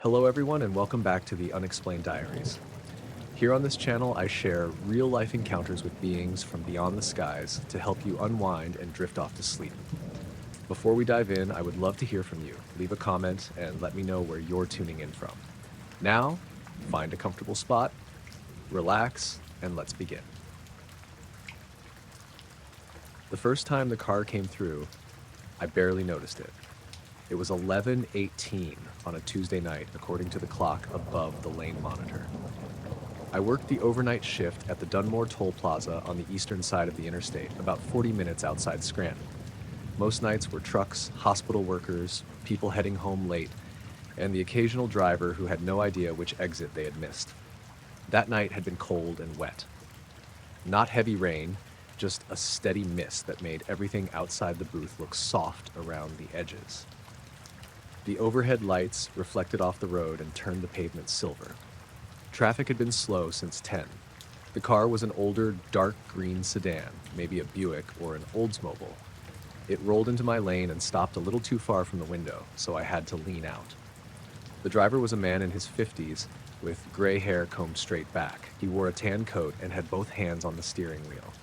Hello everyone and welcome back to the Unexplained Diaries. Here on this channel I share real-life encounters with beings from beyond the skies to help you unwind and drift off to sleep. Before we dive in, I would love to hear from you. Leave a comment and let me know where you're tuning in from. Now, find a comfortable spot, relax, and let's begin. The first time the car came through, I barely noticed it. It was 11:18 on a Tuesday night, according to the clock above the lane monitor. I worked the overnight shift at the Dunmore Toll Plaza on the eastern side of the interstate, about 40 minutes outside Scranton. Most nights were trucks, hospital workers, people heading home late, and the occasional driver who had no idea which exit they had missed. That night had been cold and wet. Not heavy rain, just a steady mist that made everything outside the booth look soft around the edges. The overhead lights reflected off the road and turned the pavement silver. Traffic had been slow since 10. The car was an older, dark green sedan, maybe a Buick or an Oldsmobile. It rolled into my lane and stopped a little too far from the window, so I had to lean out. The driver was a man in his 50s with gray hair combed straight back. He wore a tan coat and had both hands on the steering wheel.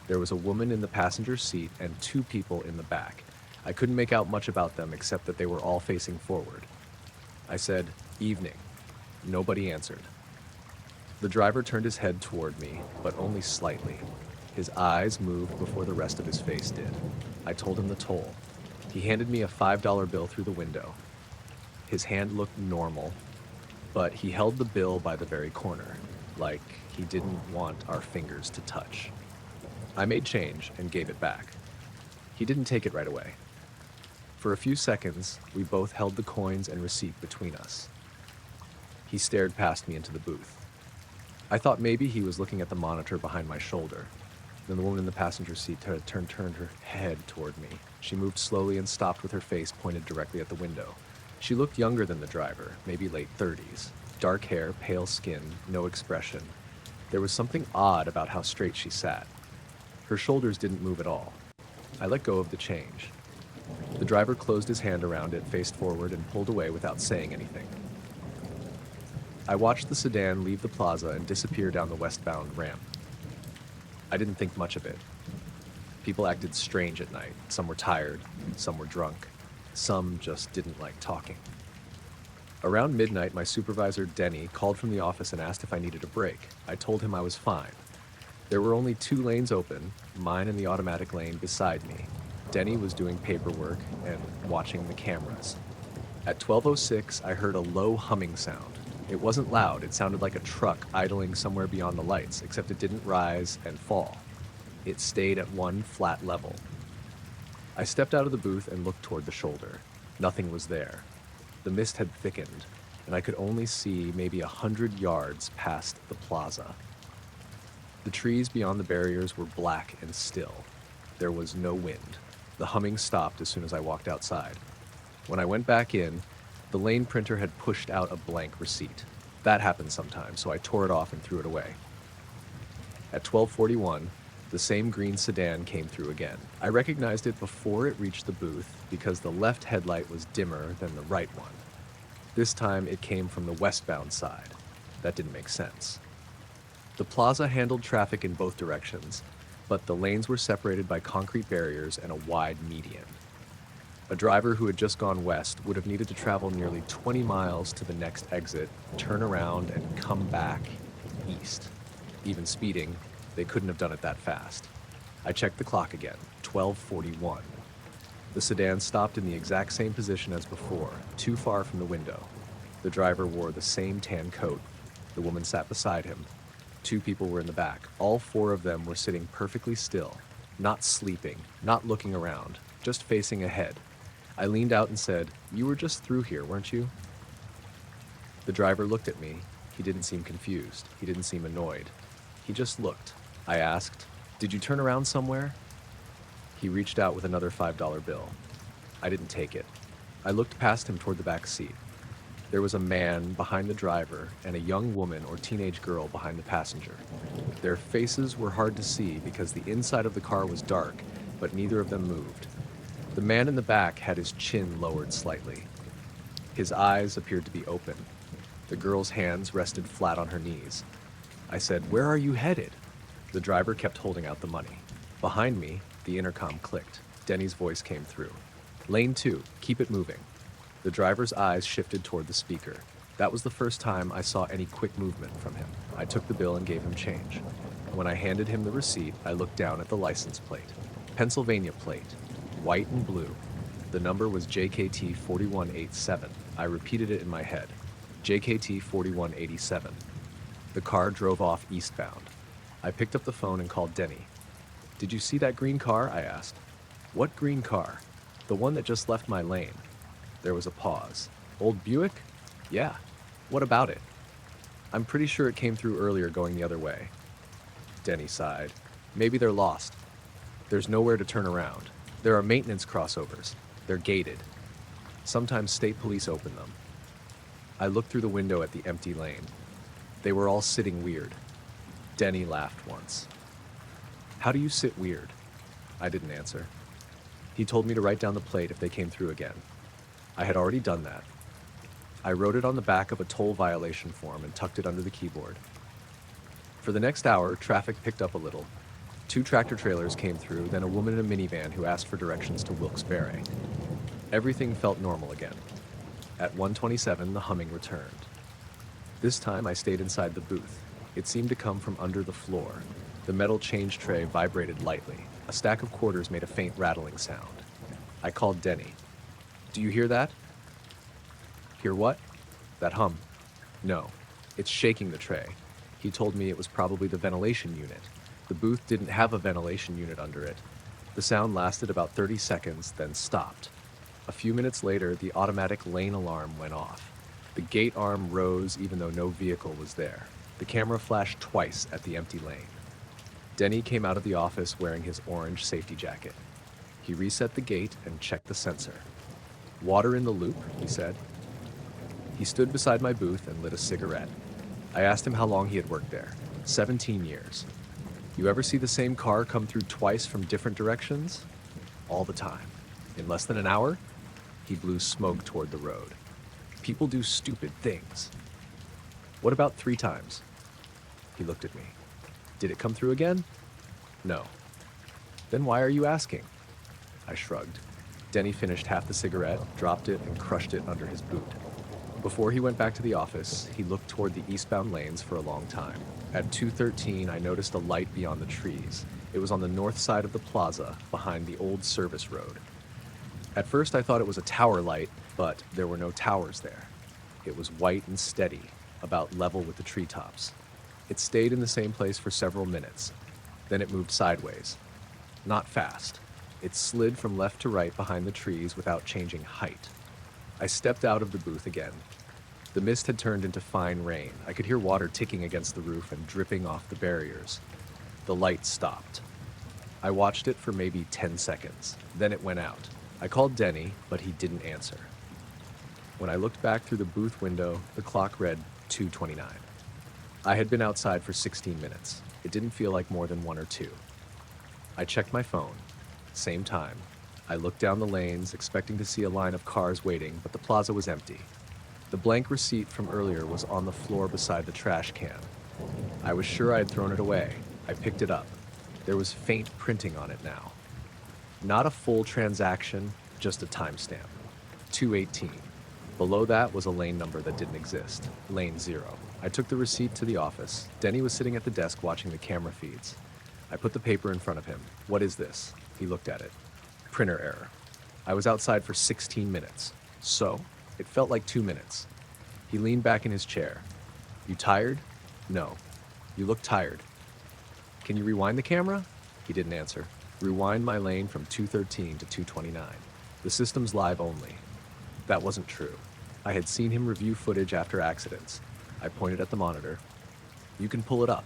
There was a woman in the passenger seat and two people in the back. I couldn't make out much about them except that they were all facing forward. I said, "Evening." Nobody answered. The driver turned his head toward me, but only slightly. His eyes moved before the rest of his face did. I told him the toll. He handed me a $5 bill through the window. His hand looked normal, but he held the bill by the very corner, like he didn't want our fingers to touch. I made change and gave it back. He didn't take it right away. For a few seconds, we both held the coins and receipt between us. He stared past me into the booth. I thought maybe he was looking at the monitor behind my shoulder. Then the woman in the passenger seat turned her head toward me. She moved slowly and stopped with her face pointed directly at the window. She looked younger than the driver, maybe late 30s. Dark hair, pale skin, no expression. There was something odd about how straight she sat. Her shoulders didn't move at all. I let go of the change. The driver closed his hand around it, faced forward, and pulled away without saying anything. I watched the sedan leave the plaza and disappear down the westbound ramp. I didn't think much of it. People acted strange at night. Some were tired, some were drunk, some just didn't like talking. Around midnight, my supervisor, Denny, called from the office and asked if I needed a break. I told him I was fine. There were only two lanes open, mine and the automatic lane beside me. Denny was doing paperwork and watching the cameras. At 12:06, I heard a low humming sound. It wasn't loud, it sounded like a truck idling somewhere beyond the lights, except it didn't rise and fall. It stayed at one flat level. I stepped out of the booth and looked toward the shoulder. Nothing was there. The mist had thickened, and I could only see maybe 100 yards past the plaza. The trees beyond the barriers were black and still. There was no wind. The humming stopped as soon as I walked outside. When I went back in, the lane printer had pushed out a blank receipt. That happens sometimes, so I tore it off and threw it away. At 12:41, the same green sedan came through again. I recognized it before it reached the booth because the left headlight was dimmer than the right one. This time it came from the westbound side. That didn't make sense. The plaza handled traffic in both directions, but the lanes were separated by concrete barriers and a wide median. A driver who had just gone west would have needed to travel nearly 20 miles to the next exit, turn around, and come back east. Even speeding, they couldn't have done it that fast. I checked the clock again, 12:41. The sedan stopped in the exact same position as before, too far from the window. The driver wore the same tan coat. The woman sat beside him. Two people were in the back. All four of them were sitting perfectly still, not sleeping, not looking around, just facing ahead. I leaned out and said, "You were just through here, weren't you?" The driver looked at me. He didn't seem confused. He didn't seem annoyed. He just looked. I asked, "Did you turn around somewhere?" He reached out with another $5 bill. I didn't take it. I looked past him toward the back seat. There was a man behind the driver and a young woman or teenage girl behind the passenger. Their faces were hard to see because the inside of the car was dark, but neither of them moved. The man in the back had his chin lowered slightly. His eyes appeared to be open. The girl's hands rested flat on her knees. I said, "Where are you headed?" The driver kept holding out the money. Behind me, the intercom clicked. Denny's voice came through. "Lane 2, keep it moving." The driver's eyes shifted toward the speaker. That was the first time I saw any quick movement from him. I took the bill and gave him change. When I handed him the receipt, I looked down at the license plate. Pennsylvania plate, white and blue. The number was JKT 4187. I repeated it in my head. JKT 4187. The car drove off eastbound. I picked up the phone and called Denny. "Did you see that green car?" I asked. "What green car?" "The one that just left my lane." There was a pause. "Old Buick?" "Yeah." "What about it?" "I'm pretty sure it came through earlier going the other way." Denny sighed. "Maybe they're lost. There's nowhere to turn around. There are maintenance crossovers. They're gated. Sometimes state police open them." I looked through the window at the empty lane. They were all sitting weird. Denny laughed once. "How do you sit weird?" I didn't answer. He told me to write down the plate if they came through again. I had already done that. I wrote it on the back of a toll violation form and tucked it under the keyboard. For the next hour, traffic picked up a little. 2 tractor trailers came through, then a woman in a minivan who asked for directions to Wilkes-Barre. Everything felt normal again. At 1:27, the humming returned. This time I stayed inside the booth. It seemed to come from under the floor. The metal change tray vibrated lightly. A stack of quarters made a faint rattling sound. I called Denny. "Do you hear that?" "Hear what?" "That hum." "No, it's shaking the tray." He told me it was probably the ventilation unit. The booth didn't have a ventilation unit under it. The sound lasted about 30 seconds, then stopped. A few minutes later, the automatic lane alarm went off. The gate arm rose even though no vehicle was there. The camera flashed twice at the empty lane. Denny came out of the office wearing his orange safety jacket. He reset the gate and checked the sensor. "Water in the loop," he said. He stood beside my booth and lit a cigarette. I asked him how long he had worked there. 17 years. "You ever see the same car come through twice from different directions?" "All the time." "In less than an hour?" He blew smoke toward the road. "People do stupid things." "What about 3 times?" He looked at me. "Did it come through again?" "No." "Then why are you asking?" I shrugged. Denny finished half the cigarette, dropped it, and crushed it under his boot. Before he went back to the office, he looked toward the eastbound lanes for a long time. At 2:13, I noticed a light beyond the trees. It was on the north side of the plaza, behind the old service road. At first, I thought it was a tower light, but there were no towers there. It was white and steady, about level with the treetops. It stayed in the same place for several minutes. Then it moved sideways. Not fast. It slid from left to right behind the trees without changing height. I stepped out of the booth again. The mist had turned into fine rain. I could hear water ticking against the roof and dripping off the barriers. The light stopped. I watched it for maybe 10 seconds. Then it went out. I called Denny, but he didn't answer. When I looked back through the booth window, the clock read 2:29. I had been outside for 16 minutes. It didn't feel like more than 1 or 2. I checked my phone. Same time. I looked down the lanes, expecting to see a line of cars waiting, but the plaza was empty. The blank receipt from earlier was on the floor beside the trash can. I was sure I had thrown it away. I picked it up. There was faint printing on it now. Not a full transaction, just a timestamp. 2:18. Below that was a lane number that didn't exist. Lane 0. I took the receipt to the office. Denny was sitting at the desk watching the camera feeds. I put the paper in front of him. "What is this?" He looked at it. "Printer error." I was outside for 16 minutes. So, it felt like 2 minutes. He leaned back in his chair. "You tired?" "No." "You look tired." "Can you rewind the camera?" He didn't answer. "Rewind my lane from 2:13 to 2:29. The system's live only." That wasn't true. I had seen him review footage after accidents. I pointed at the monitor. "You can pull it up."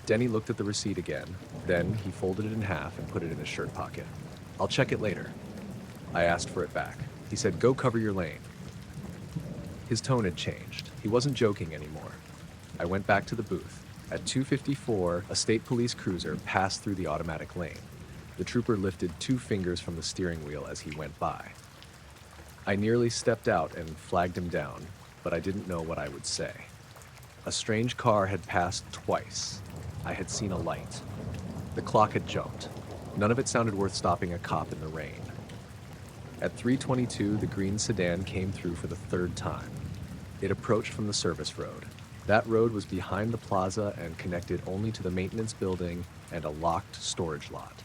Denny looked at the receipt again. Then he folded it in half and put it in his shirt pocket. "I'll check it later." I asked for it back. He said, "Go cover your lane." His tone had changed. He wasn't joking anymore. I went back to the booth. At 2:54, a state police cruiser passed through the automatic lane. The trooper lifted 2 fingers from the steering wheel as he went by. I nearly stepped out and flagged him down, but I didn't know what I would say. A strange car had passed twice. I had seen a light. The clock had jumped. None of it sounded worth stopping a cop in the rain. At 3:22, the green sedan came through for the third time. It approached from the service road. That road was behind the plaza and connected only to the maintenance building and a locked storage lot.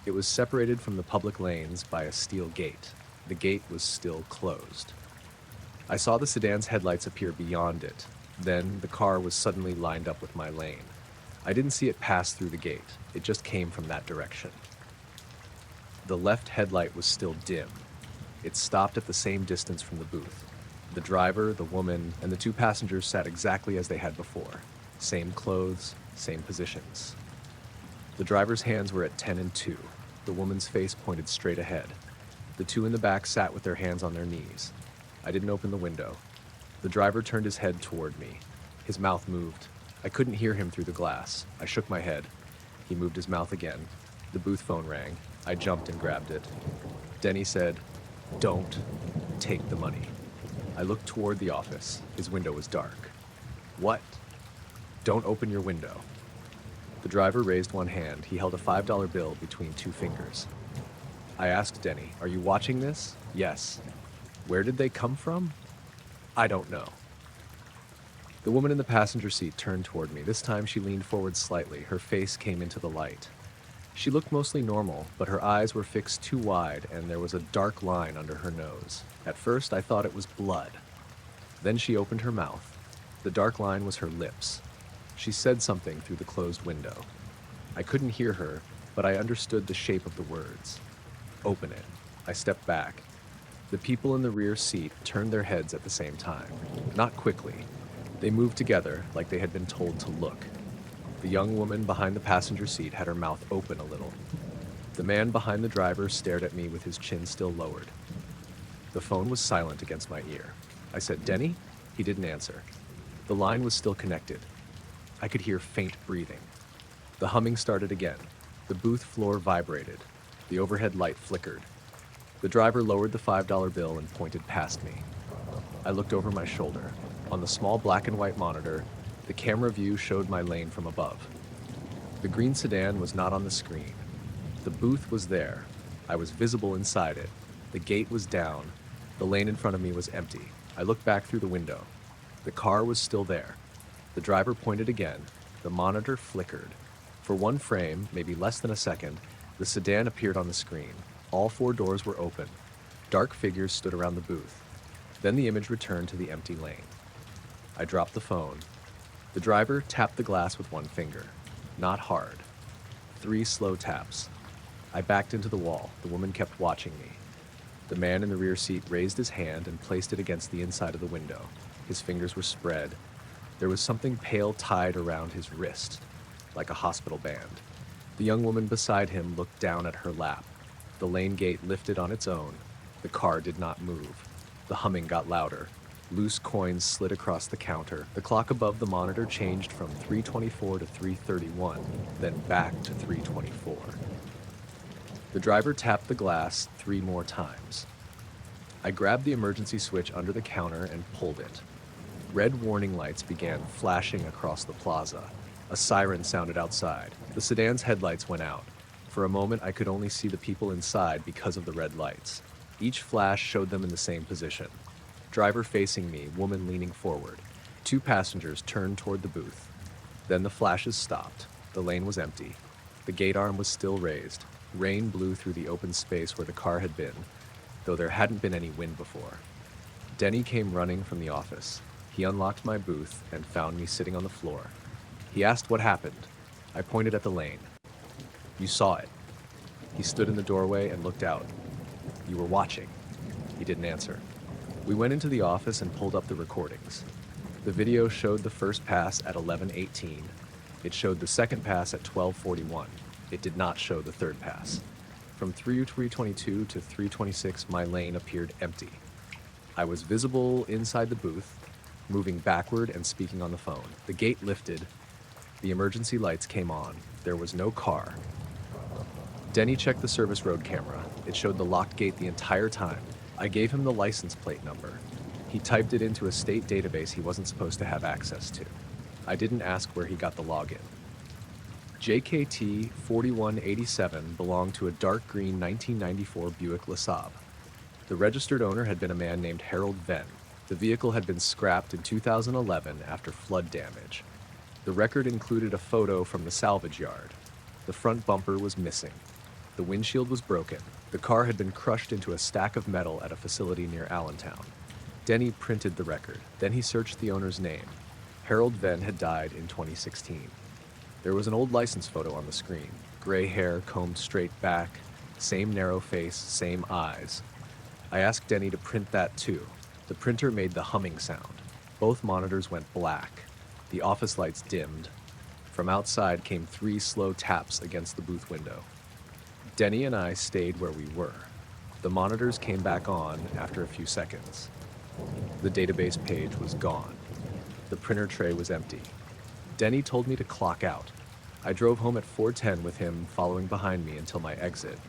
It was separated from the public lanes by a steel gate. The gate was still closed. I saw the sedan's headlights appear beyond it. Then the car was suddenly lined up with my lane. I didn't see it pass through the gate. It just came from that direction. The left headlight was still dim. It stopped at the same distance from the booth. The driver, the woman, and the two passengers sat exactly as they had before. Same clothes, same positions. The driver's hands were at 10 and 2. The woman's face pointed straight ahead. The two in the back sat with their hands on their knees. I didn't open the window. The driver turned his head toward me. His mouth moved. I couldn't hear him through the glass. I shook my head. He moved his mouth again. The booth phone rang. I jumped and grabbed it. Denny said, "Don't take the money." I looked toward the office. His window was dark. "What?" "Don't open your window." The driver raised one hand. He held a $5 bill between two fingers. I asked Denny, "Are you watching this?" "Yes." "Where did they come from?" "I don't know." The woman in the passenger seat turned toward me. This time she leaned forward slightly. Her face came into the light. She looked mostly normal, but her eyes were fixed too wide and there was a dark line under her nose. At first I thought it was blood. Then she opened her mouth. The dark line was her lips. She said something through the closed window. I couldn't hear her, but I understood the shape of the words. "Open it." I stepped back. The people in the rear seat turned their heads at the same time. Not quickly. They moved together like they had been told to look. The young woman behind the passenger seat had her mouth open a little. The man behind the driver stared at me with his chin still lowered. The phone was silent against my ear. I said, "Denny?" He didn't answer. The line was still connected. I could hear faint breathing. The humming started again. The booth floor vibrated. The overhead light flickered. The driver lowered the $5 bill and pointed past me. I looked over my shoulder. On the small black and white monitor, the camera view showed my lane from above. The green sedan was not on the screen. The booth was there. I was visible inside it. The gate was down. The lane in front of me was empty. I looked back through the window. The car was still there. The driver pointed again. The monitor flickered. For one frame, maybe less than a second, the sedan appeared on the screen. All four doors were open. Dark figures stood around the booth. Then the image returned to the empty lane. I dropped the phone. The driver tapped the glass with one finger. Not hard. 3 slow taps. I backed into the wall. The woman kept watching me. The man in the rear seat raised his hand and placed it against the inside of the window. His fingers were spread. There was something pale tied around his wrist, like a hospital band. The young woman beside him looked down at her lap. The lane gate lifted on its own. The car did not move. The humming got louder. Loose coins slid across the counter. The clock above the monitor changed from 3:24 to 3:31, then back to 3:24. The driver tapped the glass 3 more times. I grabbed the emergency switch under the counter and pulled it. Red warning lights began flashing across the plaza. A siren sounded outside. The sedan's headlights went out. For a moment, I could only see the people inside because of the red lights. Each flash showed them in the same position. Driver facing me, woman leaning forward. 2 passengers turned toward the booth. Then the flashes stopped. The lane was empty. The gate arm was still raised. Rain blew through the open space where the car had been, though there hadn't been any wind before. Denny came running from the office. He unlocked my booth and found me sitting on the floor. He asked what happened. I pointed at the lane. "You saw it." He stood in the doorway and looked out. "You were watching." He didn't answer. We went into the office and pulled up the recordings. The video showed the first pass at 11:18. It showed the second pass at 12:41. It did not show the third pass. From 3:22 to 3:26, my lane appeared empty. I was visible inside the booth, moving backward and speaking on the phone. The gate lifted. The emergency lights came on. There was no car. Denny checked the service road camera. It showed the locked gate the entire time. I gave him the license plate number. He typed it into a state database he wasn't supposed to have access to. I didn't ask where he got the login. JKT 4187 belonged to a dark green 1994 Buick LeSabre. The registered owner had been a man named Harold Venn. The vehicle had been scrapped in 2011 after flood damage. The record included a photo from the salvage yard. The front bumper was missing. The windshield was broken. The car had been crushed into a stack of metal at a facility near Allentown. Denny printed the record. Then he searched the owner's name. Harold Venn had died in 2016. There was an old license photo on the screen. Gray hair combed straight back, same narrow face, same eyes. I asked Denny to print that too. The printer made the humming sound. Both monitors went black. The office lights dimmed. From outside came 3 slow taps against the booth window. Denny and I stayed where we were. The monitors came back on after a few seconds. The database page was gone. The printer tray was empty. Denny told me to clock out. I drove home at 4:10 with him following behind me until my exit.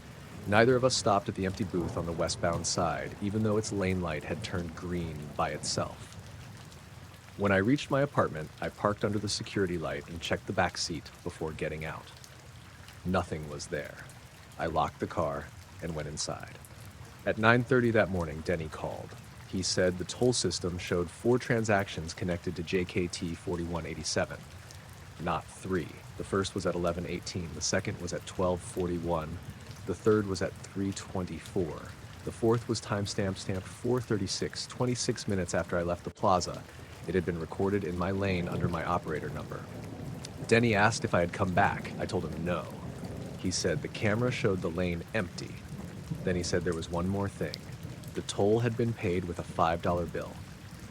Neither of us stopped at the empty booth on the westbound side, even though its lane light had turned green by itself. When I reached my apartment, I parked under the security light and checked the back seat before getting out. Nothing was there. I locked the car and went inside. At 9:30 that morning, Denny called. He said the toll system showed 4 transactions connected to JKT 4187, not 3. The first was at 11:18, the second was at 12:41, the third was at 3:24. The fourth was timestamped 4:36, 26 minutes after I left the plaza. It had been recorded in my lane under my operator number. Denny asked if I had come back. I told him no. He said the camera showed the lane empty. Then he said there was one more thing. The toll had been paid with a $5 bill.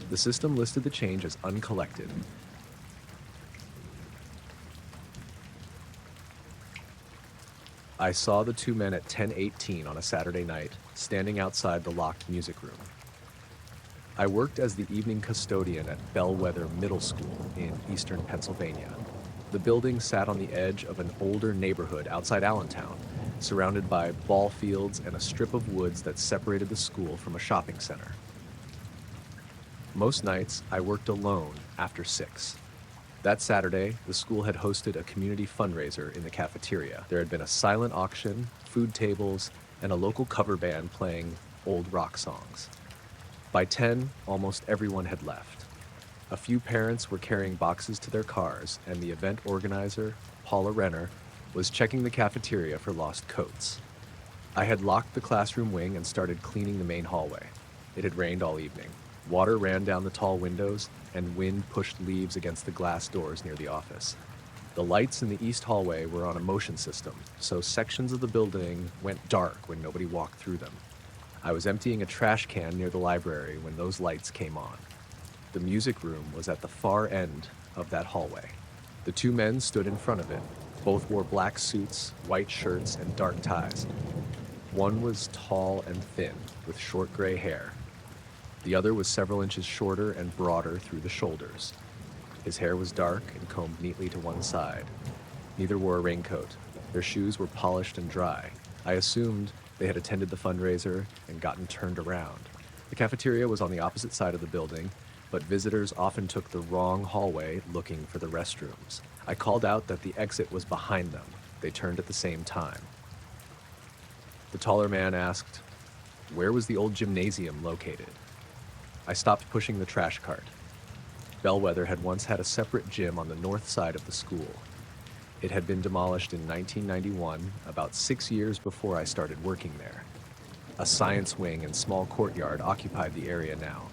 The system listed the change as uncollected. I saw the 2 men at 10:18 on a Saturday night, standing outside the locked music room. I worked as the evening custodian at Bellwether Middle School in eastern Pennsylvania. The building sat on the edge of an older neighborhood outside Allentown, surrounded by ball fields and a strip of woods that separated the school from a shopping center. Most nights, I worked alone after 6. That Saturday, the school had hosted a community fundraiser in the cafeteria. There had been a silent auction, food tables, and a local cover band playing old rock songs. By 10, almost everyone had left. A few parents were carrying boxes to their cars, and the event organizer, Paula Renner, was checking the cafeteria for lost coats. I had locked the classroom wing and started cleaning the main hallway. It had rained all evening. Water ran down the tall windows, and wind pushed leaves against the glass doors near the office. The lights in the east hallway were on a motion system, so sections of the building went dark when nobody walked through them. I was emptying a trash can near the library when those lights came on. The music room was at the far end of that hallway. The 2 men stood in front of it. Both wore black suits, white shirts, and dark ties. One was tall and thin, with short gray hair. The other was several inches shorter and broader through the shoulders. His hair was dark and combed neatly to one side. Neither wore a raincoat. Their shoes were polished and dry. I assumed they had attended the fundraiser and gotten turned around. The cafeteria was on the opposite side of the building, but visitors often took the wrong hallway looking for the restrooms. I called out that the exit was behind them. They turned at the same time. The taller man asked, "Where was the old gymnasium located?" I stopped pushing the trash cart. Bellwether had once had a separate gym on the north side of the school. It had been demolished in 1991, about 6 years before I started working there. A science wing and small courtyard occupied the area now.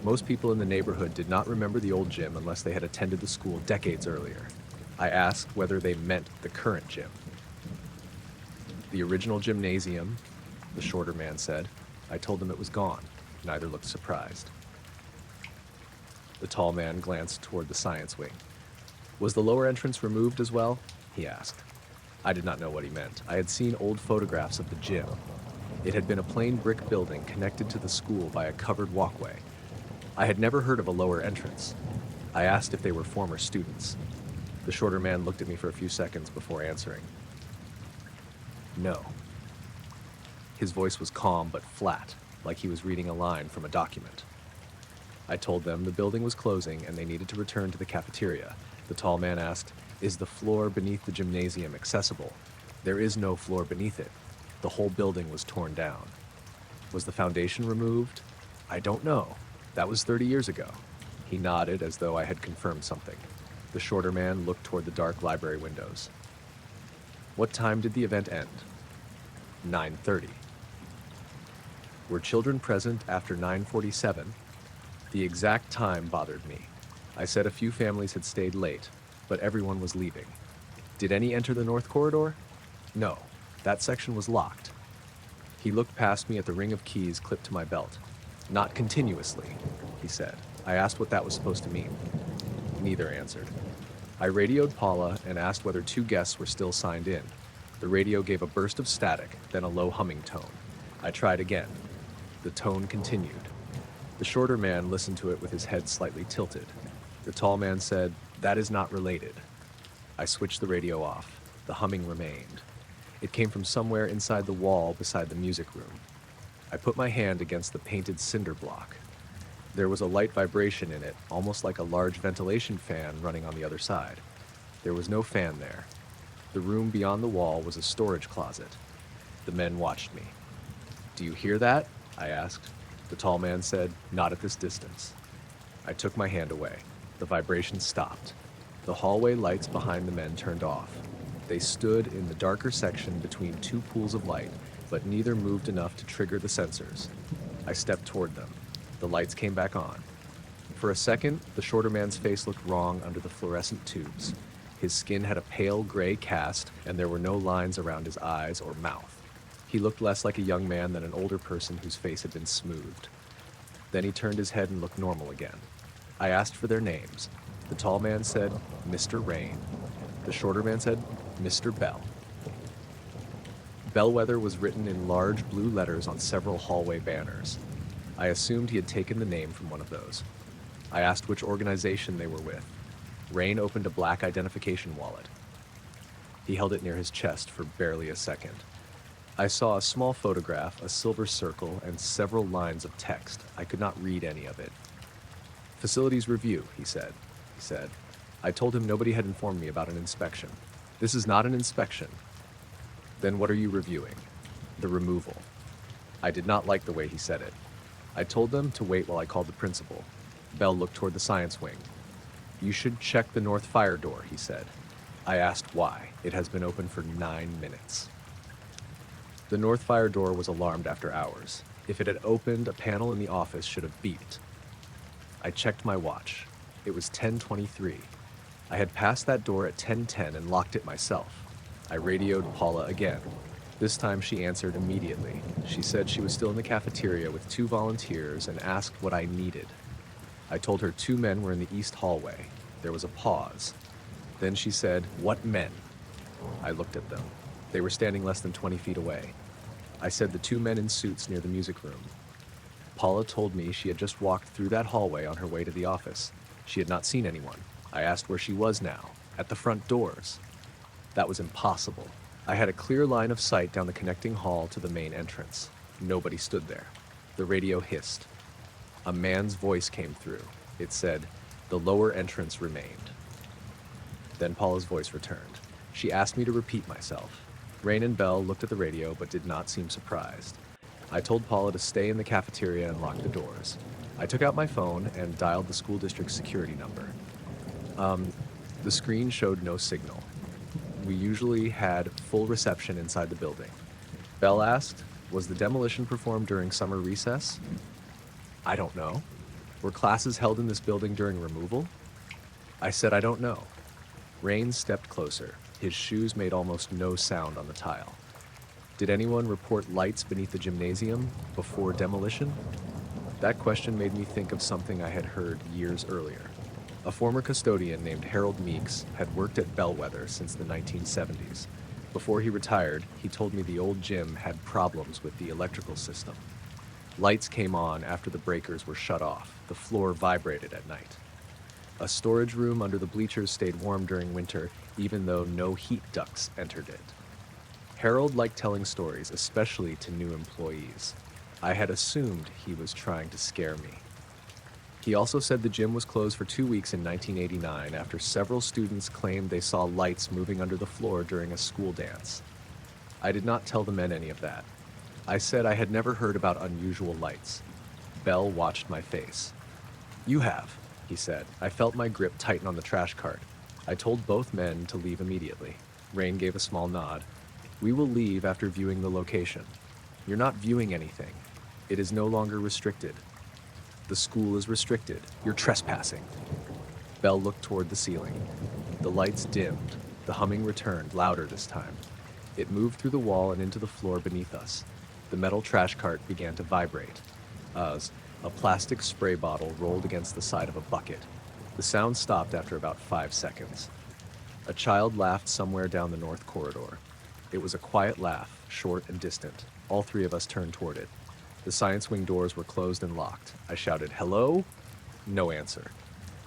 Most people in the neighborhood did not remember the old gym unless they had attended the school decades earlier. I asked whether they meant the current gym. "The original gymnasium," the shorter man said. I told them it was gone. Neither looked surprised. The tall man glanced toward the science wing. "Was the lower entrance removed as well?" he asked. I did not know what he meant. I had seen old photographs of the gym. It had been a plain brick building connected to the school by a covered walkway. I had never heard of a lower entrance. I asked if they were former students. The shorter man looked at me for a few seconds before answering. "No." His voice was calm but flat. like he was reading a line from a document. I told them the building was closing and they needed to return to the cafeteria. The tall man asked, "Is the floor beneath the gymnasium accessible?" "There is no floor beneath it. The whole building was torn down." "Was the foundation removed?" "I don't know. That was 30 years ago." He nodded as though I had confirmed something. The shorter man looked toward the dark library windows. "What time did the event end?" 9:30. "Were children present after 9:47? The exact time bothered me. I said a few families had stayed late, but everyone was leaving. "Did any enter the north corridor?" "No, that section was locked." He looked past me at the ring of keys clipped to my belt. "Not continuously," he said. I asked what that was supposed to mean. Neither answered. I radioed Paula and asked whether 2 guests were still signed in. The radio gave a burst of static, then a low humming tone. I tried again. The tone continued. The shorter man listened to it with his head slightly tilted. The tall man said, "That is not related." I switched the radio off. The humming remained. It came from somewhere inside the wall beside the music room. I put my hand against the painted cinder block. There was a light vibration in it, almost like a large ventilation fan running on the other side. There was no fan there. The room beyond the wall was a storage closet. The men watched me. "Do you hear that?" I asked. The tall man said, "Not at this distance." I took my hand away. The vibration stopped. The hallway lights behind the men turned off. They stood in the darker section between 2 pools of light, but neither moved enough to trigger the sensors. I stepped toward them. The lights came back on. For a second, the shorter man's face looked wrong under the fluorescent tubes. His skin had a pale gray cast, and there were no lines around his eyes or mouth. He looked less like a young man than an older person whose face had been smoothed. Then he turned his head and looked normal again. I asked for their names. The tall man said, "Mr. Rain." The shorter man said, "Mr. Bell." Bellwether was written in large blue letters on several hallway banners. I assumed he had taken the name from one of those. I asked which organization they were with. Rain opened a black identification wallet. He held it near his chest for barely a second. I saw a small photograph, a silver circle, and several lines of text. I could not read any of it. "Facilities review," he said. I told him nobody had informed me about an inspection. "This is not an inspection." "Then what are you reviewing?" "The removal." I did not like the way he said it. I told them to wait while I called the principal. Bell looked toward the science wing. "You should check the north fire door," he said. I asked why. It has been open for 9 minutes. The north fire door was alarmed after hours. If it had opened, a panel in the office should have beeped. I checked my watch. It was 10:23. I had passed that door at 10:10 and locked it myself. I radioed Paula again. This time she answered immediately. She said she was still in the cafeteria with 2 volunteers and asked what I needed. I told her 2 men were in the east hallway. There was a pause. Then she said, "What men?" I looked at them. They were standing less than 20 feet away. I said the 2 men in suits near the music room. Paula told me she had just walked through that hallway on her way to the office. She had not seen anyone. I asked where she was now. At the front doors. That was impossible. I had a clear line of sight down the connecting hall to the main entrance. Nobody stood there. The radio hissed. A man's voice came through. It said, "The lower entrance remained." Then Paula's voice returned. She asked me to repeat myself. Rain and Bell looked at the radio but did not seem surprised. I told Paula to stay in the cafeteria and lock the doors. I took out my phone and dialed the school district's security number. The screen showed no signal. We usually had full reception inside the building. Bell asked, "Was the demolition performed during summer recess?" "I don't know." "Were classes held in this building during removal?" I said, "I don't know." Rain stepped closer. His shoes made almost no sound on the tile. "Did anyone report lights beneath the gymnasium before demolition?" That question made me think of something I had heard years earlier. A former custodian named Harold Meeks had worked at Bellwether since the 1970s. Before he retired, he told me the old gym had problems with the electrical system. Lights came on after the breakers were shut off. The floor vibrated at night. A storage room under the bleachers stayed warm during winter, even though no heat ducts entered it. Harold liked telling stories, especially to new employees. I had assumed he was trying to scare me. He also said the gym was closed for 2 weeks in 1989 after several students claimed they saw lights moving under the floor during a school dance. I did not tell the men any of that. I said I had never heard about unusual lights. Bell watched my face. "You have," he said. I felt my grip tighten on the trash cart. I told both men to leave immediately. Rain gave a small nod. "We will leave after viewing the location." "You're not viewing anything. It is no longer restricted." "The school is restricted. You're trespassing." Bell looked toward the ceiling. The lights dimmed. The humming returned, louder this time. It moved through the wall and into the floor beneath us. The metal trash cart began to vibrate as a plastic spray bottle rolled against the side of a bucket. The sound stopped after about 5 seconds. A child laughed somewhere down the north corridor. It was a quiet laugh, short and distant. All three of us turned toward it. The science wing doors were closed and locked. I shouted, "Hello?" No answer.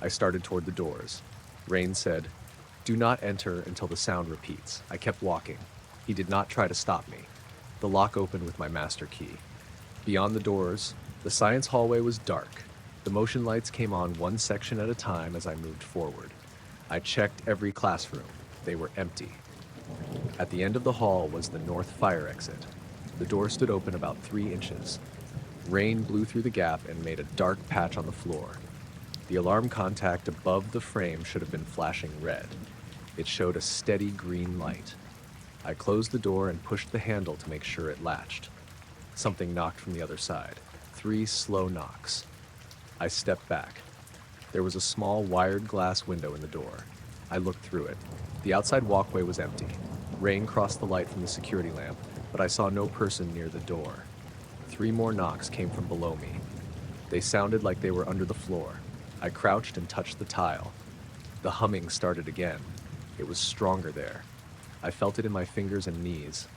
I started toward the doors. Rain said, "Do not enter until the sound repeats." I kept walking. He did not try to stop me. The lock opened with my master key. Beyond the doors, the science hallway was dark. The motion lights came on one section at a time as I moved forward. I checked every classroom. They were empty. At the end of the hall was the north fire exit. The door stood open about 3 inches. Rain blew through the gap and made a dark patch on the floor. The alarm contact above the frame should have been flashing red. It showed a steady green light. I closed the door and pushed the handle to make sure it latched. Something knocked from the other side. 3 slow knocks. I stepped back. There was a small wired glass window in the door. I looked through it. The outside walkway was empty. Rain crossed the light from the security lamp, but I saw no person near the door. 3 more knocks came from below me. They sounded like they were under the floor. I crouched and touched the tile. The humming started again. It was stronger there. I felt it in my fingers and knees.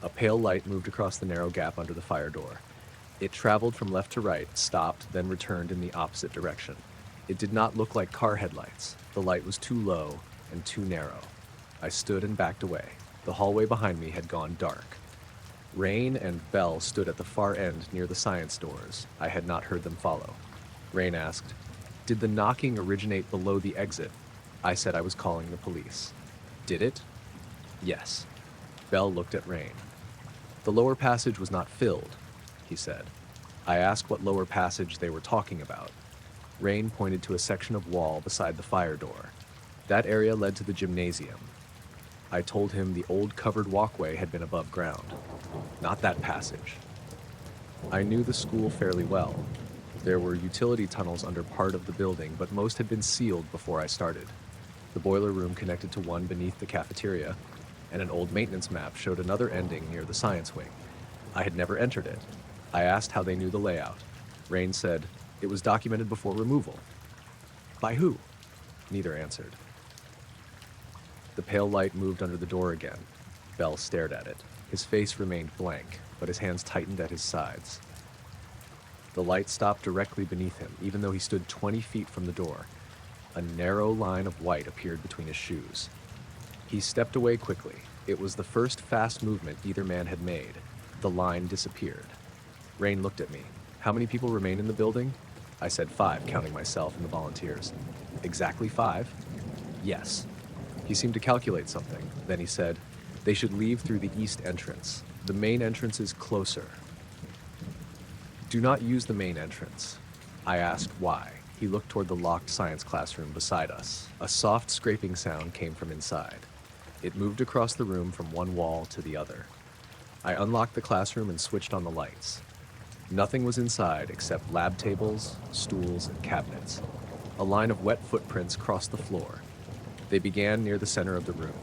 A pale light moved across the narrow gap under the fire door. It traveled from left to right, stopped, then returned in the opposite direction. It did not look like car headlights. The light was too low and too narrow. I stood and backed away. The hallway behind me had gone dark. Rain and Bell stood at the far end near the science doors. I had not heard them follow. Rain asked, "Did the knocking originate below the exit?" I said I was calling the police. "Did it?" "Yes." Bell looked at Rain. "The lower passage was not filled," he said. I asked what lower passage they were talking about. Rain pointed to a section of wall beside the fire door. That area led to the gymnasium. I told him the old covered walkway had been above ground. Not that passage. I knew the school fairly well. There were utility tunnels under part of the building, but most had been sealed before I started. The boiler room connected to one beneath the cafeteria, and an old maintenance map showed another ending near the science wing. I had never entered it. I asked how they knew the layout. Rain said, "It was documented before removal." "By who?" Neither answered. The pale light moved under the door again. Bell stared at it. His face remained blank, but his hands tightened at his sides. The light stopped directly beneath him, even though he stood 20 feet from the door. A narrow line of white appeared between his shoes. He stepped away quickly. It was the first fast movement either man had made. The line disappeared. Rain looked at me. "How many people remain in the building?" I said 5, counting myself and the volunteers. "Exactly 5?" "Yes." He seemed to calculate something. Then he said, "They should leave through the east entrance. The main entrance is closer." "Do not use the main entrance." I asked why. He looked toward the locked science classroom beside us. A soft scraping sound came from inside. It moved across the room from one wall to the other. I unlocked the classroom and switched on the lights. Nothing was inside except lab tables, stools, and cabinets. A line of wet footprints crossed the floor. They began near the center of the room,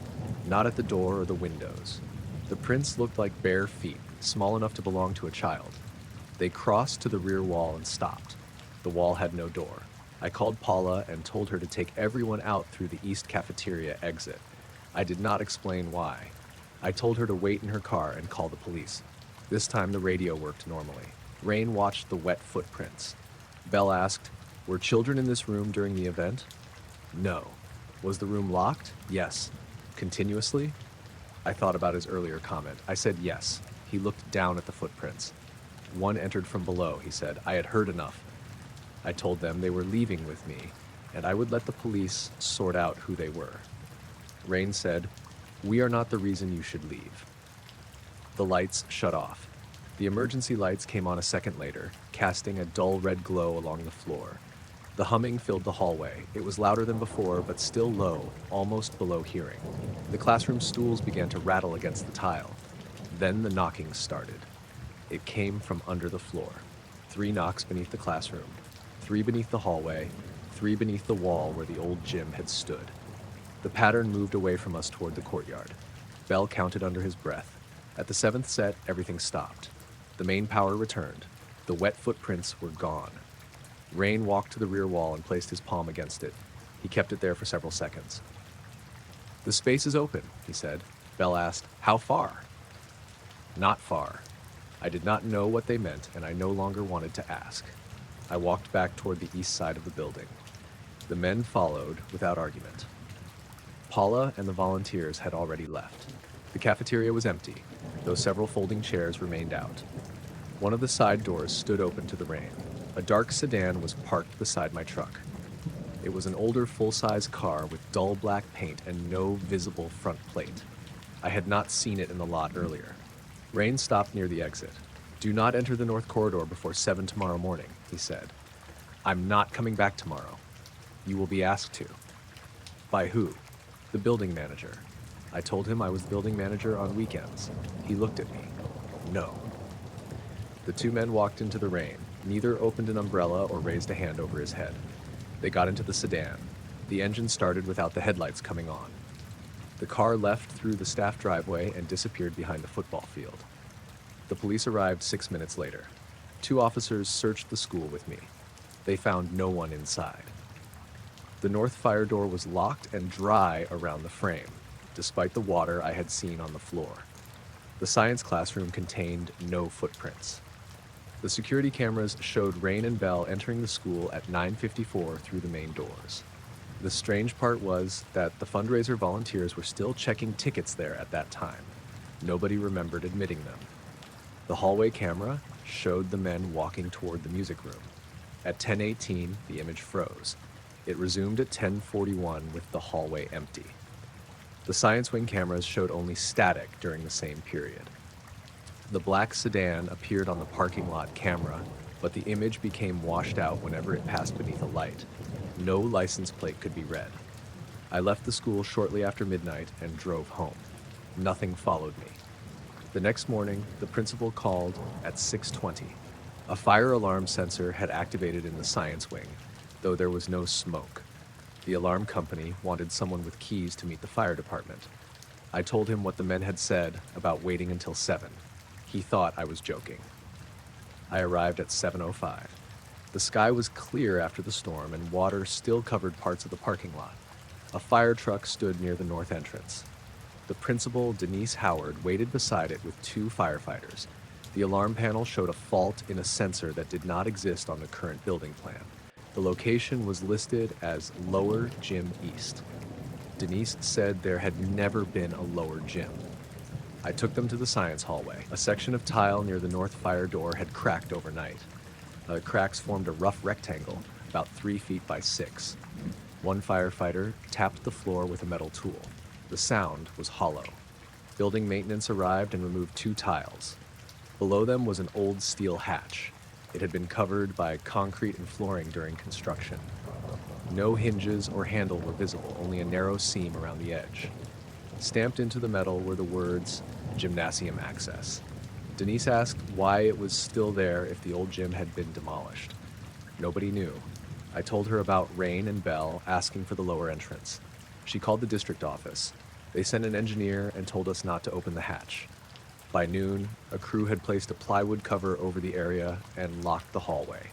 not at the door or the windows. The prints looked like bare feet, small enough to belong to a child. They crossed to the rear wall and stopped. The wall had no door. I called Paula and told her to take everyone out through the east cafeteria exit. I did not explain why. I told her to wait in her car and call the police. This time the radio worked normally. Rain watched the wet footprints. Bell asked, "Were children in this room during the event?" "No." "Was the room locked?" "Yes." "Continuously?" I thought about his earlier comment. I said yes. He looked down at the footprints. One entered from below, he said. I had heard enough. I told them they were leaving with me, and I would let the police sort out who they were. Rain said, "We are not the reason you should leave." The lights shut off. The emergency lights came on a second later, casting a dull red glow along the floor. The humming filled the hallway. It was louder than before, but still low, almost below hearing. The classroom stools began to rattle against the tile. Then the knocking started. It came from under the floor. 3 knocks beneath the classroom, 3 beneath the hallway, 3 beneath the wall where the old gym had stood. The pattern moved away from us toward the courtyard. Bell counted under his breath. At the 7th set, everything stopped. The main power returned. The wet footprints were gone. Rain walked to the rear wall and placed his palm against it. He kept it there for several seconds. "The space is open," he said. Bell asked, "How far?" "Not far." I did not know what they meant, and I no longer wanted to ask. I walked back toward the east side of the building. The men followed without argument. Paula and the volunteers had already left. The cafeteria was empty, though several folding chairs remained out. One of the side doors stood open to the rain. A dark sedan was parked beside my truck. It was an older full-size car with dull black paint and no visible front plate. I had not seen it in the lot earlier. Rain stopped near the exit. "Do not enter the north corridor before 7 tomorrow morning," he said. "I'm not coming back tomorrow." "You will be asked to." "By who?" "The building manager." I told him I was the building manager on weekends. He looked at me. "No." The 2 men walked into the rain. Neither opened an umbrella or raised a hand over his head. They got into the sedan. The engine started without the headlights coming on. The car left through the staff driveway and disappeared behind the football field. The police arrived 6 minutes later. 2 officers searched the school with me. They found no one inside. The north fire door was locked and dry around the frame, despite the water I had seen on the floor. The science classroom contained no footprints. The security cameras showed Rain and Bell entering the school at 9:54 through the main doors. The strange part was that the fundraiser volunteers were still checking tickets there at that time. Nobody remembered admitting them. The hallway camera showed the men walking toward the music room. At 10:18, the image froze. It resumed at 10:41 with the hallway empty. The science wing cameras showed only static during the same period. The black sedan appeared on the parking lot camera, but the image became washed out whenever it passed beneath a light. No license plate could be read. I left the school shortly after midnight and drove home. Nothing followed me. The next morning, the principal called at 6:20. A fire alarm sensor had activated in the science wing, though there was no smoke. The alarm company wanted someone with keys to meet the fire department. I told him what the men had said about waiting until 7. He thought I was joking. I arrived at 7:05. The sky was clear after the storm and water still covered parts of the parking lot. A fire truck stood near the north entrance. The principal, Denise Howard, waited beside it with 2 firefighters. The alarm panel showed a fault in a sensor that did not exist on the current building plan. The location was listed as Lower Gym East. Denise said there had never been a lower gym. I took them to the science hallway. A section of tile near the north fire door had cracked overnight. The cracks formed a rough rectangle, about 3 feet by 6. One firefighter tapped the floor with a metal tool. The sound was hollow. Building maintenance arrived and removed 2 tiles. Below them was an old steel hatch. It had been covered by concrete and flooring during construction. No hinges or handle were visible, only a narrow seam around the edge. Stamped into the metal were the words, "Gymnasium Access." Denise asked why it was still there if the old gym had been demolished. Nobody knew. I told her about Rain and Bell asking for the lower entrance. She called the district office. They sent an engineer and told us not to open the hatch. By noon, a crew had placed a plywood cover over the area and locked the hallway.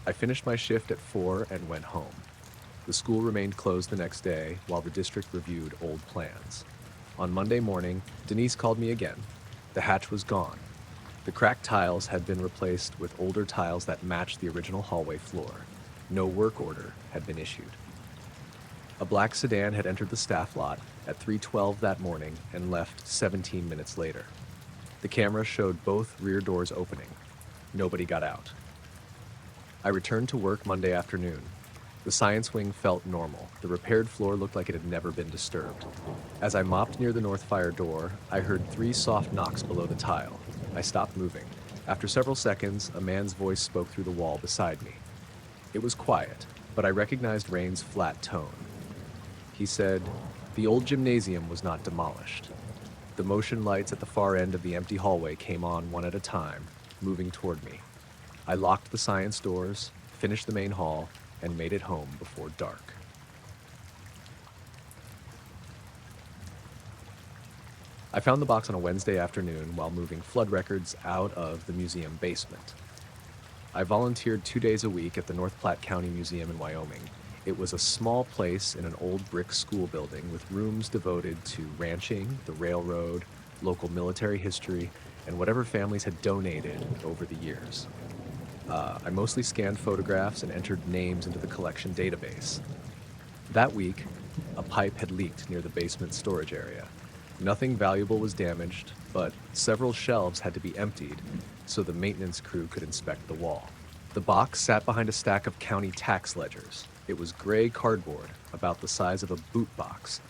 I finished my shift at 4 and went home. The school remained closed the next day while the district reviewed old plans. On Monday morning, Denise called me again. The hatch was gone. The cracked tiles had been replaced with older tiles that matched the original hallway floor. No work order had been issued. A black sedan had entered the staff lot at 3:12 that morning and left 17 minutes later. The camera showed both rear doors opening. Nobody got out. I returned to work Monday afternoon. The science wing felt normal. The repaired floor looked like it had never been disturbed. As I mopped near the north fire door, I heard 3 soft knocks below the tile. I stopped moving. After several seconds, a man's voice spoke through the wall beside me. It was quiet, but I recognized Rain's flat tone. He said, "The old gymnasium was not demolished." The motion lights at the far end of the empty hallway came on one at a time, moving toward me. I locked the science doors, finished the main hall, and made it home before dark. I found the box on a Wednesday afternoon while moving flood records out of the museum basement. I volunteered 2 days a week at the North Platte County Museum in Wyoming. It was a small place in an old brick school building with rooms devoted to ranching, the railroad, local military history, and whatever families had donated over the years. I mostly scanned photographs and entered names into the collection database. That week, a pipe had leaked near the basement storage area. Nothing valuable was damaged, but several shelves had to be emptied so the maintenance crew could inspect the wall. The box sat behind a stack of county tax ledgers. It was gray cardboard, about the size of a boot box,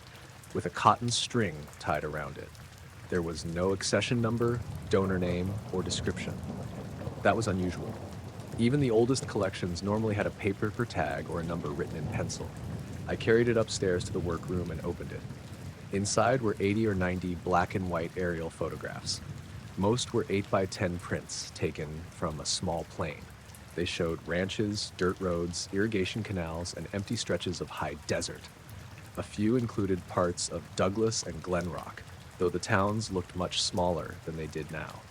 with a cotton string tied around it. There was no accession number, donor name, or description. That was unusual. Even the oldest collections normally had a paper per tag or a number written in pencil. I carried it upstairs to the workroom and opened it. Inside were 80 or 90 black and white aerial photographs. Most were 8x10 prints taken from a small plane. They showed ranches, dirt roads, irrigation canals, and empty stretches of high desert. A few included parts of Douglas and Glen Rock, though the towns looked much smaller than they did now.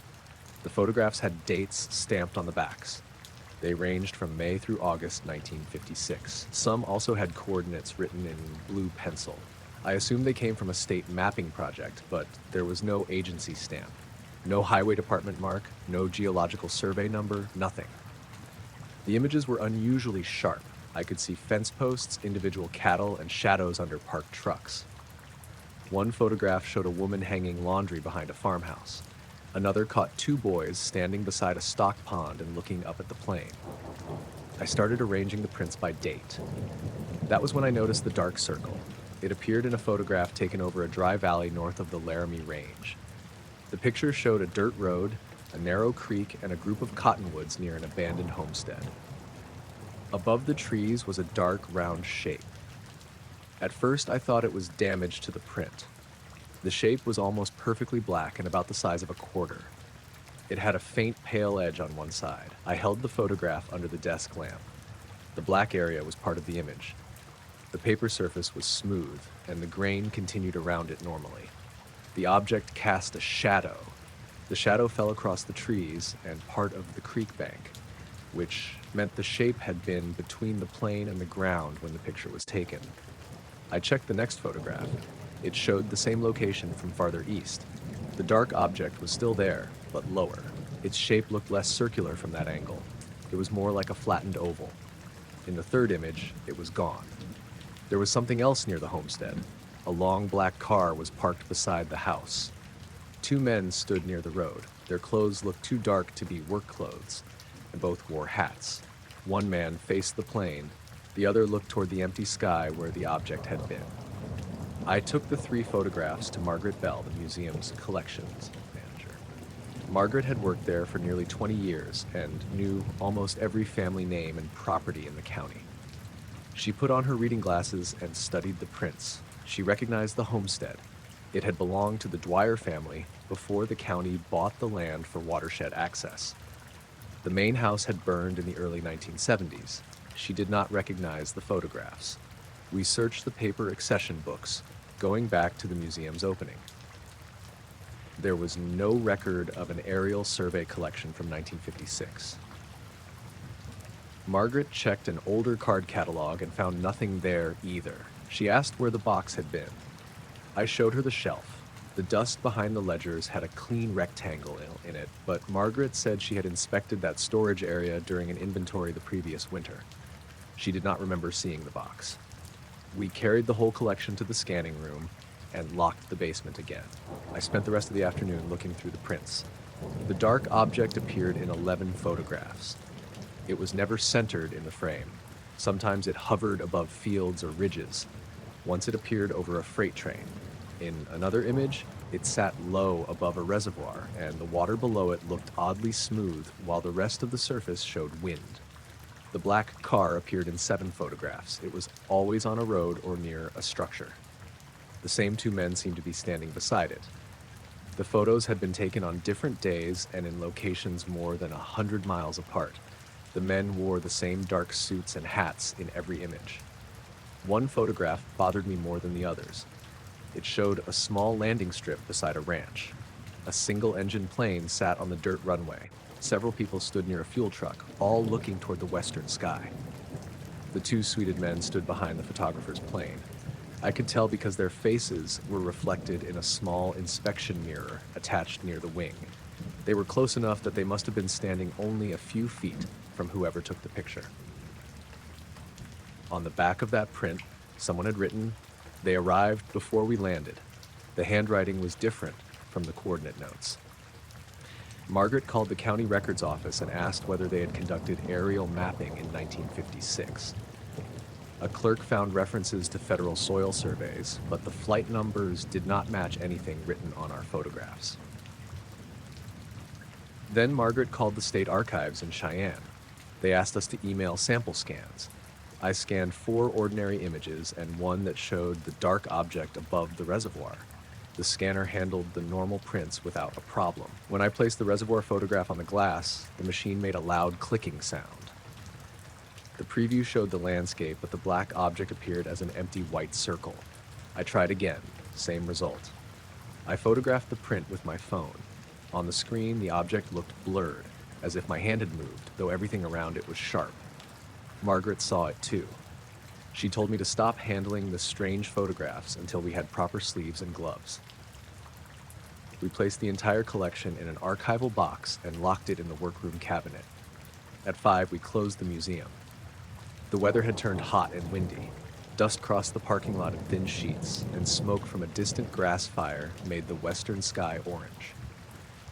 The photographs had dates stamped on the backs. They ranged from May through August 1956. Some also had coordinates written in blue pencil. I assumed they came from a state mapping project, but there was no agency stamp. No highway department mark, no geological survey number, nothing. The images were unusually sharp. I could see fence posts, individual cattle, and shadows under parked trucks. One photograph showed a woman hanging laundry behind a farmhouse. Another caught 2 boys standing beside a stock pond and looking up at the plane. I started arranging the prints by date. That was when I noticed the dark circle. It appeared in a photograph taken over a dry valley north of the Laramie Range. The picture showed a dirt road, a narrow creek, and a group of cottonwoods near an abandoned homestead. Above the trees was a dark, round shape. At first, I thought it was damage to the print. The shape was almost perfectly black and about the size of a quarter. It had a faint pale edge on one side. I held the photograph under the desk lamp. The black area was part of the image. The paper surface was smooth, and the grain continued around it normally. The object cast a shadow. The shadow fell across the trees and part of the creek bank, which meant the shape had been between the plane and the ground when the picture was taken. I checked the next photograph. It showed the same location from farther east. The dark object was still there, but lower. Its shape looked less circular from that angle. It was more like a flattened oval. In the third image, it was gone. There was something else near the homestead. A long black car was parked beside the house. 2 men stood near the road. Their clothes looked too dark to be work clothes, and both wore hats. One man faced the plane. The other looked toward the empty sky where the object had been. I took the 3 photographs to Margaret Bell, the museum's collections manager. Margaret had worked there for nearly 20 years and knew almost every family name and property in the county. She put on her reading glasses and studied the prints. She recognized the homestead. It had belonged to the Dwyer family before the county bought the land for watershed access. The main house had burned in the early 1970s. She did not recognize the photographs. We searched the paper accession books, going back to the museum's opening. There was no record of an aerial survey collection from 1956. Margaret checked an older card catalog and found nothing there either. She asked where the box had been. I showed her the shelf. The dust behind the ledgers had a clean rectangle in it, but Margaret said she had inspected that storage area during an inventory the previous winter. She did not remember seeing the box. We carried the whole collection to the scanning room and locked the basement again. I spent the rest of the afternoon looking through the prints. The dark object appeared in 11 photographs. It was never centered in the frame. Sometimes it hovered above fields or ridges. Once it appeared over a freight train. In another image, it sat low above a reservoir, and the water below it looked oddly smooth while the rest of the surface showed wind. The black car appeared in 7 photographs. It was always on a road or near a structure. The same 2 men seemed to be standing beside it. The photos had been taken on different days and in locations more than 100 miles apart. The men wore the same dark suits and hats in every image. One photograph bothered me more than the others. It showed a small landing strip beside a ranch. A single-engine plane sat on the dirt runway. Several people stood near a fuel truck, all looking toward the western sky. The 2 suited men stood behind the photographer's plane. I could tell because their faces were reflected in a small inspection mirror attached near the wing. They were close enough that they must have been standing only a few feet from whoever took the picture. On the back of that print, someone had written, "They arrived before we landed." The handwriting was different from the coordinate notes. Margaret called the county records office and asked whether they had conducted aerial mapping in 1956. A clerk found references to federal soil surveys, but the flight numbers did not match anything written on our photographs. Then Margaret called the state archives in Cheyenne. They asked us to email sample scans. I scanned 4 ordinary images and one that showed the dark object above the reservoir. The scanner handled the normal prints without a problem. When I placed the reservoir photograph on the glass, the machine made a loud clicking sound. The preview showed the landscape, but the black object appeared as an empty white circle. I tried again, same result. I photographed the print with my phone. On the screen, the object looked blurred, as if my hand had moved, though everything around it was sharp. Margaret saw it too. She told me to stop handling the strange photographs until we had proper sleeves and gloves. We placed the entire collection in an archival box and locked it in the workroom cabinet. At 5, we closed the museum. The weather had turned hot and windy. Dust crossed the parking lot in thin sheets, and smoke from a distant grass fire made the western sky orange.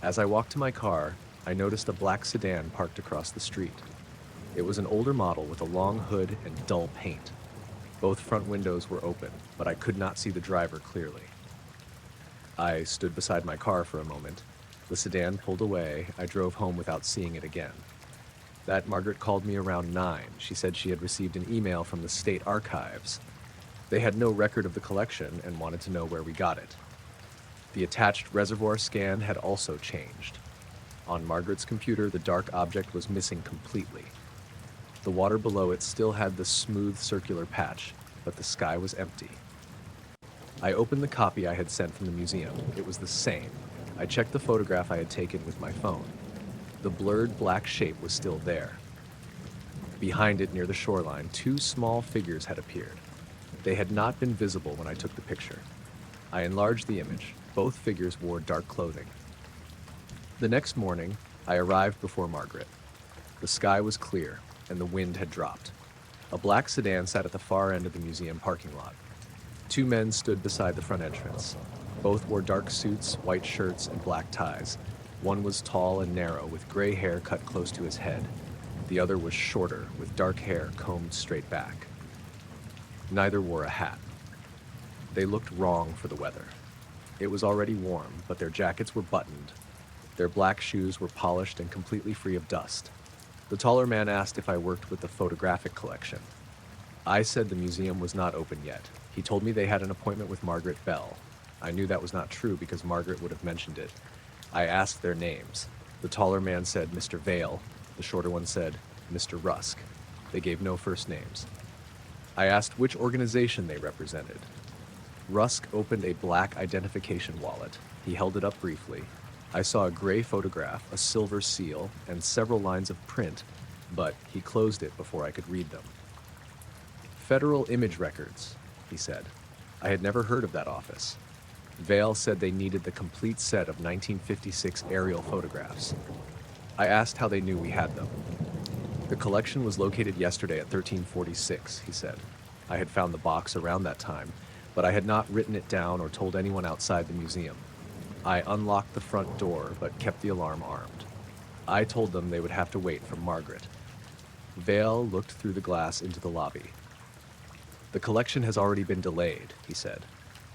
As I walked to my car, I noticed a black sedan parked across the street. It was an older model with a long hood and dull paint. Both front windows were open, but I could not see the driver clearly. I stood beside my car for a moment. The sedan pulled away. I drove home without seeing it again. That Margaret called me around 9. She said she had received an email from the state archives. They had no record of the collection and wanted to know where we got it. The attached reservoir scan had also changed. On Margaret's computer, the dark object was missing completely. The water below it still had the smooth circular patch, but the sky was empty. I opened the copy I had sent from the museum. It was the same. I checked the photograph I had taken with my phone. The blurred black shape was still there. Behind it, near the shoreline, 2 small figures had appeared. They had not been visible when I took the picture. I enlarged the image. Both figures wore dark clothing. The next morning, I arrived before Margaret. The sky was clear, and the wind had dropped. A black sedan sat at the far end of the museum parking lot. 2 men stood beside the front entrance. Both wore dark suits, white shirts, and black ties. One was tall and narrow, with gray hair cut close to his head. The other was shorter, with dark hair combed straight back. Neither wore a hat. They looked wrong for the weather. It was already warm, but their jackets were buttoned. Their black shoes were polished and completely free of dust. The taller man asked if I worked with the photographic collection. I said the museum was not open yet. He told me they had an appointment with Margaret Bell. I knew that was not true because Margaret would have mentioned it. I asked their names. The taller man said Mr. Vale. The shorter one said Mr. Rusk. They gave no first names. I asked which organization they represented. Rusk opened a black identification wallet. He held it up briefly. I saw a gray photograph, a silver seal, and several lines of print, but he closed it before I could read them. Federal Image Records, he said. I had never heard of that office. Vale said they needed the complete set of 1956 aerial photographs. I asked how they knew we had them. The collection was located yesterday at 1346, he said. I had found the box around that time, but I had not written it down or told anyone outside the museum. I unlocked the front door, but kept the alarm armed. I told them they would have to wait for Margaret. Vale looked through the glass into the lobby. "The collection has already been delayed," he said.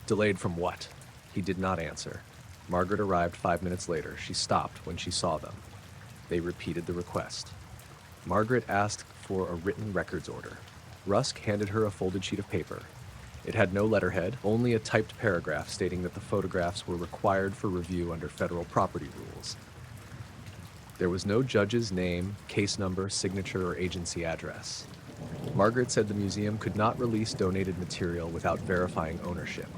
"Delayed from what?" He did not answer. Margaret arrived 5 minutes later. She stopped when she saw them. They repeated the request. Margaret asked for a written records order. Rusk handed her a folded sheet of paper. It had no letterhead, only a typed paragraph stating that the photographs were required for review under federal property rules. There was no judge's name, case number, signature, or agency address. Margaret said the museum could not release donated material without verifying ownership.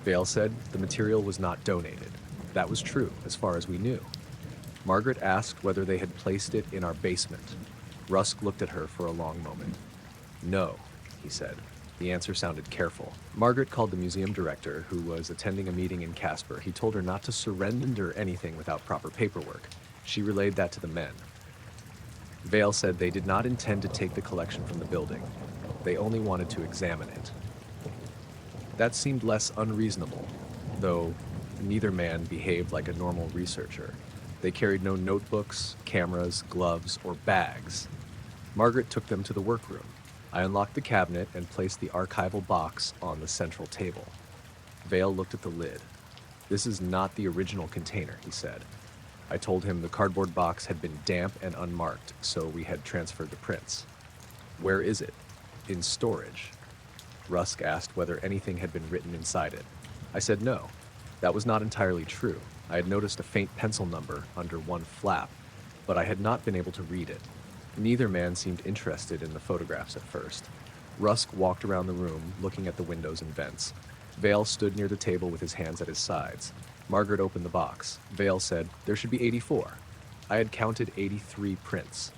Vale said the material was not donated. That was true, as far as we knew. Margaret asked whether they had placed it in our basement. Rusk looked at her for a long moment. "No," he said. The answer sounded careful. Margaret called the museum director, who was attending a meeting in Casper. He told her not to surrender anything without proper paperwork. She relayed that to the men. Vale said they did not intend to take the collection from the building. They only wanted to examine it. That seemed less unreasonable, though neither man behaved like a normal researcher. They carried no notebooks, cameras, gloves, or bags. Margaret took them to the workroom. I unlocked the cabinet and placed the archival box on the central table. Vale looked at the lid. "This is not the original container," he said. I told him the cardboard box had been damp and unmarked, so we had transferred the prints. "Where is it?" "In storage." Rusk asked whether anything had been written inside it. I said no. That was not entirely true. I had noticed a faint pencil number under one flap, but I had not been able to read it. Neither man seemed interested in the photographs at first. Rusk walked around the room, looking at the windows and vents. Vale stood near the table with his hands at his sides. Margaret opened the box. Vale said, "There should be 84. I had counted 83 prints.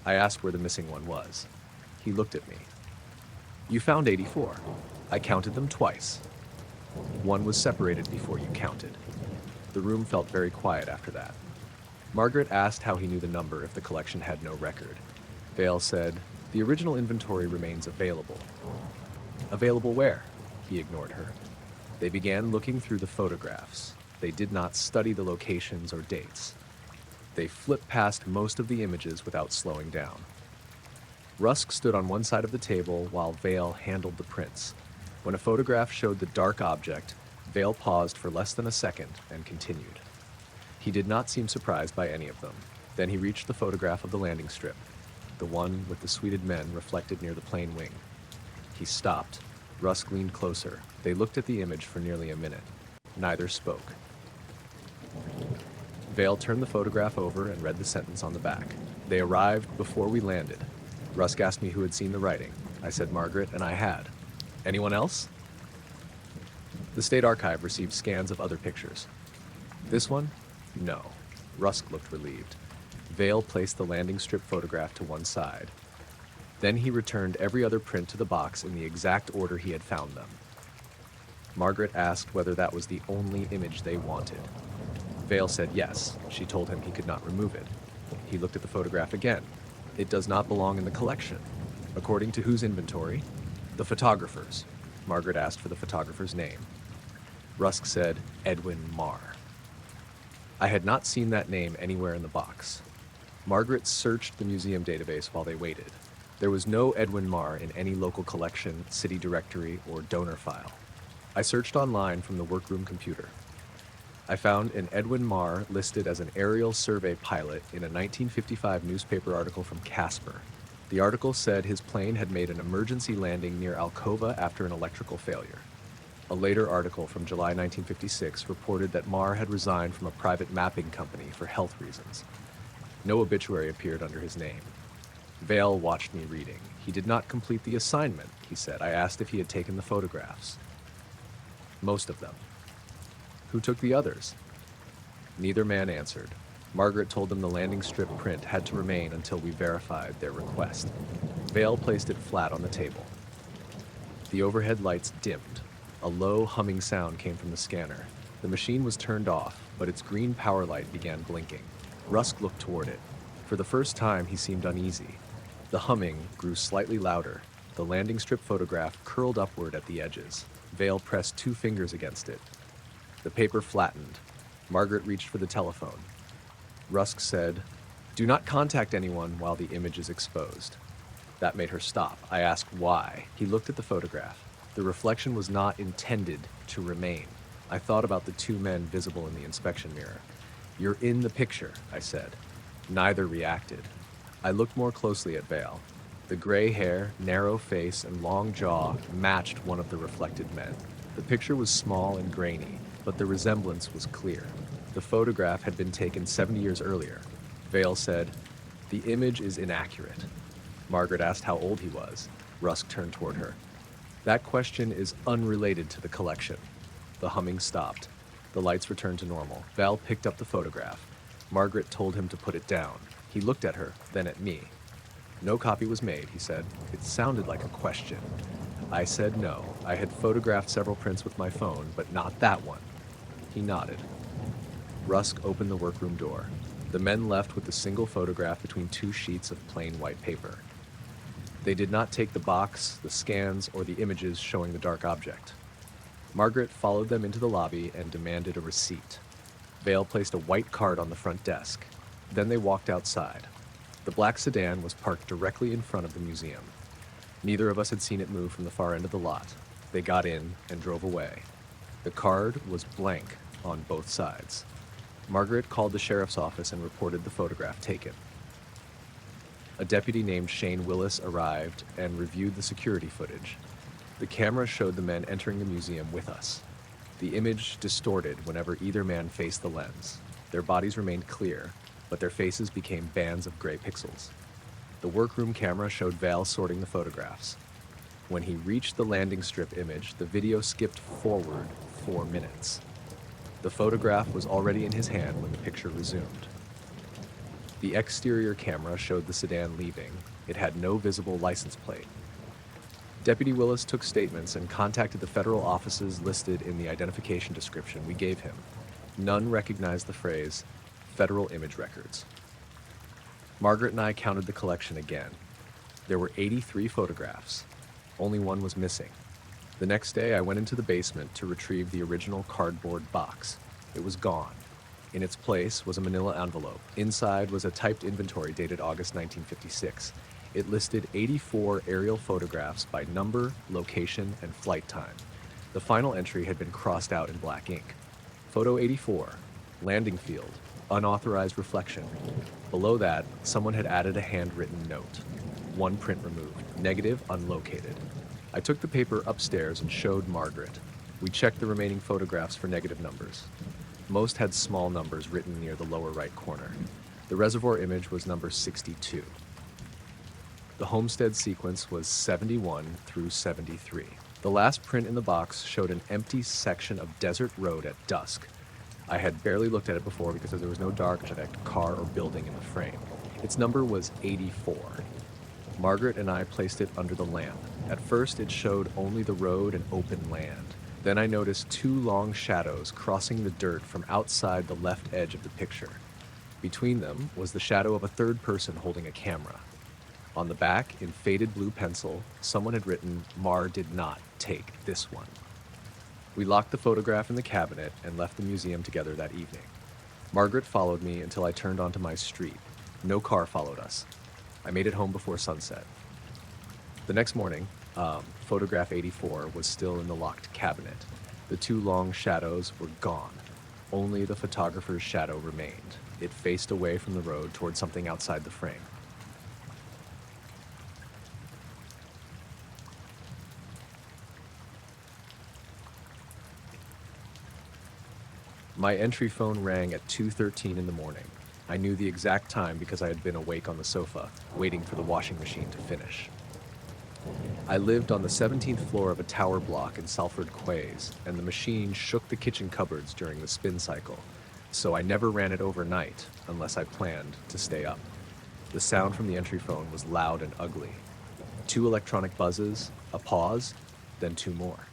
I asked where the missing one was. He looked at me. "You found 84. I counted them twice. One was separated before you counted." The room felt very quiet after that. Margaret asked how he knew the number if the collection had no record. Vale said, "The original inventory remains available." "Available where?" He ignored her. They began looking through the photographs. They did not study the locations or dates. They flipped past most of the images without slowing down. Rusk stood on one side of the table while Vale handled the prints. When a photograph showed the dark object, Vale paused for less than a second and continued. He did not seem surprised by any of them. Then he reached the photograph of the landing strip, the one with the suited men reflected near the plane wing. He stopped. Rusk leaned closer. They looked at the image for nearly a minute. Neither spoke. Vale turned the photograph over and read the sentence on the back. "They arrived before we landed." Rusk asked me who had seen the writing. I said Margaret, and I had. "Anyone else?" The State Archive received scans of other pictures. "This one?" "No." Rusk looked relieved. Vale placed the landing strip photograph to one side. Then he returned every other print to the box in the exact order he had found them. Margaret asked whether that was the only image they wanted. Vale said yes. She told him he could not remove it. He looked at the photograph again. "It does not belong in the collection." "According to whose inventory?" "The photographer's." Margaret asked for the photographer's name. Rusk said, "Edwin Marr." I had not seen that name anywhere in the box. Margaret searched the museum database while they waited. There was no Edwin Marr in any local collection, city directory, or donor file. I searched online from the workroom computer. I found an Edwin Marr listed as an aerial survey pilot in a 1955 newspaper article from Casper. The article said his plane had made an emergency landing near Alcova after an electrical failure. A later article from July 1956 reported that Marr had resigned from a private mapping company for health reasons. No obituary appeared under his name. Vale watched me reading. "He did not complete the assignment," he said. I asked if he had taken the photographs. "Most of them." "Who took the others?" Neither man answered. Margaret told them the landing strip print had to remain until we verified their request. Vale placed it flat on the table. The overhead lights dimmed. A low humming sound came from the scanner. The machine was turned off, but its green power light began blinking. Rusk looked toward it. For the first time, he seemed uneasy. The humming grew slightly louder. The landing strip photograph curled upward at the edges. Vale pressed 2 fingers against it. The paper flattened. Margaret reached for the telephone. Rusk said, "Do not contact anyone while the image is exposed." That made her stop. I asked why. He looked at the photograph. The reflection was not intended to remain. I thought about the two men visible in the inspection mirror. "You're in the picture," I said. Neither reacted. I looked more closely at Vale. The gray hair, narrow face, and long jaw matched one of the reflected men. The picture was small and grainy, but the resemblance was clear. The photograph had been taken 70 years earlier. Vale said, "The image is inaccurate." Margaret asked how old he was. Rusk turned toward her. "That question is unrelated to the collection." The humming stopped. The lights returned to normal. Val picked up the photograph. Margaret told him to put it down. He looked at her, then at me. "No copy was made," he said. It sounded like a question. I said no. I had photographed several prints with my phone, but not that one. He nodded. Rusk opened the workroom door. The men left with the single photograph between two sheets of plain white paper. They did not take the box, the scans, or the images showing the dark object. Margaret followed them into the lobby and demanded a receipt. Vale placed a white card on the front desk. Then they walked outside. The black sedan was parked directly in front of the museum. Neither of us had seen it move from the far end of the lot. They got in and drove away. The card was blank on both sides. Margaret called the sheriff's office and reported the photograph taken. A deputy named Shane Willis arrived and reviewed the security footage. The camera showed the men entering the museum with us. The image distorted whenever either man faced the lens. Their bodies remained clear, but their faces became bands of gray pixels. The workroom camera showed Val sorting the photographs. When he reached the landing strip image, the video skipped forward 4 minutes. The photograph was already in his hand when the picture resumed. The exterior camera showed the sedan leaving. It had no visible license plate. Deputy Willis took statements and contacted the federal offices listed in the identification description we gave him. None recognized the phrase, "Federal Image Records." Margaret and I counted the collection again. There were 83 photographs. Only one was missing. The next day, I went into the basement to retrieve the original cardboard box. It was gone. In its place was a manila envelope. Inside was a typed inventory dated August 1956. It listed 84 aerial photographs by number, location, and flight time. The final entry had been crossed out in black ink. Photo 84, landing field, unauthorized reflection. Below that, someone had added a handwritten note. One print removed, negative unlocated. I took the paper upstairs and showed Margaret. We checked the remaining photographs for negative numbers. Most had small numbers written near the lower right corner. The reservoir image was number 62. The homestead sequence was 71 through 73. The last print in the box showed an empty section of desert road at dusk. I had barely looked at it before because there was no dark object, car, or building in the frame. Its number was 84. Margaret and I placed it under the lamp. At first, it showed only the road and open land. Then I noticed 2 long shadows crossing the dirt from outside the left edge of the picture. Between them was the shadow of a third person holding a camera. On the back, in faded blue pencil, someone had written, "Mar did not take this one." We locked the photograph in the cabinet and left the museum together that evening. Margaret followed me until I turned onto my street. No car followed us. I made it home before sunset. The next morning, photograph 84 was still in the locked cabinet. The 2 long shadows were gone. Only the photographer's shadow remained. It faced away from the road toward something outside the frame. My entry phone rang at 2:13 in the morning. I knew the exact time because I had been awake on the sofa, waiting for the washing machine to finish. I lived on the 17th floor of a tower block in Salford Quays, and the machine shook the kitchen cupboards during the spin cycle, so I never ran it overnight unless I planned to stay up. The sound from the entry phone was loud and ugly. 2 electronic buzzes, a pause, then 2 more.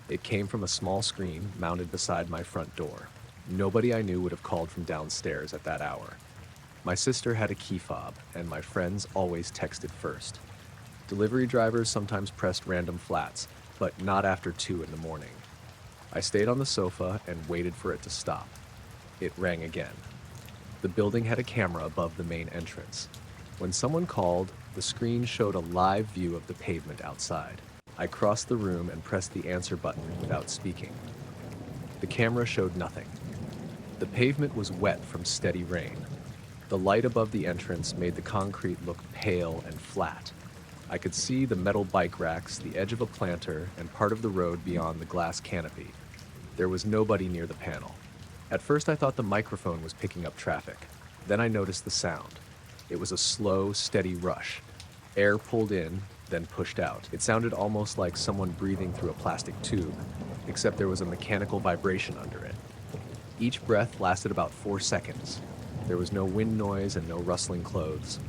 It came from a small screen mounted beside my front door. Nobody I knew would have called from downstairs at that hour. My sister had a key fob, and my friends always texted first. Delivery drivers sometimes pressed random flats, but not after 2 in the morning. I stayed on the sofa and waited for it to stop. It rang again. The building had a camera above the main entrance. When someone called, the screen showed a live view of the pavement outside. I crossed the room and pressed the answer button without speaking. The camera showed nothing. The pavement was wet from steady rain. The light above the entrance made the concrete look pale and flat. I could see the metal bike racks, the edge of a planter, and part of the road beyond the glass canopy. There was nobody near the panel. At first I thought the microphone was picking up traffic. Then I noticed the sound. It was a slow, steady rush. Air pulled in, then pushed out. It sounded almost like someone breathing through a plastic tube, except there was a mechanical vibration under it. Each breath lasted about 4 seconds. There was no wind noise and no rustling clothes.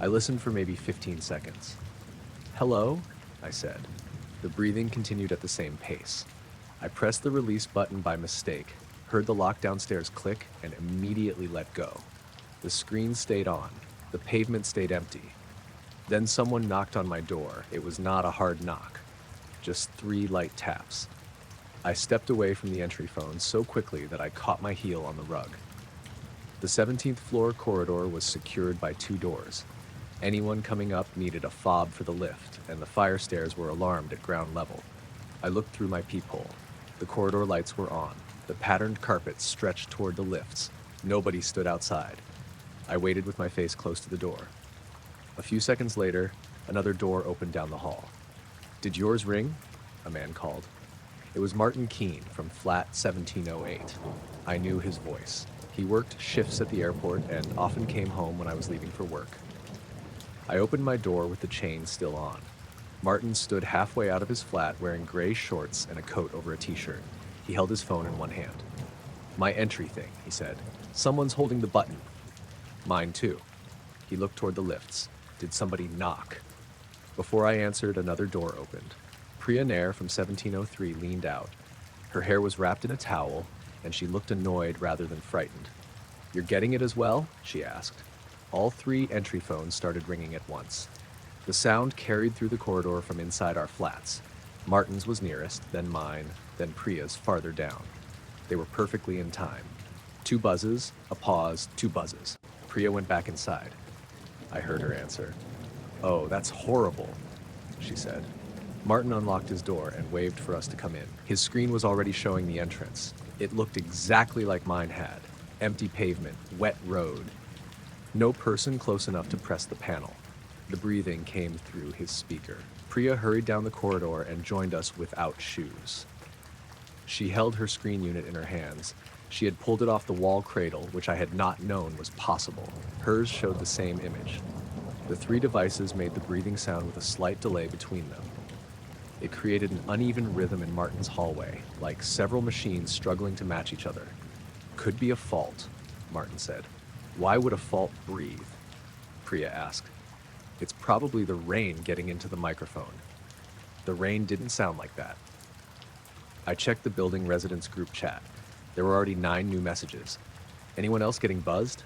I listened for maybe 15 seconds. "Hello?" I said. The breathing continued at the same pace. I pressed the release button by mistake, heard the lock downstairs click, and immediately let go. The screen stayed on. The pavement stayed empty. Then someone knocked on my door. It was not a hard knock, just 3 light taps. I stepped away from the entry phone so quickly that I caught my heel on the rug. The 17th floor corridor was secured by 2 doors. Anyone coming up needed a fob for the lift, and the fire stairs were alarmed at ground level. I looked through my peephole. The corridor lights were on. The patterned carpet stretched toward the lifts. Nobody stood outside. I waited with my face close to the door. A few seconds later, another door opened down the hall. "Did yours ring?" a man called. It was Martin Keene from flat 1708. I knew his voice. He worked shifts at the airport and often came home when I was leaving for work. I opened my door with the chain still on. Martin stood halfway out of his flat wearing gray shorts and a coat over a t-shirt. He held his phone in one hand. "My entry thing," he said. "Someone's holding the button." "Mine too." He looked toward the lifts. "Did somebody knock?" Before I answered, another door opened. Priya Nair from 1703 leaned out. Her hair was wrapped in a towel, and she looked annoyed rather than frightened. "You're getting it as well?" she asked. All 3 entry phones started ringing at once. The sound carried through the corridor from inside our flats. Martin's was nearest, then mine, then Priya's farther down. They were perfectly in time. 2 buzzes, a pause, 2 buzzes. Priya went back inside. I heard her answer. "Oh, that's horrible," she said. Martin unlocked his door and waved for us to come in. His screen was already showing the entrance. It looked exactly like mine had. Empty pavement, wet road. No person close enough to press the panel. The breathing came through his speaker. Priya hurried down the corridor and joined us without shoes. She held her screen unit in her hands. She had pulled it off the wall cradle, which I had not known was possible. Hers showed the same image. The 3 devices made the breathing sound with a slight delay between them. It created an uneven rhythm in Martin's hallway, like several machines struggling to match each other. "Could be a fault," Martin said. "Why would a fault breathe?" Priya asked. "It's probably the rain getting into the microphone." The rain didn't sound like that. I checked the building residents group chat. There were already 9 new messages. "Anyone else getting buzzed?"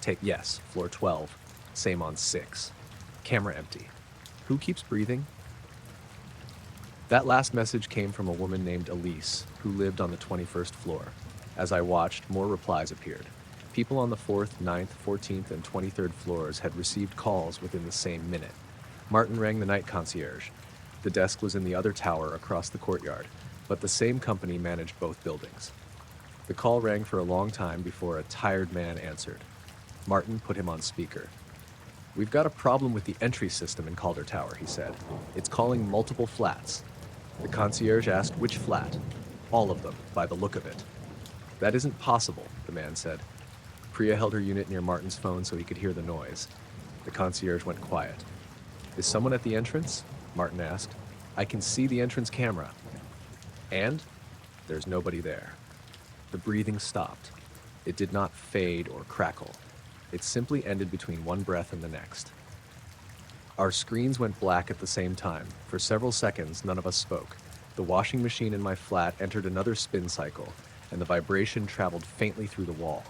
"Take yes, floor 12. Same on 6. Camera empty. Who keeps breathing?" That last message came from a woman named Elise, who lived on the 21st floor. As I watched, more replies appeared. People on the 4th, 9th, 14th, and 23rd floors had received calls within the same minute. Martin rang the night concierge. The desk was in the other tower across the courtyard, but the same company managed both buildings. The call rang for a long time before a tired man answered. Martin put him on speaker. "We've got a problem with the entry system in Calder Tower," he said. "It's calling multiple flats." The concierge asked which flat. "All of them, by the look of it." "That isn't possible," the man said. Priya held her unit near Martin's phone so he could hear the noise. The concierge went quiet. "Is someone at the entrance?" Martin asked. "I can see the entrance camera." "And?" "There's nobody there." The breathing stopped. It did not fade or crackle. It simply ended between one breath and the next. Our screens went black at the same time. For several seconds, none of us spoke. The washing machine in my flat entered another spin cycle, and the vibration traveled faintly through the wall.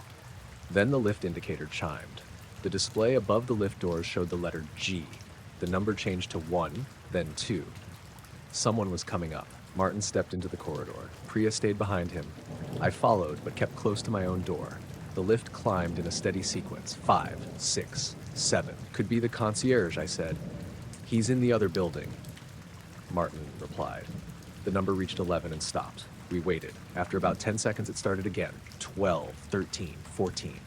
Then the lift indicator chimed. The display above the lift doors showed the letter G. The number changed to 1, then 2. Someone was coming up. Martin stepped into the corridor. Priya stayed behind him. I followed, but kept close to my own door. The lift climbed in a steady sequence. 5, 6, 7. Could be the concierge, I said. He's in the other building, Martin replied. The number reached 11 and stopped. We waited. After about 10 seconds, it started again. 12, 13, 14.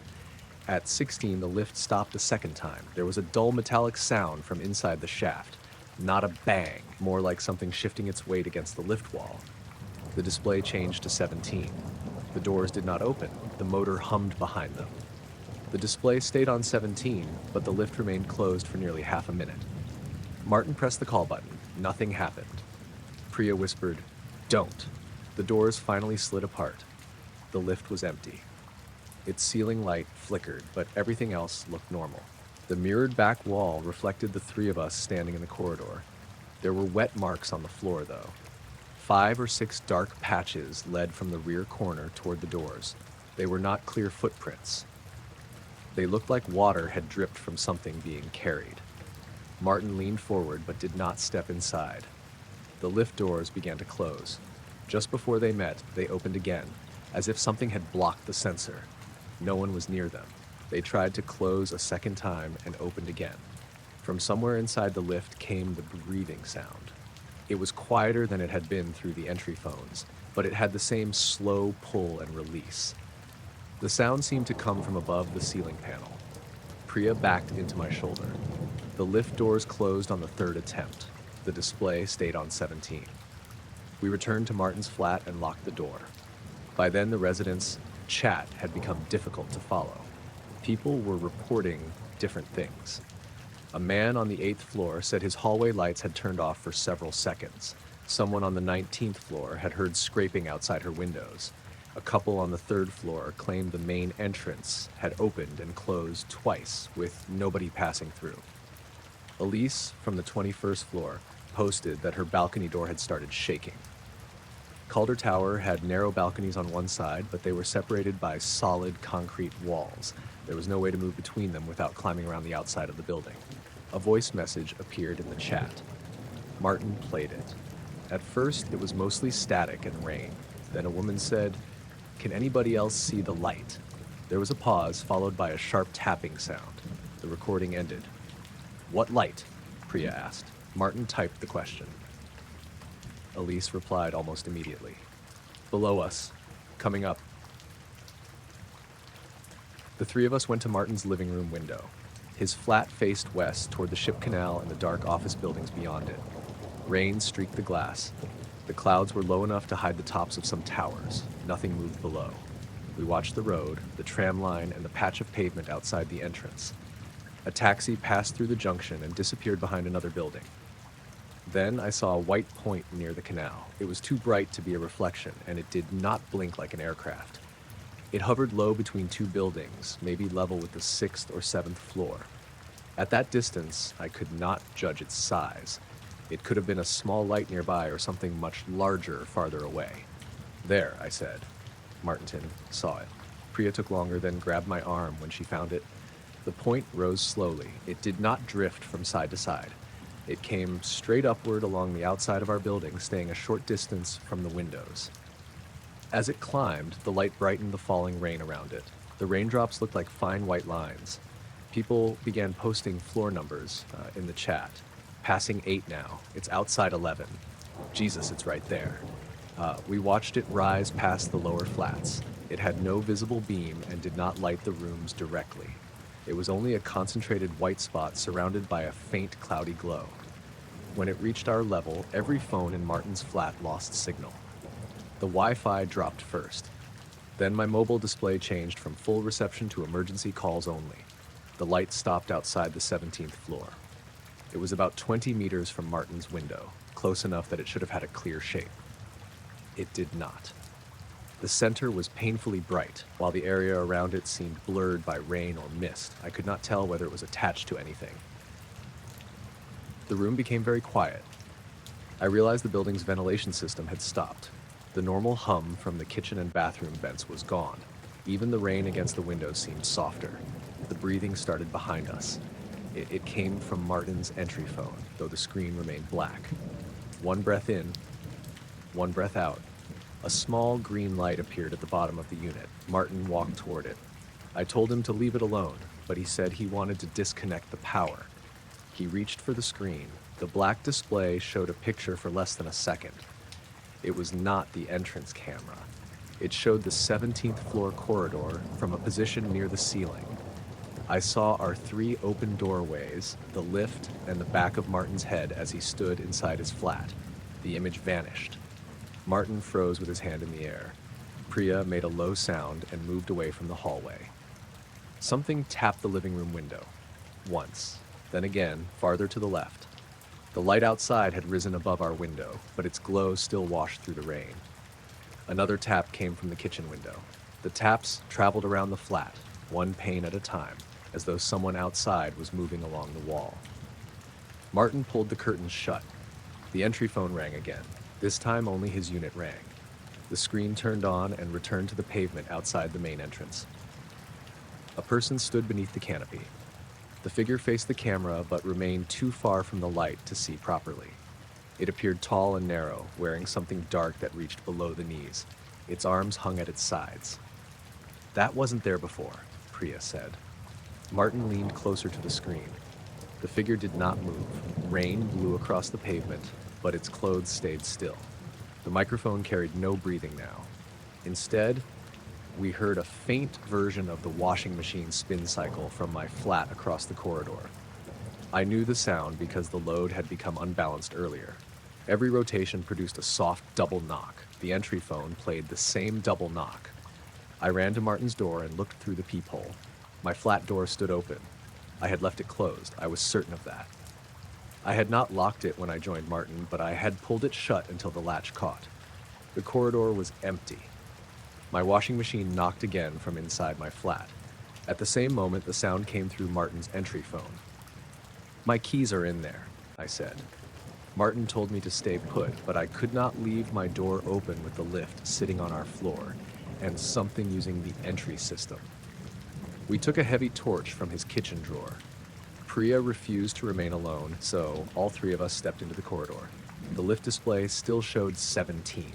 At 16, the lift stopped a second time. There was a dull metallic sound from inside the shaft. Not a bang, more like something shifting its weight against the lift wall. The display changed to 17. The doors did not open. The motor hummed behind them. The display stayed on 17, but the lift remained closed for nearly half a minute. Martin pressed the call button. Nothing happened. Priya whispered, "Don't." The doors finally slid apart. The lift was empty. Its ceiling light flickered, but everything else looked normal. The mirrored back wall reflected the three of us standing in the corridor. There were wet marks on the floor, though. 5 or 6 dark patches led from the rear corner toward the doors. They were not clear footprints. They looked like water had dripped from something being carried. Martin leaned forward but did not step inside. The lift doors began to close. Just before they met, they opened again, as if something had blocked the sensor. No one was near them. They tried to close a second time and opened again. From somewhere inside the lift came the breathing sound. It was quieter than it had been through the entry phones, but it had the same slow pull and release. The sound seemed to come from above the ceiling panel. Priya backed into my shoulder. The lift doors closed on the third attempt. The display stayed on 17. We returned to Martin's flat and locked the door. By then, the residents' chat had become difficult to follow. People were reporting different things. A man on the 8th floor said his hallway lights had turned off for several seconds. Someone on the 19th floor had heard scraping outside her windows. A couple on the 3rd floor claimed the main entrance had opened and closed twice, with nobody passing through. Elise, from the 21st floor, posted that her balcony door had started shaking. Calder Tower had narrow balconies on one side, but they were separated by solid concrete walls. There was no way to move between them without climbing around the outside of the building. A voice message appeared in the chat. Martin played it. At first, it was mostly static and rain. Then a woman said, "Can anybody else see the light?" There was a pause, followed by a sharp tapping sound. The recording ended. "What light?" Priya asked. Martin typed the question. Elise replied almost immediately. "Below us. Coming up." The three of us went to Martin's living room window. His flat faced west toward the ship canal and the dark office buildings beyond it. Rain streaked the glass. The clouds were low enough to hide the tops of some towers. Nothing moved below. We watched the road, the tram line, and the patch of pavement outside the entrance. A taxi passed through the junction and disappeared behind another building. Then I saw a white point near the canal. It was too bright to be a reflection, and it did not blink like an aircraft. It hovered low between two buildings, maybe level with the 6th or 7th floor. At that distance, I could not judge its size. It could have been a small light nearby or something much larger farther away. "There," I said. Martin saw it. Priya took longer, then grabbed my arm when she found it. The point rose slowly. It did not drift from side to side. It came straight upward along the outside of our building, staying a short distance from the windows. As it climbed, the light brightened the falling rain around it. The raindrops looked like fine white lines. People began posting floor numbers in the chat. "Passing 8 now. It's outside 11. Jesus, it's right there." We watched it rise past the lower flats. It had no visible beam and did not light the rooms directly. It was only a concentrated white spot surrounded by a faint cloudy glow. When it reached our level, every phone in Martin's flat lost signal. The Wi-Fi dropped first. Then my mobile display changed from full reception to emergency calls only. The light stopped outside the 17th floor. It was about 20 meters from Martin's window, close enough that it should have had a clear shape. It did not. The center was painfully bright, while the area around it seemed blurred by rain or mist. I could not tell whether it was attached to anything. The room became very quiet. I realized the building's ventilation system had stopped. The normal hum from the kitchen and bathroom vents was gone. Even the rain against the windows seemed softer. The breathing started behind us. It came from Martin's entry phone, though the screen remained black. One breath in, One breath out. A small green light appeared at the bottom of the unit. Martin walked toward it. I told him to leave it alone, but he said he wanted to disconnect the power. He reached for the screen. The black display showed a picture for less than a second. It was not the entrance camera. It showed the 17th floor corridor from a position near the ceiling. I saw our 3 open doorways, the lift, and the back of Martin's head as he stood inside his flat. The image vanished. Martin froze with his hand in the air. Priya made a low sound and moved away from the hallway. Something tapped the living room window. Once, then again, farther to the left. The light outside had risen above our window, but its glow still washed through the rain. Another tap came from the kitchen window. The taps traveled around the flat, one pane at a time, as though someone outside was moving along the wall. Martin pulled the curtains shut. The entry phone rang again. This time only his unit rang. The screen turned on and returned to the pavement outside the main entrance. A person stood beneath the canopy. The figure faced the camera but remained too far from the light to see properly. It appeared tall and narrow, wearing something dark that reached below the knees. Its arms hung at its sides. "That wasn't there before," Priya said. Martin leaned closer to the screen. The figure did not move. Rain blew across the pavement, but its clothes stayed still. The microphone carried no breathing now. Instead, we heard a faint version of the washing machine spin cycle from my flat across the corridor. I knew the sound because the load had become unbalanced earlier. Every rotation produced a soft double knock. The entry phone played the same double knock. I ran to Martin's door and looked through the peephole. My flat door stood open. I had left it closed. I was certain of that. I had not locked it when I joined Martin, but I had pulled it shut until the latch caught. The corridor was empty. My washing machine knocked again from inside my flat. At the same moment, the sound came through Martin's entry phone. "My keys are in there," I said. Martin told me to stay put, but I could not leave my door open with the lift sitting on our floor and something using the entry system. We took a heavy torch from his kitchen drawer. Priya refused to remain alone, so all 3 of us stepped into the corridor. The lift display still showed 17.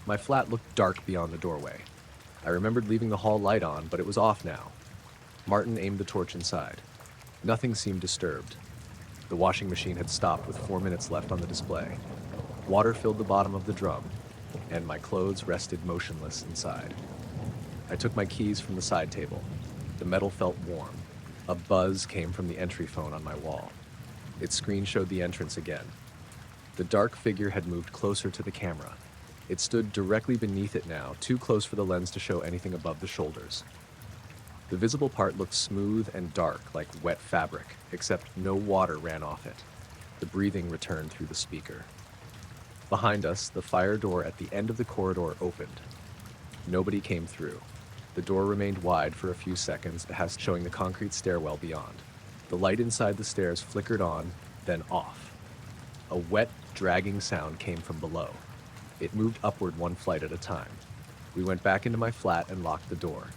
My flat looked dark beyond the doorway. I remembered leaving the hall light on, but it was off now. Martin aimed the torch inside. Nothing seemed disturbed. The washing machine had stopped with 4 minutes left on the display. Water filled the bottom of the drum, and my clothes rested motionless inside. I took my keys from the side table. The metal felt warm. A buzz came from the entry phone on my wall. Its screen showed the entrance again. The dark figure had moved closer to the camera. It stood directly beneath it now, too close for the lens to show anything above the shoulders. The visible part looked smooth and dark, like wet fabric, except no water ran off it. The breathing returned through the speaker. Behind us, the fire door at the end of the corridor opened. Nobody came through. The door remained wide for a few seconds, showing the concrete stairwell beyond. The light inside the stairs flickered on, then off. A wet, dragging sound came from below. It moved upward 1 flight at a time. We went back into my flat and locked the door.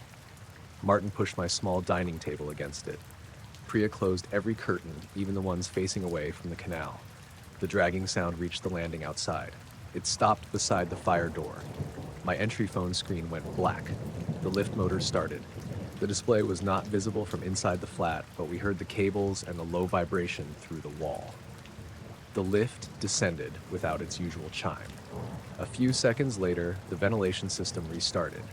Martin pushed my small dining table against it. Priya closed every curtain, even the ones facing away from the canal. The dragging sound reached the landing outside. It stopped beside the fire door. My entry phone screen went black. The lift motor started. The display was not visible from inside the flat, but we heard the cables and the low vibration through the wall. The lift descended without its usual chime. A few seconds later, the ventilation system restarted.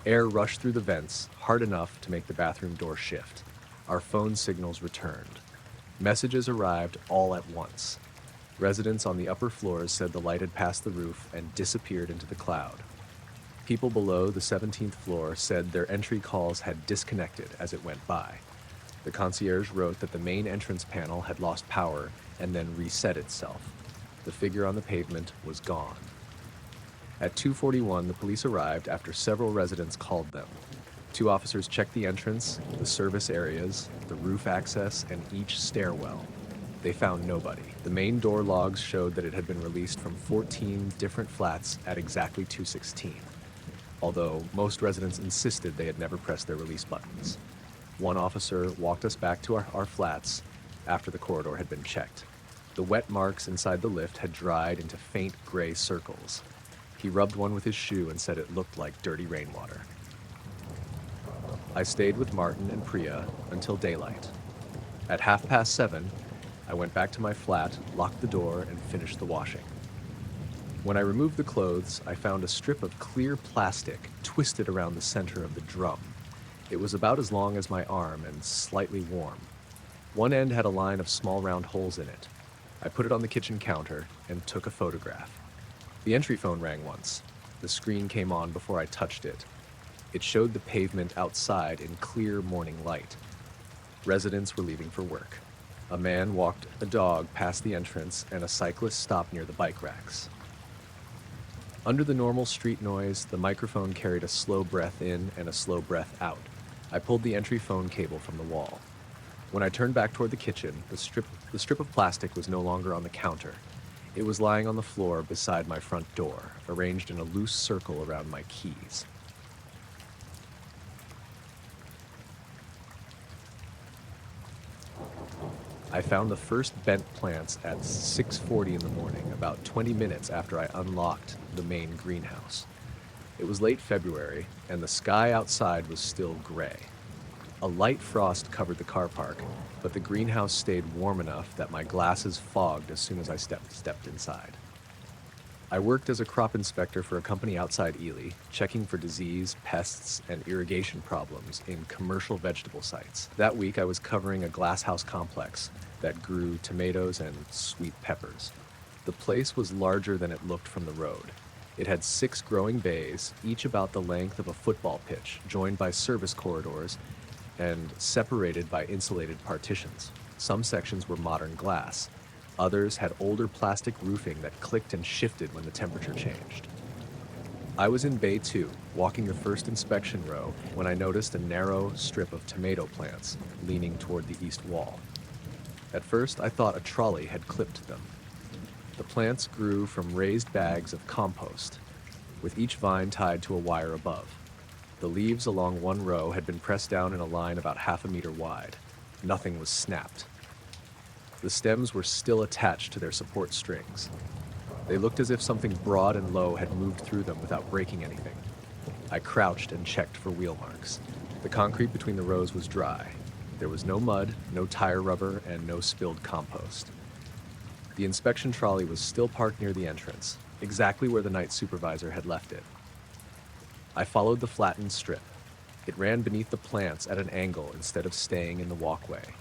Air rushed through the vents, hard enough to make the bathroom door shift. Our phone signals returned. Messages arrived all at once. Residents on the upper floors said the light had passed the roof and disappeared into the cloud. People below the 17th floor said their entry calls had disconnected as it went by. The concierge wrote that the main entrance panel had lost power and then reset itself. The figure on the pavement was gone. At 2:41, the police arrived after several residents called them. 2 officers checked the entrance, the service areas, the roof access, and each stairwell. They found nobody. The main door logs showed that it had been released from 14 different flats at exactly 2:16, although most residents insisted they had never pressed their release buttons. One officer walked us back to our flats after the corridor had been checked. The wet marks inside the lift had dried into faint gray circles. He rubbed one with his shoe and said it looked like dirty rainwater. I stayed with Martin and Priya until daylight. At 7:30, I went back to my flat, locked the door, and finished the washing. When I removed the clothes, I found a strip of clear plastic twisted around the center of the drum. It was about as long as my arm and slightly warm. One end had a line of small round holes in it. I put it on the kitchen counter and took a photograph. The entry phone rang once. The screen came on before I touched it. It showed the pavement outside in clear morning light. Residents were leaving for work. A man walked a dog past the entrance, and a cyclist stopped near the bike racks. Under the normal street noise, the microphone carried a slow breath in and a slow breath out. I pulled the entry phone cable from the wall. When I turned back toward the kitchen, the strip of plastic was no longer on the counter. It was lying on the floor beside my front door, arranged in a loose circle around my keys. I found the first bent plants at 6:40 in the morning, about 20 minutes after I unlocked the main greenhouse. It was late February, and the sky outside was still gray. A light frost covered the car park, but the greenhouse stayed warm enough that my glasses fogged as soon as I stepped inside. I worked as a crop inspector for a company outside Ely, checking for disease, pests, and irrigation problems in commercial vegetable sites. That week, I was covering a glasshouse complex that grew tomatoes and sweet peppers. The place was larger than it looked from the road. It had 6 growing bays, each about the length of a football pitch, joined by service corridors and separated by insulated partitions. Some sections were modern glass. Others had older plastic roofing that clicked and shifted when the temperature changed. I was in Bay 2, walking the first inspection row, when I noticed a narrow strip of tomato plants leaning toward the east wall. At first, I thought a trolley had clipped them. The plants grew from raised bags of compost, with each vine tied to a wire above. The leaves along one row had been pressed down in a line about 1/2 meter wide. Nothing was snapped. The stems were still attached to their support strings. They looked as if something broad and low had moved through them without breaking anything. I crouched and checked for wheel marks. The concrete between the rows was dry. There was no mud, no tire rubber, and no spilled compost. The inspection trolley was still parked near the entrance, exactly where the night supervisor had left it. I followed the flattened strip. It ran beneath the plants at an angle instead of staying in the walkway.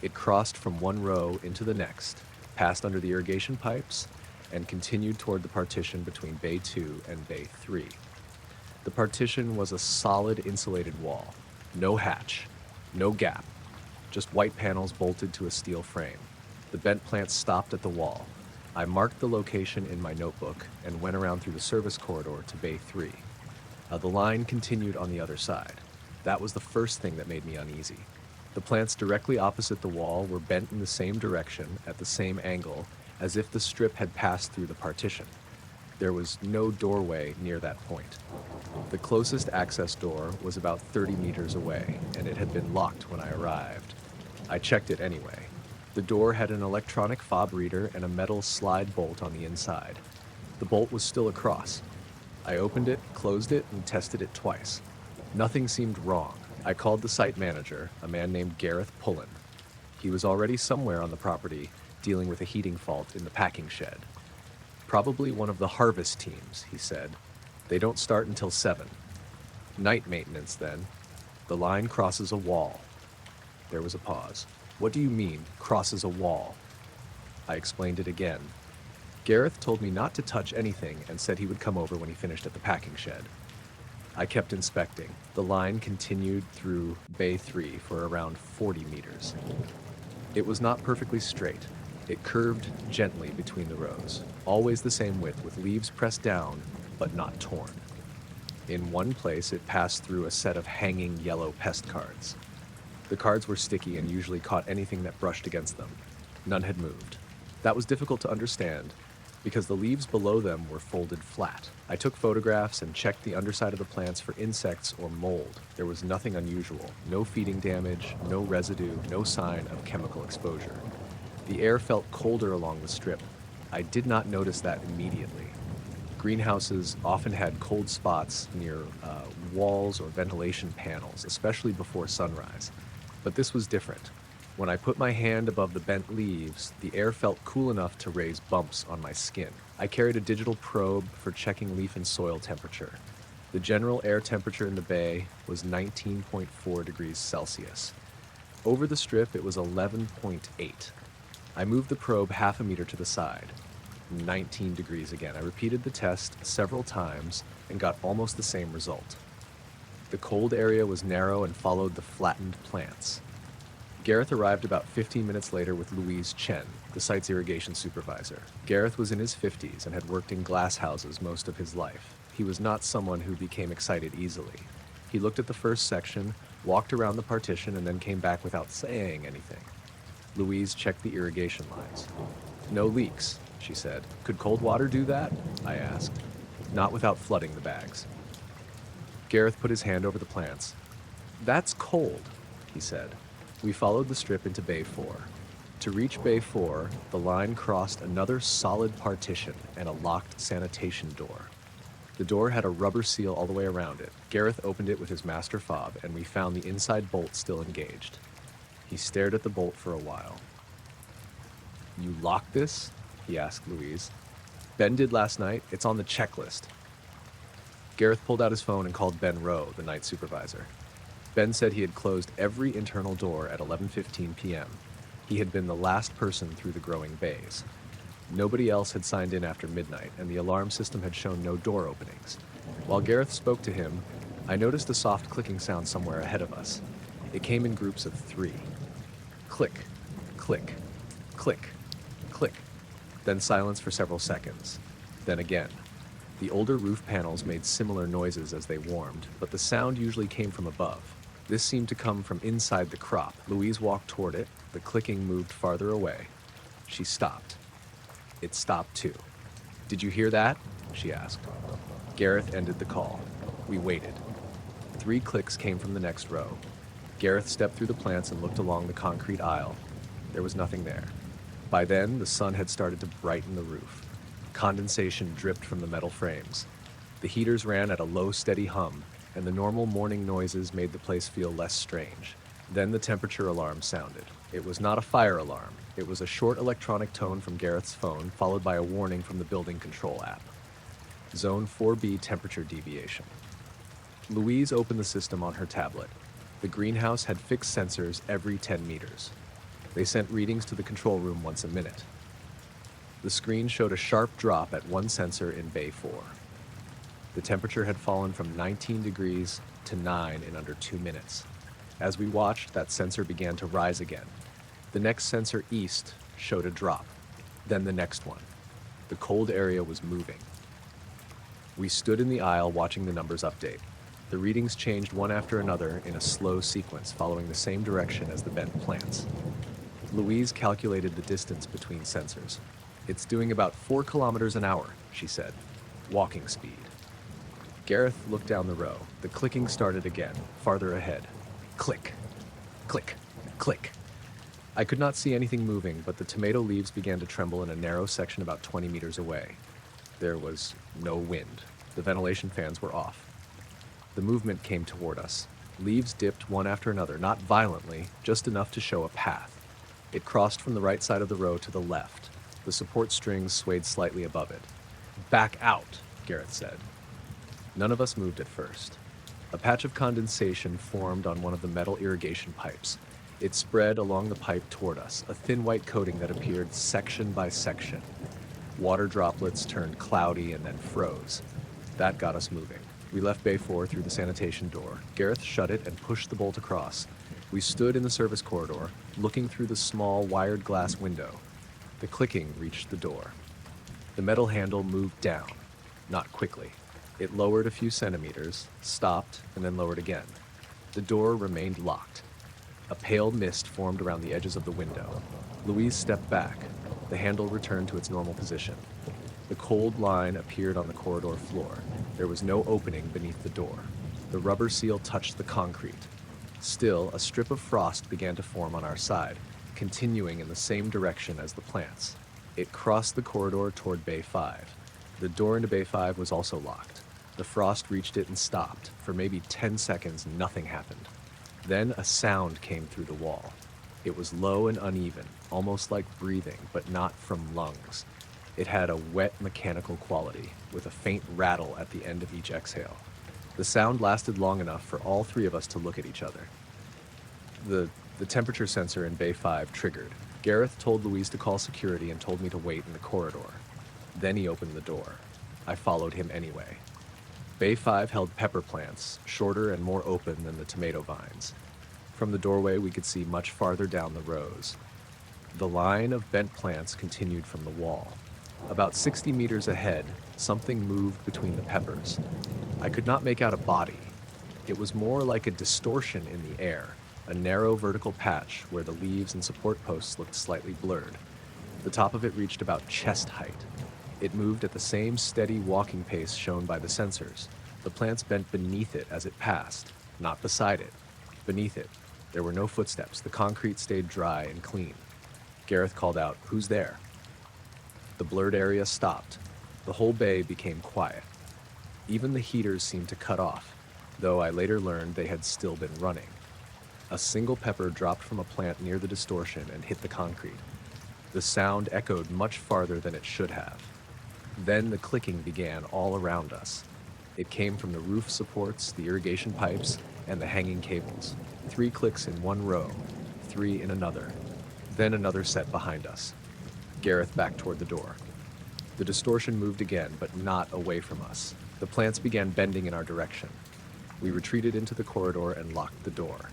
It crossed from one row into the next, passed under the irrigation pipes, and continued toward the partition between Bay 2 and Bay 3. The partition was a solid insulated wall. No hatch, no gap, just white panels bolted to a steel frame. The bent plants stopped at the wall. I marked the location in my notebook and went around through the service corridor to Bay 3. The line continued on the other side. That was the first thing that made me uneasy. The plants directly opposite the wall were bent in the same direction at the same angle as if the strip had passed through the partition. There was no doorway near that point. The closest access door was about 30 meters away, and it had been locked when I arrived. I checked it anyway. The door had an electronic fob reader and a metal slide bolt on the inside. The bolt was still across. I opened it, closed it, and tested it twice. Nothing seemed wrong. I called the site manager, a man named Gareth Pullen. He was already somewhere on the property, dealing with a heating fault in the packing shed. Probably one of the harvest teams, he said. They don't start until 7. Night maintenance, then. The line crosses a wall. There was a pause. What do you mean, crosses a wall? I explained it again. Gareth told me not to touch anything and said he would come over when he finished at the packing shed. I kept inspecting. The line continued through Bay 3 for around 40 meters. It was not perfectly straight. It curved gently between the rows, always the same width with leaves pressed down, but not torn. In one place, it passed through a set of hanging yellow pest cards. The cards were sticky and usually caught anything that brushed against them. None had moved. That was difficult to understand, because the leaves below them were folded flat. I took photographs and checked the underside of the plants for insects or mold. There was nothing unusual, no feeding damage, no residue, no sign of chemical exposure. The air felt colder along the strip. I did not notice that immediately. Greenhouses often had cold spots near walls or ventilation panels, especially before sunrise. But this was different. When I put my hand above the bent leaves, the air felt cool enough to raise bumps on my skin. I carried a digital probe for checking leaf and soil temperature. The general air temperature in the bay was 19.4 degrees Celsius. Over the strip, it was 11.8. I moved the probe half a meter to the side. 19 degrees again. I repeated the test several times and got almost the same result. The cold area was narrow and followed the flattened plants. Gareth arrived about 15 minutes later with Louise Chen, the site's irrigation supervisor. Gareth was in his 50s and had worked in glass houses most of his life. He was not someone who became excited easily. He looked at the first section, walked around the partition, and then came back without saying anything. Louise checked the irrigation lines. "No leaks," she said. "Could cold water do that?" I asked. "Not without flooding the bags." Gareth put his hand over the plants. "That's cold," he said. We followed the strip into Bay 4. To reach Bay 4, the line crossed another solid partition and a locked sanitation door. The door had a rubber seal all the way around it. Gareth opened it with his master fob, and we found the inside bolt still engaged. He stared at the bolt for a while. "You locked this?" he asked Louise. "Ben did last night. It's on the checklist." Gareth pulled out his phone and called Ben Rowe, the night supervisor. Ben said he had closed every internal door at 11:15 p.m. He had been the last person through the growing bays. Nobody else had signed in after midnight, and the alarm system had shown no door openings. While Gareth spoke to him, I noticed a soft clicking sound somewhere ahead of us. It came in groups of 3. Click, click, click, click. Then silence for several seconds. Then again. The older roof panels made similar noises as they warmed, but the sound usually came from above. This seemed to come from inside the crop. Louise walked toward it. The clicking moved farther away. She stopped. It stopped too. "Did you hear that?" she asked. Gareth ended the call. We waited. 3 clicks came from the next row. Gareth stepped through the plants and looked along the concrete aisle. There was nothing there. By then, the sun had started to brighten the roof. Condensation dripped from the metal frames. The heaters ran at a low, steady hum, and the normal morning noises made the place feel less strange. Then the temperature alarm sounded. It was not a fire alarm. It was a short electronic tone from Gareth's phone, followed by a warning from the building control app. Zone 4B temperature deviation. Louise opened the system on her tablet. The greenhouse had fixed sensors every 10 meters. They sent readings to the control room once a minute. The screen showed a sharp drop at one sensor in Bay 4. The temperature had fallen from 19 degrees to 9 in under 2 minutes. As we watched, that sensor began to rise again. The next sensor east showed a drop, then the next one. The cold area was moving. We stood in the aisle watching the numbers update. The readings changed one after another in a slow sequence, following the same direction as the bent plants. Louise calculated the distance between sensors. "It's doing about 4 kilometers an hour," she said. "Walking speed." Gareth looked down the row. The clicking started again, farther ahead. Click, click, click. I could not see anything moving, but the tomato leaves began to tremble in a narrow section about 20 meters away. There was no wind. The ventilation fans were off. The movement came toward us. Leaves dipped one after another, not violently, just enough to show a path. It crossed from the right side of the row to the left. The support strings swayed slightly above it. "Back out," Gareth said. None of us moved at first. A patch of condensation formed on one of the metal irrigation pipes. It spread along the pipe toward us, a thin white coating that appeared section by section. Water droplets turned cloudy and then froze. That got us moving. We left Bay 4 through the sanitation door. Gareth shut it and pushed the bolt across. We stood in the service corridor, looking through the small wired glass window. The clicking reached the door. The metal handle moved down, not quickly. It lowered a few centimeters, stopped, and then lowered again. The door remained locked. A pale mist formed around the edges of the window. Louise stepped back. The handle returned to its normal position. The cold line appeared on the corridor floor. There was no opening beneath the door. The rubber seal touched the concrete. Still, a strip of frost began to form on our side. continuing in the same direction as the plants. It crossed the corridor toward Bay 5. The door into Bay 5 was also locked. The frost reached it and stopped. For maybe 10 seconds, nothing happened. Then a sound came through the wall. It was low and uneven, almost like breathing, but not from lungs. It had a wet mechanical quality, with a faint rattle at the end of each exhale. The sound lasted long enough for all three of us to look at each other. The temperature sensor in Bay 5 triggered. Gareth told Louise to call security and told me to wait in the corridor. Then he opened the door. I followed him anyway. Bay 5 held pepper plants, shorter and more open than the tomato vines. From the doorway, we could see much farther down the rows. The line of bent plants continued from the wall. About 60 meters ahead, something moved between the peppers. I could not make out a body. It was more like a distortion in the air, a narrow vertical patch where the leaves and support posts looked slightly blurred. The top of it reached about chest height. It moved at the same steady walking pace shown by the sensors. The plants bent beneath it as it passed, not beside it. Beneath it, there were no footsteps. The concrete stayed dry and clean. Gareth called out, "Who's there?" The blurred area stopped. The whole bay became quiet. Even the heaters seemed to cut off, though I later learned they had still been running. A single pepper dropped from a plant near the distortion and hit the concrete. The sound echoed much farther than it should have. Then the clicking began all around us. It came from the roof supports, the irrigation pipes, and the hanging cables. 3 clicks in one row, 3 in another. Then another set behind us. Gareth backed toward the door. The distortion moved again, but not away from us. The plants began bending in our direction. We retreated into the corridor and locked the door.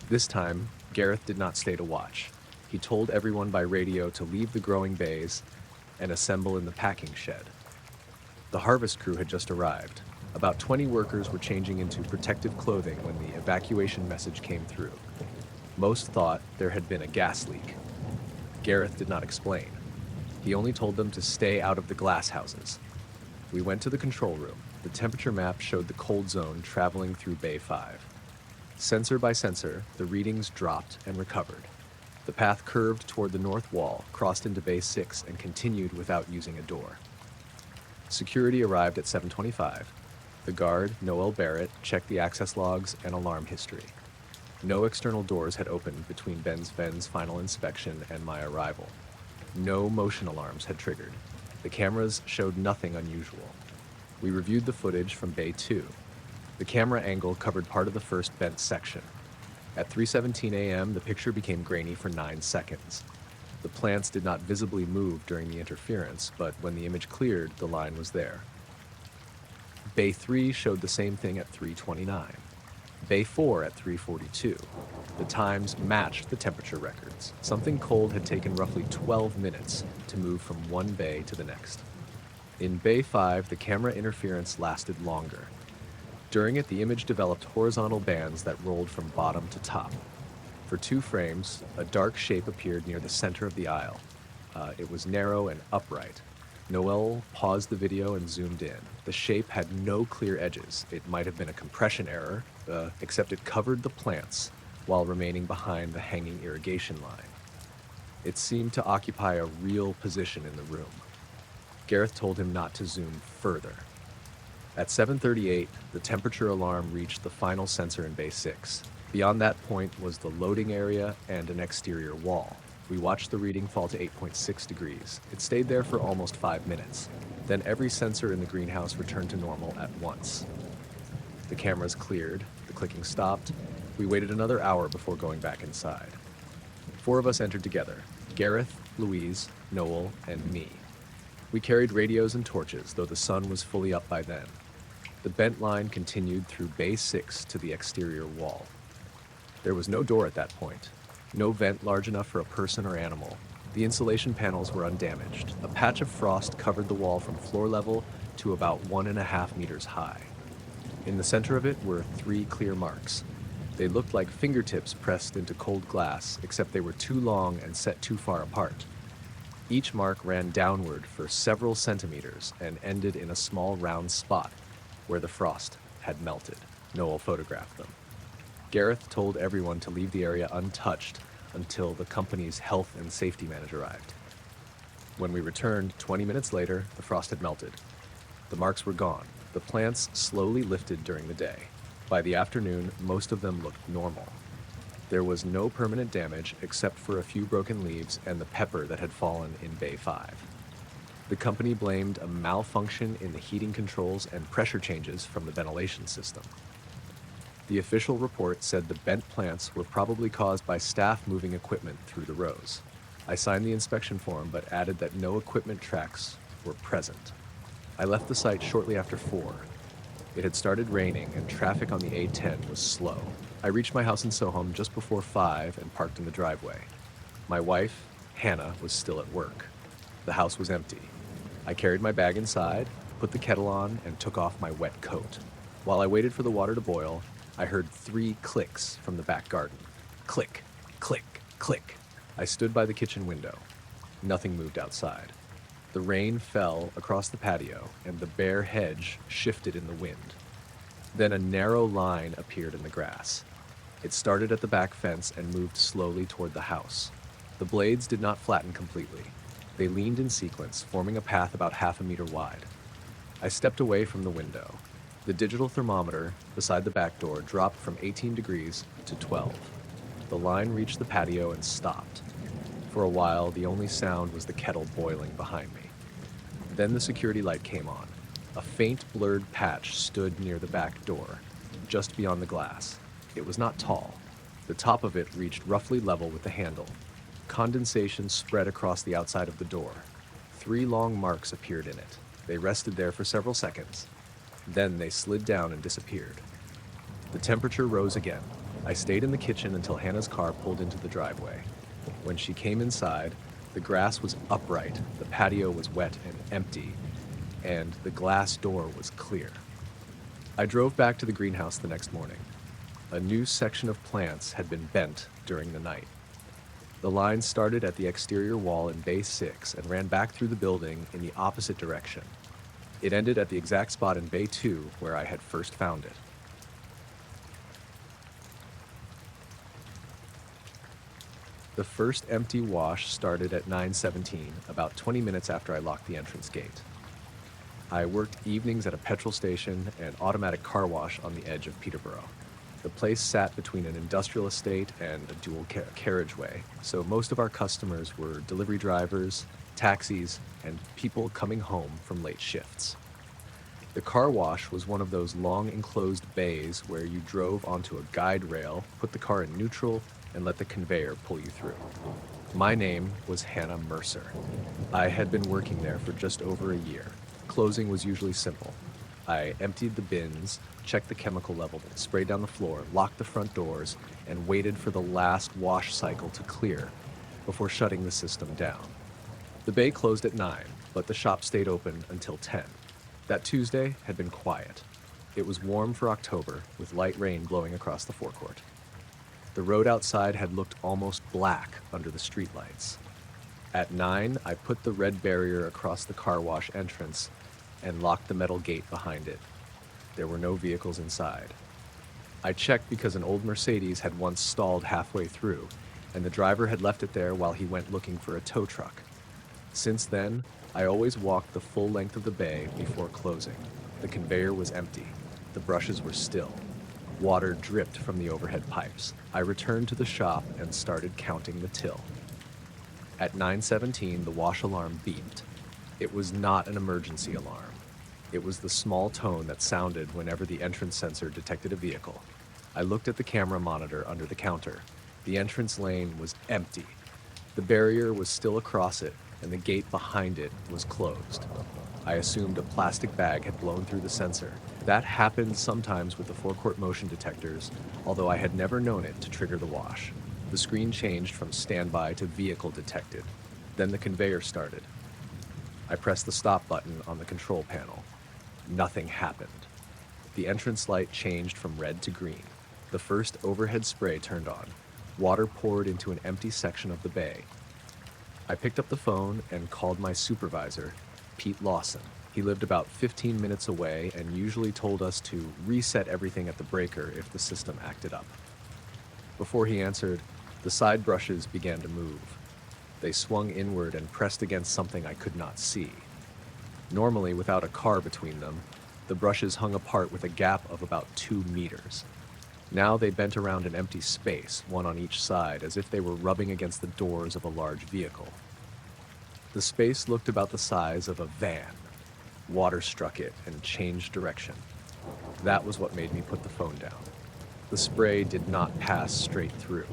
This time, Gareth did not stay to watch. He told everyone by radio to leave the growing bays and assemble in the packing shed. The harvest crew had just arrived. About 20 workers were changing into protective clothing when the evacuation message came through. Most thought there had been a gas leak. Gareth did not explain. He only told them to stay out of the glass houses. We went to the control room. The temperature map showed the cold zone traveling through Bay 5. Sensor by sensor, the readings dropped and recovered. The path curved toward the north wall, crossed into Bay 6, and continued without using a door. Security arrived at 7:25. The guard, Noel Barrett, checked the access logs and alarm history. No external doors had opened between Ben Sven's final inspection and my arrival. No motion alarms had triggered. The cameras showed nothing unusual. We reviewed the footage from Bay 2. The camera angle covered part of the first bent section. At 3:17 a.m., the picture became grainy for 9 seconds. The plants did not visibly move during the interference, but when the image cleared, the line was there. Bay 3 showed the same thing at 3:29. Bay 4 at 3:42. The times matched the temperature records. Something cold had taken roughly 12 minutes to move from one bay to the next. In Bay 5, the camera interference lasted longer. During it, the image developed horizontal bands that rolled from bottom to top. For 2 frames, a dark shape appeared near the center of the aisle. It was narrow and upright. Noel paused the video and zoomed in. The shape had no clear edges. It might have been a compression error, except it covered the plants while remaining behind the hanging irrigation line. It seemed to occupy a real position in the room. Gareth told him not to zoom further. At 7:38, the temperature alarm reached the final sensor in Bay 6. Beyond that point was the loading area and an exterior wall. We watched the reading fall to 8.6 degrees. It stayed there for almost 5 minutes. Then every sensor in the greenhouse returned to normal at once. The cameras cleared, the clicking stopped. We waited another hour before going back inside. 4 of us entered together: Gareth, Louise, Noel, and me. We carried radios and torches, though the sun was fully up by then. The bent line continued through Bay 6 to the exterior wall. There was no door at that point, no vent large enough for a person or animal. The insulation panels were undamaged. A patch of frost covered the wall from floor level to about 1.5 meters high. In the center of it were 3 clear marks. They looked like fingertips pressed into cold glass, except they were too long and set too far apart. Each mark ran downward for several centimeters and ended in a small round spot where the frost had melted. Noel photographed them. Gareth told everyone to leave the area untouched until the company's health and safety manager arrived. When we returned 20 minutes later, the frost had melted. The marks were gone. The plants slowly lifted during the day. By the afternoon, most of them looked normal. There was no permanent damage except for a few broken leaves and the pepper that had fallen in Bay 5. The company blamed a malfunction in the heating controls and pressure changes from the ventilation system. The official report said the bent plants were probably caused by staff moving equipment through the rows. I signed the inspection form but added that no equipment tracks were present. I left the site shortly after 4. It had started raining and traffic on the A10 was slow. I reached my house in Soham just before 5 and parked in the driveway. My wife, Hannah, was still at work. The house was empty. I carried my bag inside, put the kettle on, and took off my wet coat. While I waited for the water to boil, I heard 3 clicks from the back garden. Click, click, click. I stood by the kitchen window. Nothing moved outside. The rain fell across the patio, and the bare hedge shifted in the wind. Then a narrow line appeared in the grass. It started at the back fence and moved slowly toward the house. The blades did not flatten completely. They leaned in sequence, forming a path about half a meter wide. I stepped away from the window. The digital thermometer beside the back door dropped from 18 degrees to 12. The line reached the patio and stopped. For a while, the only sound was the kettle boiling behind me. Then the security light came on. A faint, blurred patch stood near the back door, just beyond the glass. It was not tall. The top of it reached roughly level with the handle. Condensation spread across the outside of the door. 3 long marks appeared in it. They rested there for several seconds. Then they slid down and disappeared. The temperature rose again. I stayed in the kitchen until Hannah's car pulled into the driveway. When she came inside, the grass was upright, the patio was wet and empty, and the glass door was clear. I drove back to the greenhouse the next morning. A new section of plants had been bent during the night. The line started at the exterior wall in Bay 6 and ran back through the building in the opposite direction. It ended at the exact spot in Bay 2 where I had first found it. The first empty wash started at 9:17, about 20 minutes after I locked the entrance gate. I worked evenings at a petrol station and automatic car wash on the edge of Peterborough. The place sat between an industrial estate and a dual carriageway, so most of our customers were delivery drivers, taxis, and people coming home from late shifts. The car wash was one of those long enclosed bays where you drove onto a guide rail, put the car in neutral, and let the conveyor pull you through. My name was Hannah Mercer. I had been working there for just over a year. Closing was usually simple. I emptied the bins, checked the chemical level, sprayed down the floor, locked the front doors, and waited for the last wash cycle to clear before shutting the system down. The bay closed at 9, but the shop stayed open until 10. That Tuesday had been quiet. It was warm for October, with light rain blowing across the forecourt. The road outside had looked almost black under the streetlights. At 9, I put the red barrier across the car wash entrance and locked the metal gate behind it. There were no vehicles inside. I checked because an old Mercedes had once stalled halfway through, and the driver had left it there while he went looking for a tow truck. Since then, I always walked the full length of the bay before closing. The conveyor was empty. The brushes were still. Water dripped from the overhead pipes. I returned to the shop and started counting the till. At 9:17, the wash alarm beeped. It was not an emergency alarm. It was the small tone that sounded whenever the entrance sensor detected a vehicle. I looked at the camera monitor under the counter. The entrance lane was empty. The barrier was still across it, and the gate behind it was closed. I assumed a plastic bag had blown through the sensor. That happened sometimes with the forecourt motion detectors, although I had never known it to trigger the wash. The screen changed from standby to vehicle detected. Then the conveyor started. I pressed the stop button on the control panel. Nothing happened. The entrance light changed from red to green. The first overhead spray turned on. Water poured into an empty section of the bay. I picked up the phone and called my supervisor, Pete Lawson. He lived about 15 minutes away and usually told us to reset everything at the breaker if the system acted up. Before he answered, The side brushes began to move. They swung inward and pressed against something I could not see. Normally, without a car between them, the brushes hung apart with a gap of about 2 meters. Now they bent around an empty space, one on each side, as if they were rubbing against the doors of a large vehicle. The space looked about the size of a van. Water struck it and changed direction. That was what made me put the phone down. The spray did not pass straight through.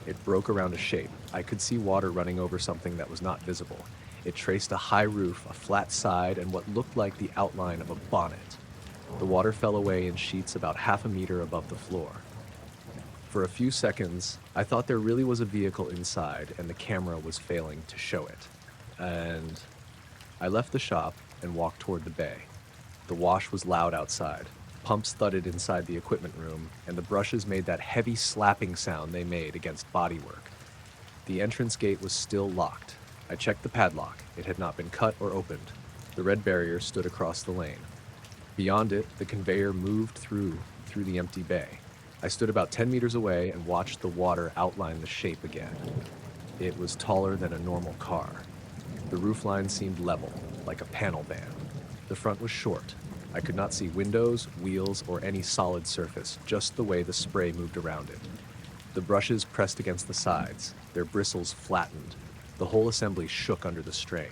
It broke around a shape. I could see water running over something that was not visible. It traced a high roof, a flat side, and what looked like the outline of a bonnet. The water fell away in sheets about half a meter above the floor. For a few seconds, I thought there really was a vehicle inside and the camera was failing to show it. And I left the shop and walked toward the bay. The wash was loud outside. Pumps thudded inside the equipment room, and the brushes made that heavy slapping sound they made against bodywork. The entrance gate was still locked. I checked the padlock. It had not been cut or opened. The red barrier stood across the lane. Beyond it, the conveyor moved through the empty bay. I stood about 10 meters away and watched the water outline the shape again. It was taller than a normal car. The roofline seemed level, like a panel van. The front was short. I could not see windows, wheels, or any solid surface, just the way the spray moved around it. The brushes pressed against the sides, their bristles flattened. The whole assembly shook under the strain.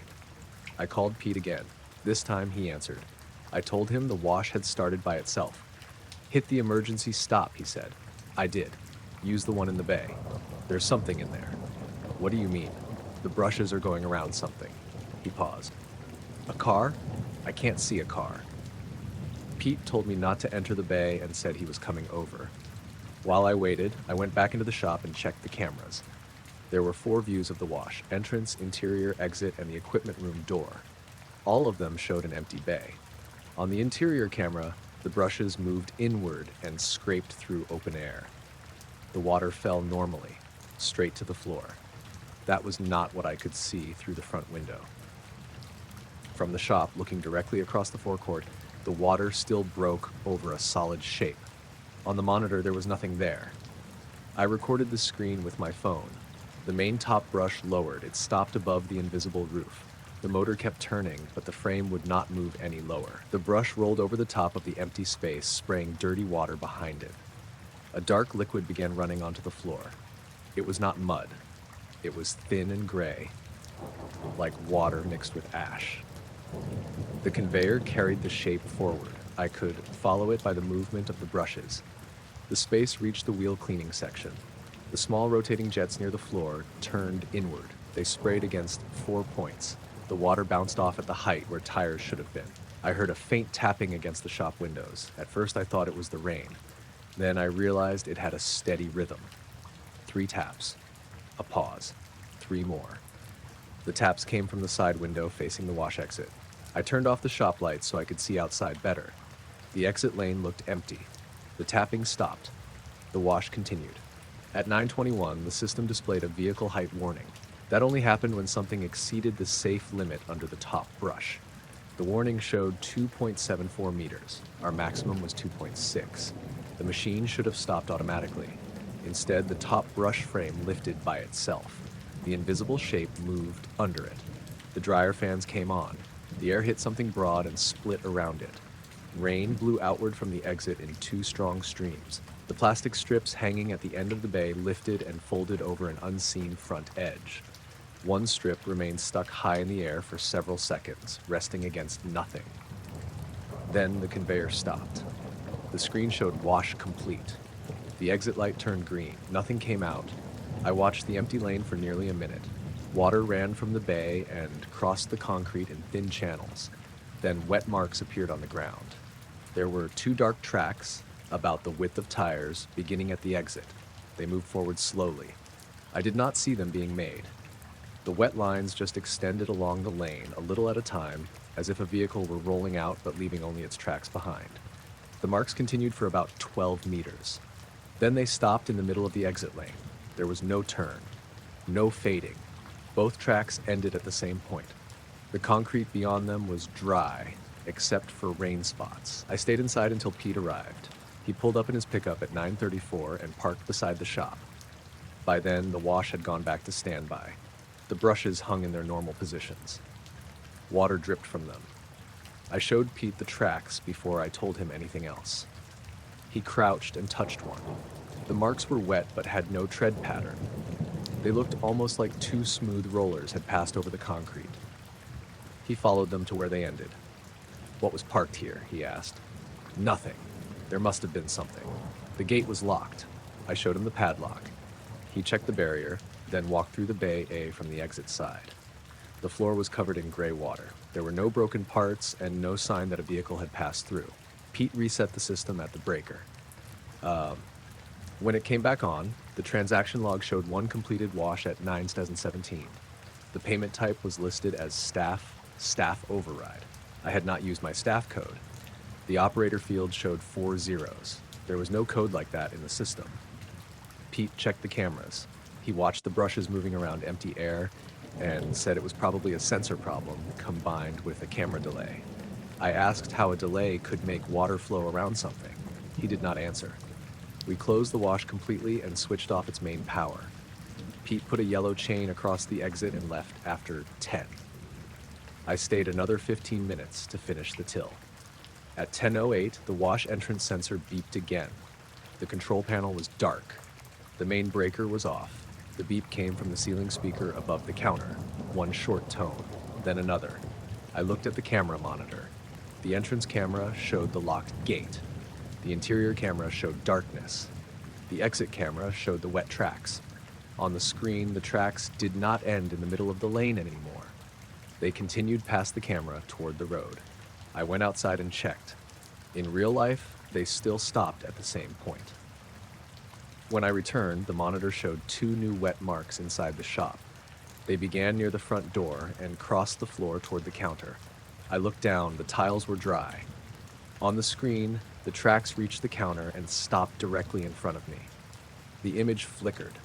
I called Pete again. This time he answered. I told him the wash had started by itself. Hit the emergency stop, he said. I did. Use the one in the bay. There's something in there. What do you mean? The brushes are going around something. He paused. A car? I can't see a car. Pete told me not to enter the bay and said he was coming over. While I waited, I went back into the shop and checked the cameras. There were 4 views of the wash: entrance, interior, exit, and the equipment room door. All of them showed an empty bay. On the interior camera, the brushes moved inward and scraped through open air. The water fell normally, straight to the floor. That was not what I could see through the front window. From the shop, looking directly across the forecourt, the water still broke over a solid shape. On the monitor, there was nothing there. I recorded the screen with my phone. The main top brush lowered. It stopped above the invisible roof. The motor kept turning, but the frame would not move any lower. The brush rolled over the top of the empty space, spraying dirty water behind it. A dark liquid began running onto the floor. It was not mud. It was thin and gray, like water mixed with ash. The conveyor carried the shape forward. I could follow it by the movement of the brushes. The space reached the wheel cleaning section. The small rotating jets near the floor turned inward. They sprayed against 4 points. The water bounced off at the height where tires should have been. I heard a faint tapping against the shop windows. At first I thought it was the rain. Then I realized it had a steady rhythm. 3 taps. A pause. 3 more. The taps came from the side window facing the wash exit. I turned off the shop lights so I could see outside better. The exit lane looked empty. The tapping stopped. The wash continued. At 9:21, the system displayed a vehicle height warning. That only happened when something exceeded the safe limit under the top brush. The warning showed 2.74 meters. Our maximum was 2.6. The machine should have stopped automatically. Instead, the top brush frame lifted by itself. The invisible shape moved under it. The dryer fans came on. The air hit something broad and split around it. Rain blew outward from the exit in 2 strong streams. The plastic strips hanging at the end of the bay lifted and folded over an unseen front edge. One strip remained stuck high in the air for several seconds, resting against nothing. Then the conveyor stopped. The screen showed wash complete. The exit light turned green. Nothing came out. I watched the empty lane for nearly a minute. Water ran from the bay and crossed the concrete in thin channels. Then wet marks appeared on the ground. There were 2 dark tracks, about the width of tires, beginning at the exit. They moved forward slowly. I did not see them being made. The wet lines just extended along the lane, a little at a time, as if a vehicle were rolling out but leaving only its tracks behind. The marks continued for about 12 meters. Then they stopped in the middle of the exit lane. There was no turn, no fading. Both tracks ended at the same point. The concrete beyond them was dry, except for rain spots. I stayed inside until Pete arrived. He pulled up in his pickup at 9:34 and parked beside the shop. By then, the wash had gone back to standby. The brushes hung in their normal positions. Water dripped from them. I showed Pete the tracks before I told him anything else. He crouched and touched one. The marks were wet but had no tread pattern. They looked almost like two smooth rollers had passed over the concrete. He followed them to where they ended. "What was parked here?" he asked. "Nothing. There must have been something. The gate was locked." I showed him the padlock. He checked the barrier, then walked through the Bay A from the exit side. The floor was covered in gray water. There were no broken parts and no sign that a vehicle had passed through. Pete reset the system at the breaker. When it came back on, the transaction log showed one completed wash at 9/17. The payment type was listed as staff override. I had not used my staff code. The operator field showed 4 zeros. There was no code like that in the system. Pete checked the cameras. He watched the brushes moving around empty air and said it was probably a sensor problem combined with a camera delay. I asked how a delay could make water flow around something. He did not answer. We closed the wash completely and switched off its main power. Pete put a yellow chain across the exit and left after 10. I stayed another 15 minutes to finish the till. At 10:08, the wash entrance sensor beeped again. The control panel was dark. The main breaker was off. The beep came from the ceiling speaker above the counter. One short tone, then another. I looked at the camera monitor. The entrance camera showed the locked gate. The interior camera showed darkness. The exit camera showed the wet tracks. On the screen, the tracks did not end in the middle of the lane anymore. They continued past the camera toward the road. I went outside and checked. In real life, they still stopped at the same point. When I returned, the monitor showed 2 new wet marks inside the shop. They began near the front door and crossed the floor toward the counter. I looked down, the tiles were dry. On the screen, the tracks reached the counter and stopped directly in front of me. The image flickered.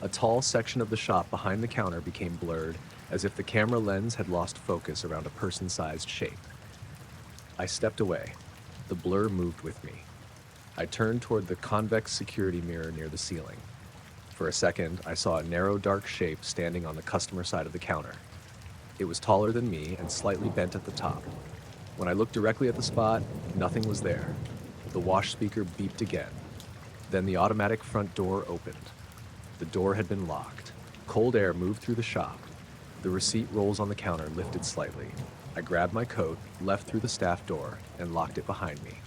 A tall section of the shop behind the counter became blurred, as if the camera lens had lost focus around a person-sized shape. I stepped away. The blur moved with me. I turned toward the convex security mirror near the ceiling. For a second, I saw a narrow, dark shape standing on the customer side of the counter. It was taller than me and slightly bent at the top. When I looked directly at the spot, nothing was there. The wash speaker beeped again. Then the automatic front door opened. The door had been locked. Cold air moved through the shop. The receipt rolls on the counter lifted slightly. I grabbed my coat, left through the staff door, and locked it behind me.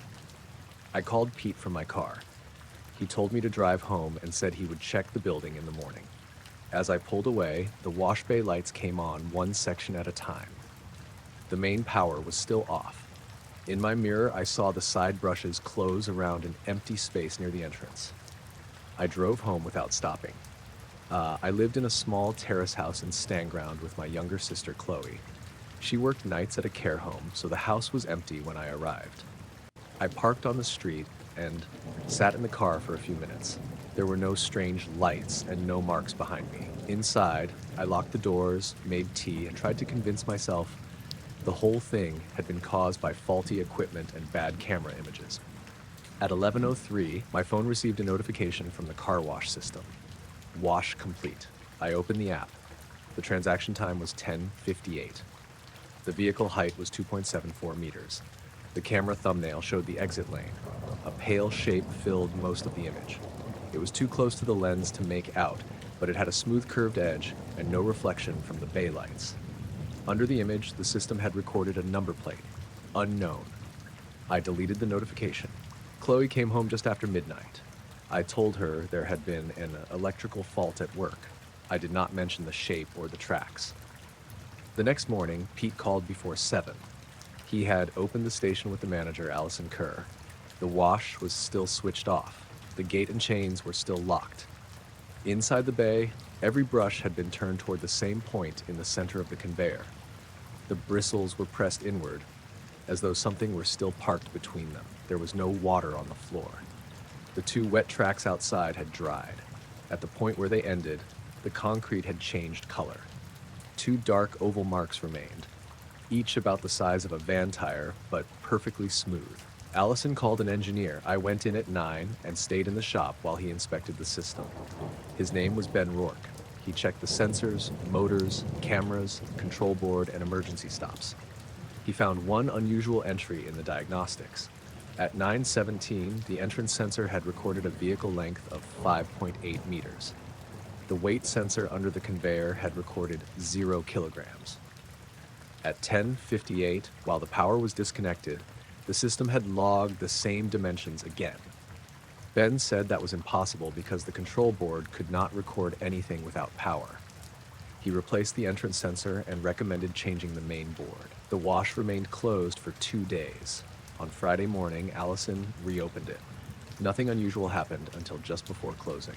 I called Pete from my car. He told me to drive home and said he would check the building in the morning. As I pulled away, the wash bay lights came on one section at a time. The main power was still off. In my mirror, I saw the side brushes close around an empty space near the entrance. I drove home without stopping. I lived in a small terrace house in Stanground with my younger sister, Chloe. She worked nights at a care home, so the house was empty when I arrived. I parked on the street and sat in the car for a few minutes. There were no strange lights and no marks behind me. Inside, I locked the doors, made tea, and tried to convince myself the whole thing had been caused by faulty equipment and bad camera images. At 11:03, my phone received a notification from the car wash system. Wash complete. I opened the app. The transaction time was 10:58. The vehicle height was 2.74 meters. The camera thumbnail showed the exit lane. A pale shape filled most of the image. It was too close to the lens to make out, but it had a smooth curved edge and no reflection from the bay lights. Under the image, the system had recorded a number plate, unknown. I deleted the notification. Chloe came home just after midnight. I told her there had been an electrical fault at work. I did not mention the shape or the tracks. The next morning, Pete called before 7. He had opened the station with the manager, Allison Kerr. The wash was still switched off. The gate and chains were still locked. Inside the bay, every brush had been turned toward the same point in the center of the conveyor. The bristles were pressed inward, as though something were still parked between them. There was no water on the floor. The 2 wet tracks outside had dried. At the point where they ended, the concrete had changed color. 2 dark oval marks remained, each about the size of a van tire, but perfectly smooth. Allison called an engineer. I went in at 9 and stayed in the shop while he inspected the system. His name was Ben Rourke. He checked the sensors, motors, cameras, control board, and emergency stops. He found one unusual entry in the diagnostics. At 9:17, the entrance sensor had recorded a vehicle length of 5.8 meters. The weight sensor under the conveyor had recorded 0 kilograms. At 10:58, while the power was disconnected, the system had logged the same dimensions again. Ben said that was impossible because the control board could not record anything without power. He replaced the entrance sensor and recommended changing the main board. The wash remained closed for 2 days. On Friday morning, Allison reopened it. Nothing unusual happened until just before closing.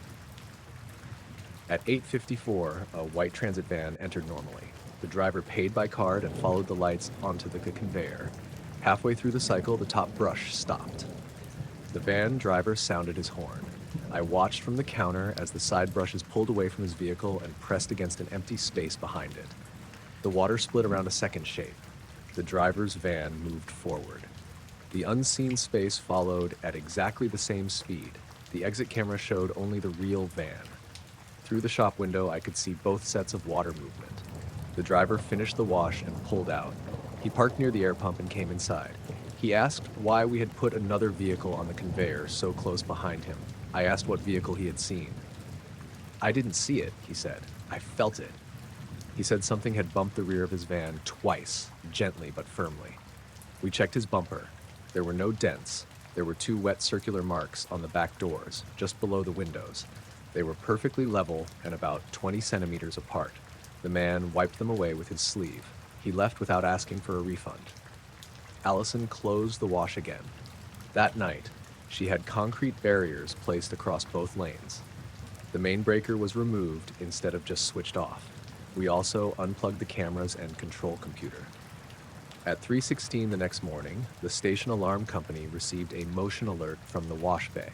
At 8:54, a white transit van entered normally. The driver paid by card and followed the lights onto the conveyor. Halfway through the cycle, the top brush stopped. The van driver sounded his horn. I watched from the counter as the side brushes pulled away from his vehicle and pressed against an empty space behind it. The water split around a second shape. The driver's van moved forward. The unseen space followed at exactly the same speed. The exit camera showed only the real van. Through the shop window, I could see both sets of water movement. The driver finished the wash and pulled out. He parked near the air pump and came inside. He asked why we had put another vehicle on the conveyor so close behind him. I asked what vehicle he had seen. "I didn't see it," he said. "I felt it." He said something had bumped the rear of his van twice, gently but firmly. We checked his bumper. There were no dents. There were 2 wet circular marks on the back doors, just below the windows. They were perfectly level and about 20 centimeters apart. The man wiped them away with his sleeve. He left without asking for a refund. Allison closed the wash again. That night, she had concrete barriers placed across both lanes. The main breaker was removed instead of just switched off. We also unplugged the cameras and control computer. At 3:16 the next morning, the station alarm company received a motion alert from the wash bay.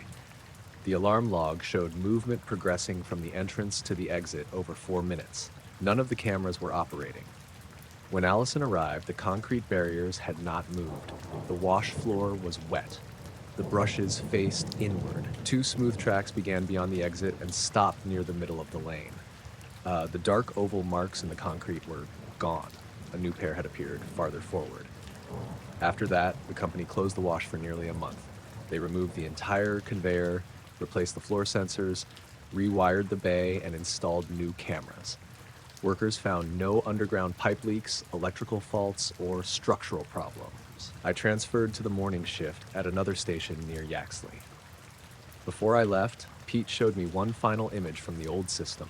The alarm log showed movement progressing from the entrance to the exit over 4 minutes. None of the cameras were operating. When Allison arrived, the concrete barriers had not moved. The wash floor was wet. The brushes faced inward. 2 smooth tracks began beyond the exit and stopped near the middle of the lane. The dark oval marks in the concrete were gone. A new pair had appeared farther forward. After that, the company closed the wash for nearly a month. They removed the entire conveyor, replaced the floor sensors, rewired the bay, and installed new cameras. Workers found no underground pipe leaks, electrical faults, or structural problems. I transferred to the morning shift at another station near Yaxley. Before I left, Pete showed me one final image from the old system.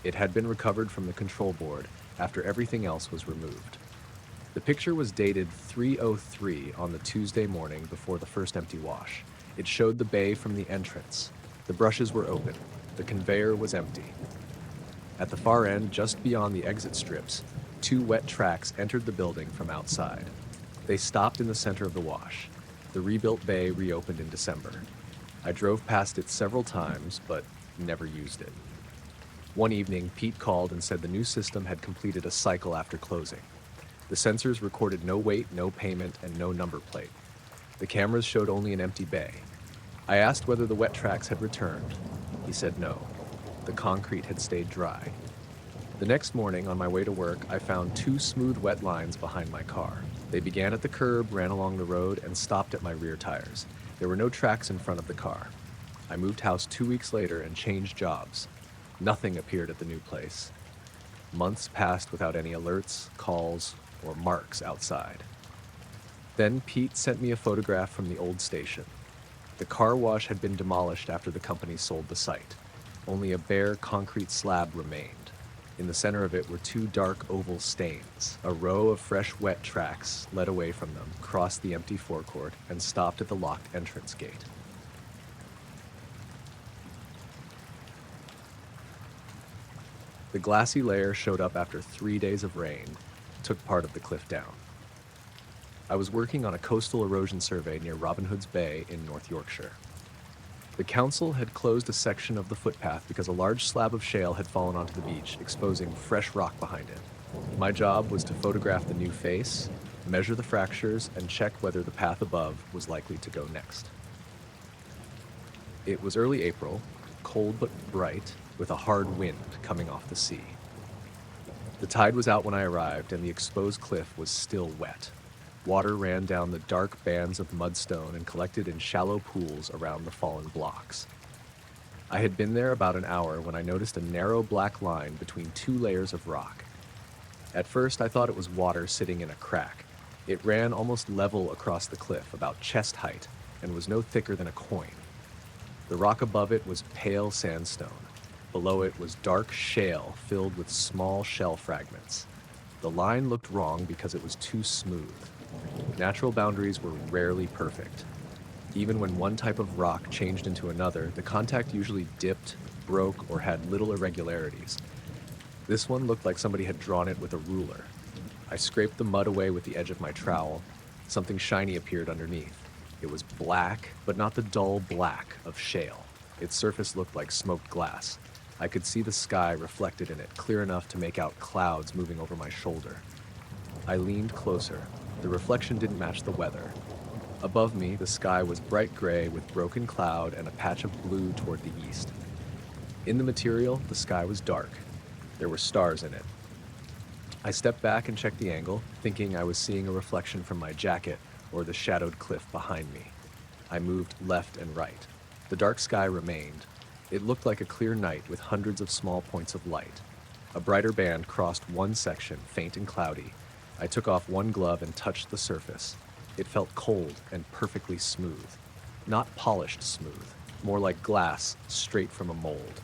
It had been recovered from the control board after everything else was removed. The picture was dated 3:03 on the Tuesday morning before the first empty wash. It showed the bay from the entrance. The brushes were open. The conveyor was empty. At the far end, just beyond the exit strips, 2 wet tracks entered the building from outside. They stopped in the center of the wash. The rebuilt bay reopened in December. I drove past it several times, but never used it. One evening, Pete called and said the new system had completed a cycle after closing. The sensors recorded no weight, no payment, and no number plate. The cameras showed only an empty bay. I asked whether the wet tracks had returned. He said no. The concrete had stayed dry. The next morning, on my way to work, I found 2 smooth wet lines behind my car. They began at the curb, ran along the road, and stopped at my rear tires. There were no tracks in front of the car. I moved house 2 weeks later and changed jobs. Nothing appeared at the new place. Months passed without any alerts, calls, or marks outside. Then Pete sent me a photograph from the old station. The car wash had been demolished after the company sold the site. Only a bare concrete slab remained. In the center of it were 2 dark oval stains. A row of fresh wet tracks led away from them, crossed the empty forecourt, and stopped at the locked entrance gate. The glassy layer showed up after 3 days of rain, took part of the cliff down. I was working on a coastal erosion survey near Robin Hood's Bay in North Yorkshire. The council had closed a section of the footpath because a large slab of shale had fallen onto the beach, exposing fresh rock behind it. My job was to photograph the new face, measure the fractures, and check whether the path above was likely to go next. It was early April, cold but bright, with a hard wind coming off the sea. The tide was out when I arrived, and the exposed cliff was still wet. Water ran down the dark bands of mudstone and collected in shallow pools around the fallen blocks. I had been there about an hour when I noticed a narrow black line between two layers of rock. At first, I thought it was water sitting in a crack. It ran almost level across the cliff, about chest height, and was no thicker than a coin. The rock above it was pale sandstone. Below it was dark shale filled with small shell fragments. The line looked wrong because it was too smooth. Natural boundaries were rarely perfect. Even when one type of rock changed into another, the contact usually dipped, broke, or had little irregularities. This one looked like somebody had drawn it with a ruler. I scraped the mud away with the edge of my trowel. Something shiny appeared underneath. It was black, but not the dull black of shale. Its surface looked like smoked glass. I could see the sky reflected in it, clear enough to make out clouds moving over my shoulder. I leaned closer. The reflection didn't match the weather. Above me, the sky was bright gray with broken cloud and a patch of blue toward the east. In the material, the sky was dark. There were stars in it. I stepped back and checked the angle, thinking I was seeing a reflection from my jacket or the shadowed cliff behind me. I moved left and right. The dark sky remained. It looked like a clear night with hundreds of small points of light. A brighter band crossed one section, faint and cloudy. I took off one glove and touched the surface. It felt cold and perfectly smooth. Not polished smooth, more like glass straight from a mold.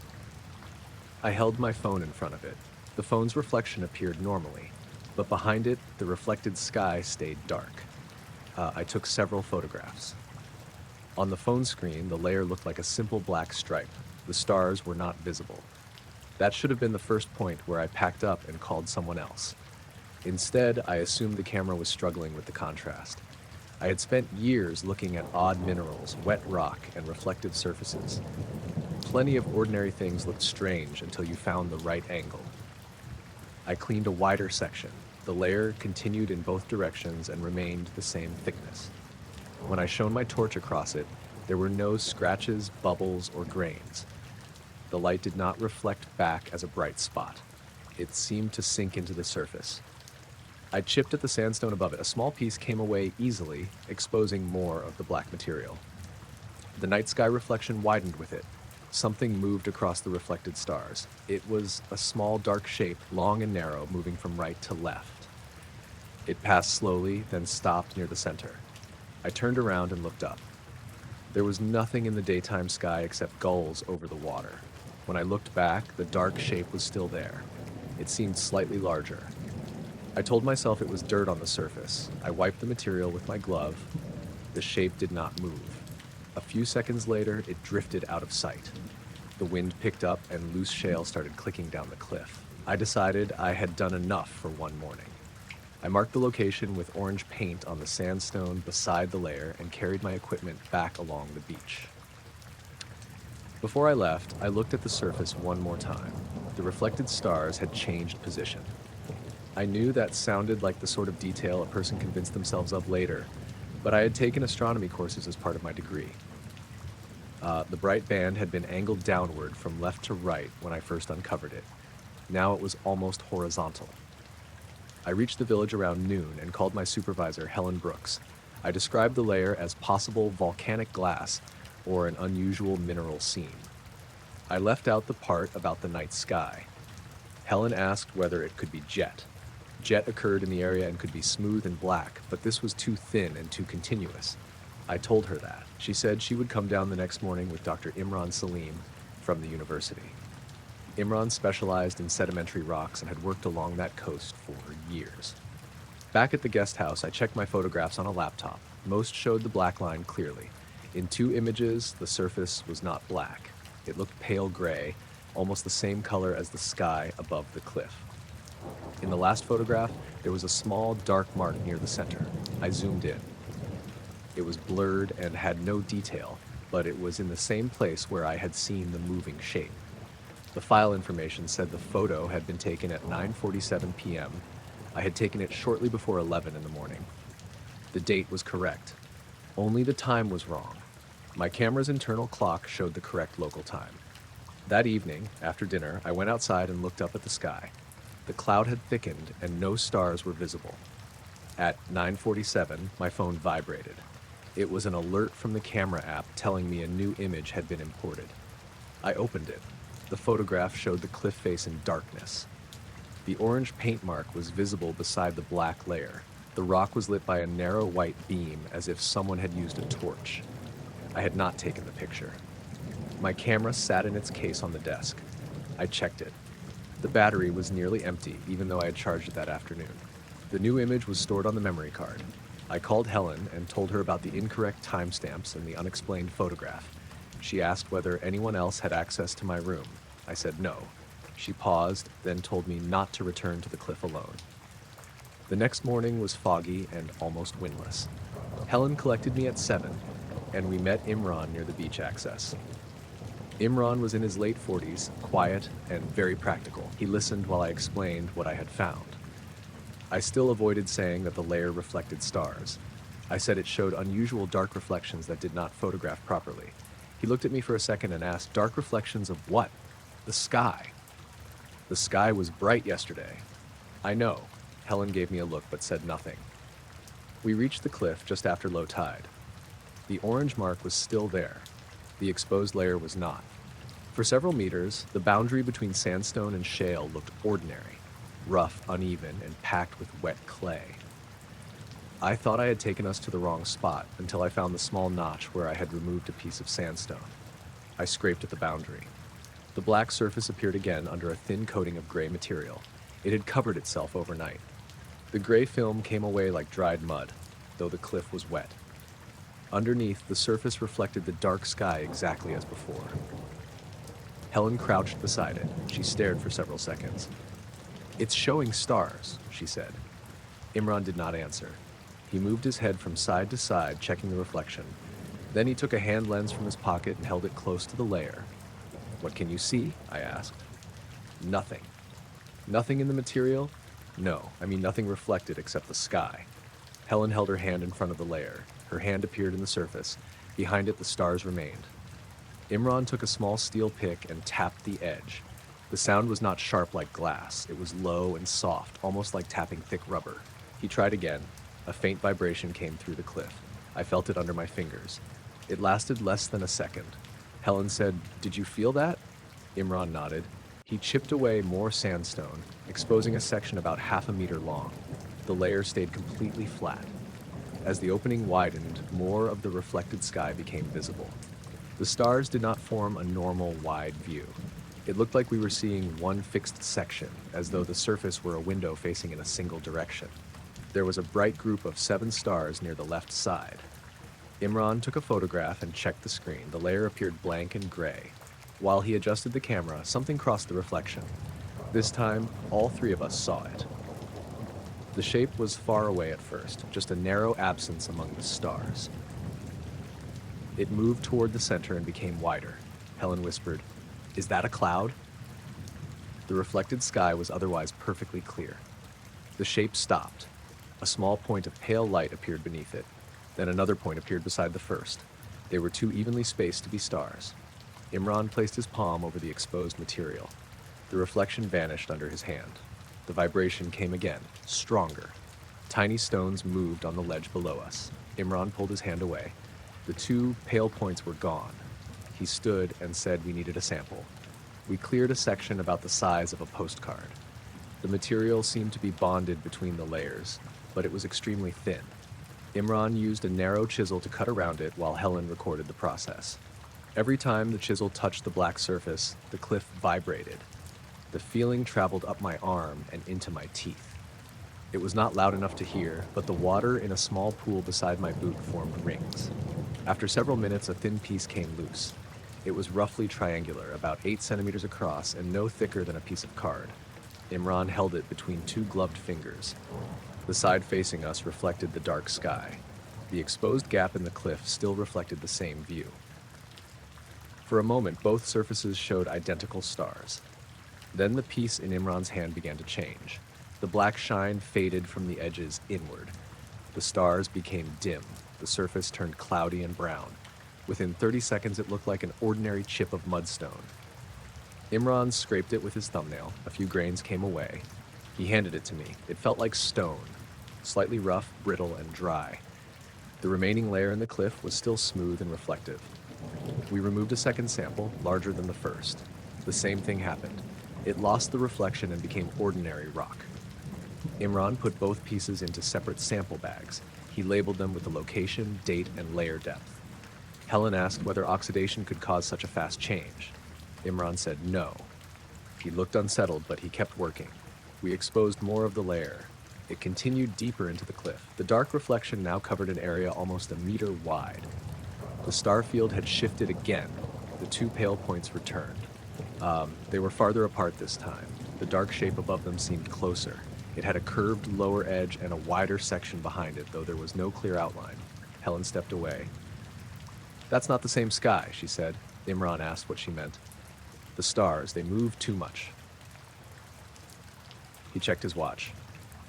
I held my phone in front of it. The phone's reflection appeared normally, but behind it, the reflected sky stayed dark. I took several photographs. On the phone screen, the layer looked like a simple black stripe. The stars were not visible. That should have been the first point where I packed up and called someone else. Instead, I assumed the camera was struggling with the contrast. I had spent years looking at odd minerals, wet rock, and reflective surfaces. Plenty of ordinary things looked strange until you found the right angle. I cleaned a wider section. The layer continued in both directions and remained the same thickness. When I shone my torch across it, there were no scratches, bubbles, or grains. The light did not reflect back as a bright spot. It seemed to sink into the surface. I chipped at the sandstone above it. A small piece came away easily, exposing more of the black material. The night sky reflection widened with it. Something moved across the reflected stars. It was a small dark shape, long and narrow, moving from right to left. It passed slowly, then stopped near the center. I turned around and looked up. There was nothing in the daytime sky except gulls over the water. When I looked back, the dark shape was still there. It seemed slightly larger. I told myself it was dirt on the surface. I wiped the material with my glove. The shape did not move. A few seconds later, it drifted out of sight. The wind picked up and loose shale started clicking down the cliff. I decided I had done enough for one morning. I marked the location with orange paint on the sandstone beside the layer and carried my equipment back along the beach. Before I left, I looked at the surface one more time. The reflected stars had changed position. I knew that sounded like the sort of detail a person convinced themselves of later, but I had taken astronomy courses as part of my degree. The bright band had been angled downward from left to right when I first uncovered it. Now it was almost horizontal. I reached the village around noon and called my supervisor, Helen Brooks. I described the layer as possible volcanic glass or an unusual mineral seam. I left out the part about the night sky. Helen asked whether it could be jet. Jet occurred in the area and could be smooth and black, but this was too thin and too continuous. I told her that. She said she would come down the next morning with Dr. Imran Salim from the university. Imran specialized in sedimentary rocks and had worked along that coast for years. Back at the guest house, I checked my photographs on a laptop. Most showed the black line clearly. In 2 images, the surface was not black. It looked pale gray, almost the same color as the sky above the cliff. In the last photograph, there was a small dark mark near the center. I zoomed in. It was blurred and had no detail, but it was in the same place where I had seen the moving shape. The file information said the photo had been taken at 9:47 p.m. I had taken it shortly before 11 in the morning. The date was correct. Only the time was wrong. My camera's internal clock showed the correct local time. That evening, after dinner, I went outside and looked up at the sky. The cloud had thickened and no stars were visible. At 9:47, my phone vibrated. It was an alert from the camera app telling me a new image had been imported. I opened it. The photograph showed the cliff face in darkness. The orange paint mark was visible beside the black layer. The rock was lit by a narrow white beam as if someone had used a torch. I had not taken the picture. My camera sat in its case on the desk. I checked it. The battery was nearly empty, even though I had charged it that afternoon. The new image was stored on the memory card. I called Helen and told her about the incorrect timestamps and the unexplained photograph. She asked whether anyone else had access to my room. I said no. She paused, then told me not to return to the cliff alone. The next morning was foggy and almost windless. Helen collected me at 7, and we met Imran near the beach access. Imran was in his late 40s, quiet and very practical. He listened while I explained what I had found. I still avoided saying that the layer reflected stars. I said it showed unusual dark reflections that did not photograph properly. He looked at me for a second and asked, "Dark reflections of what?" "The sky." "The sky was bright yesterday." "I know." Helen gave me a look but said nothing. We reached the cliff just after low tide. The orange mark was still there. The exposed layer was not. For several meters, the boundary between sandstone and shale looked ordinary, rough, uneven, and packed with wet clay. I thought I had taken us to the wrong spot until I found the small notch where I had removed a piece of sandstone. I scraped at the boundary. The black surface appeared again under a thin coating of gray material. It had covered itself overnight. The gray film came away like dried mud, though the cliff was wet. Underneath, the surface reflected the dark sky exactly as before. Helen crouched beside it. She stared for several seconds. "It's showing stars," she said. Imran did not answer. He moved his head from side to side, checking the reflection. Then he took a hand lens from his pocket and held it close to the layer. "What can you see?" I asked. "Nothing." "Nothing in the material?" "No, I mean nothing reflected except the sky." Helen held her hand in front of the layer. Her hand appeared in the surface. Behind it, the stars remained. Imran took a small steel pick and tapped the edge. The sound was not sharp like glass. It was low and soft, almost like tapping thick rubber. He tried again. A faint vibration came through the cliff. I felt it under my fingers. It lasted less than a second. Helen said, "Did you feel that?" Imran nodded. He chipped away more sandstone, exposing a section about half a meter long. The layer stayed completely flat. As the opening widened, more of the reflected sky became visible. The stars did not form a normal, wide view. It looked like we were seeing one fixed section, as though the surface were a window facing in a single direction. There was a bright group of 7 stars near the left side. Imran took a photograph and checked the screen. The layer appeared blank and gray. While he adjusted the camera, something crossed the reflection. This time, all 3 of us saw it. The shape was far away at first, just a narrow absence among the stars. It moved toward the center and became wider. Helen whispered, "Is that a cloud?" The reflected sky was otherwise perfectly clear. The shape stopped. A small point of pale light appeared beneath it. Then another point appeared beside the first. They were too evenly spaced to be stars. Imran placed his palm over the exposed material. The reflection vanished under his hand. The vibration came again, stronger. Tiny stones moved on the ledge below us. Imran pulled his hand away. The 2 pale points were gone. He stood and said we needed a sample. We cleared a section about the size of a postcard. The material seemed to be bonded between the layers, but it was extremely thin. Imran used a narrow chisel to cut around it while Helen recorded the process. Every time the chisel touched the black surface, the cliff vibrated. The feeling traveled up my arm and into my teeth. It was not loud enough to hear, but the water in a small pool beside my boot formed rings. After several minutes, a thin piece came loose. It was roughly triangular, about 8 centimeters across and no thicker than a piece of card. Imran held it between 2 gloved fingers. The side facing us reflected the dark sky. The exposed gap in the cliff still reflected the same view. For a moment, both surfaces showed identical stars. Then the piece in Imran's hand began to change. The black shine faded from the edges inward. The stars became dim. The surface turned cloudy and brown. Within 30 seconds, it looked like an ordinary chip of mudstone. Imran scraped it with his thumbnail. A few grains came away. He handed it to me. It felt like stone, slightly rough, brittle, and dry. The remaining layer in the cliff was still smooth and reflective. We removed a second sample, larger than the first. The same thing happened. It lost the reflection and became ordinary rock. Imran put both pieces into separate sample bags. He labeled them with the location, date, and layer depth. Helen asked whether oxidation could cause such a fast change. Imran said no. He looked unsettled, but he kept working. We exposed more of the layer. It continued deeper into the cliff. The dark reflection now covered an area almost a meter wide. The star field had shifted again. The two pale points returned. They were farther apart this time. The dark shape above them seemed closer. It had a curved lower edge and a wider section behind it, though there was no clear outline. Helen stepped away. "That's not the same sky," she said. Imran asked what she meant. "The stars, they move too much." He checked his watch.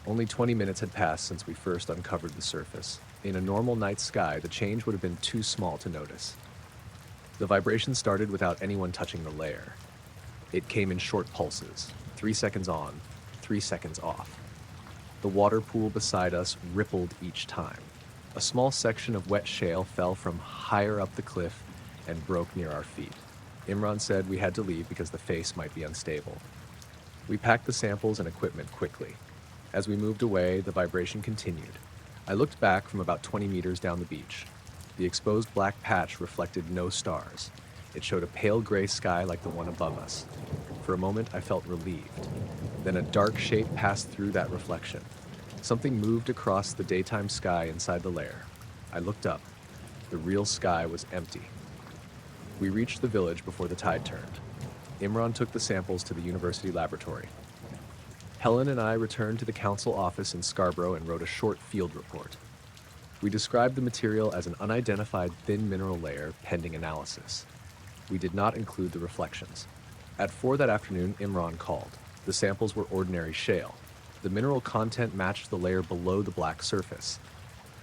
Only 20 minutes had passed since we first uncovered the surface. In a normal night sky, the change would have been too small to notice. The vibration started without anyone touching the layer. It came in short pulses, 3 seconds on, 3 seconds off. The water pool beside us rippled each time. A small section of wet shale fell from higher up the cliff and broke near our feet. Imran said we had to leave because the face might be unstable. We packed the samples and equipment quickly. As we moved away, the vibration continued. I looked back from about 20 meters down the beach. The exposed black patch reflected no stars. It showed a pale gray sky like the one above us. For a moment, I felt relieved. Then a dark shape passed through that reflection. Something moved across the daytime sky inside the layer. I looked up. The real sky was empty. We reached the village before the tide turned. Imran took the samples to the university laboratory. Helen and I returned to the council office in Scarborough and wrote a short field report. We described the material as an unidentified thin mineral layer pending analysis. We did not include the reflections. At 4 that afternoon, Imran called. The samples were ordinary shale. The mineral content matched the layer below the black surface.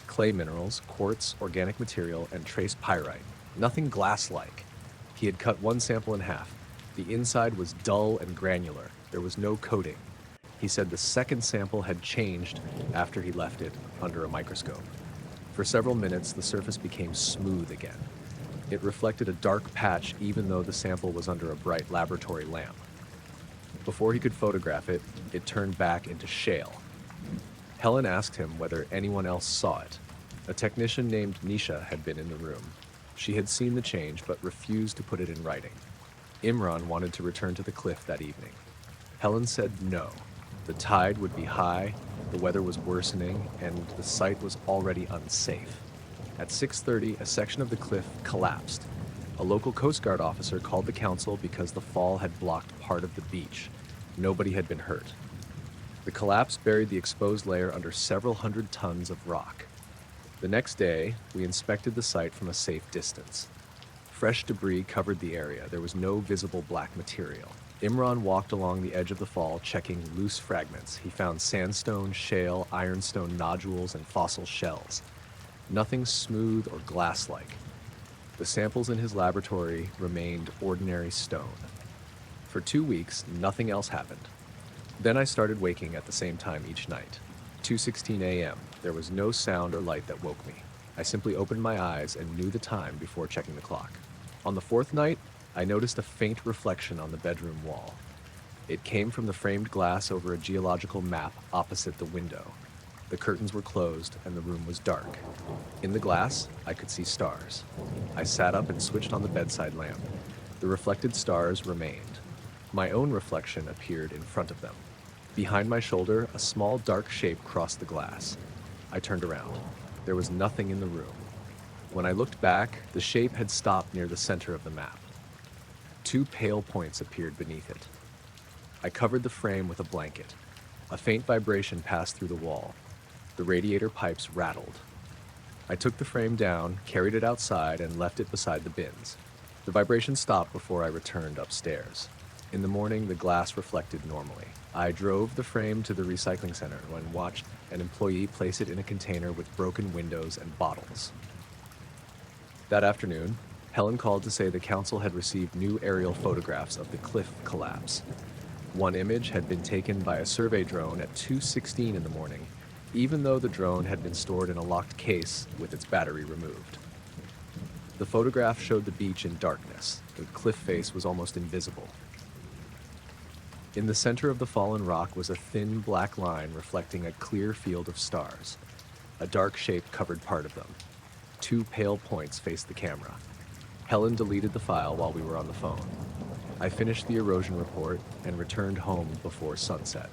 Clay minerals, quartz, organic material, and trace pyrite. Nothing glass-like. He had cut one sample in half. The inside was dull and granular. There was no coating. He said the second sample had changed after he left it under a microscope. For several minutes, the surface became smooth again. It reflected a dark patch even though the sample was under a bright laboratory lamp. Before he could photograph it, it turned back into shale. Helen asked him whether anyone else saw it. A technician named Nisha had been in the room. She had seen the change but refused to put it in writing. Imran wanted to return to the cliff that evening. Helen said no. The tide would be high, the weather was worsening, and the site was already unsafe. At 6:30, a section of the cliff collapsed. A local Coast Guard officer called the council because the fall had blocked part of the beach. Nobody had been hurt. The collapse buried the exposed layer under several hundred tons of rock. The next day, we inspected the site from a safe distance. Fresh debris covered the area. There was no visible black material. Imran walked along the edge of the fall, checking loose fragments. He found sandstone, shale, ironstone nodules, and fossil shells. Nothing smooth or glass-like. The samples in his laboratory remained ordinary stone. For 2 weeks, nothing else happened. Then I started waking at the same time each night. 2:16 a.m. There was no sound or light that woke me. I simply opened my eyes and knew the time before checking the clock. On the 4th night, I noticed a faint reflection on the bedroom wall. It came from the framed glass over a geological map opposite the window. The curtains were closed and the room was dark. In the glass, I could see stars. I sat up and switched on the bedside lamp. The reflected stars remained. My own reflection appeared in front of them. Behind my shoulder, a small dark shape crossed the glass. I turned around. There was nothing in the room. When I looked back, the shape had stopped near the center of the map. 2 pale points appeared beneath it. I covered the frame with a blanket. A faint vibration passed through the wall. The radiator pipes rattled. I took the frame down, carried it outside, and left it beside the bins. The vibration stopped before I returned upstairs. In the morning, the glass reflected normally. I drove the frame to the recycling center and watched an employee place it in a container with broken windows and bottles. That afternoon, Helen called to say the council had received new aerial photographs of the cliff collapse. One image had been taken by a survey drone at 2:16 in the morning, even though the drone had been stored in a locked case with its battery removed. The photograph showed the beach in darkness. The cliff face was almost invisible. In the center of the fallen rock was a thin black line reflecting a clear field of stars. A dark shape covered part of them. Two pale points faced the camera. Helen deleted the file while we were on the phone. I finished the erosion report and returned home before sunset.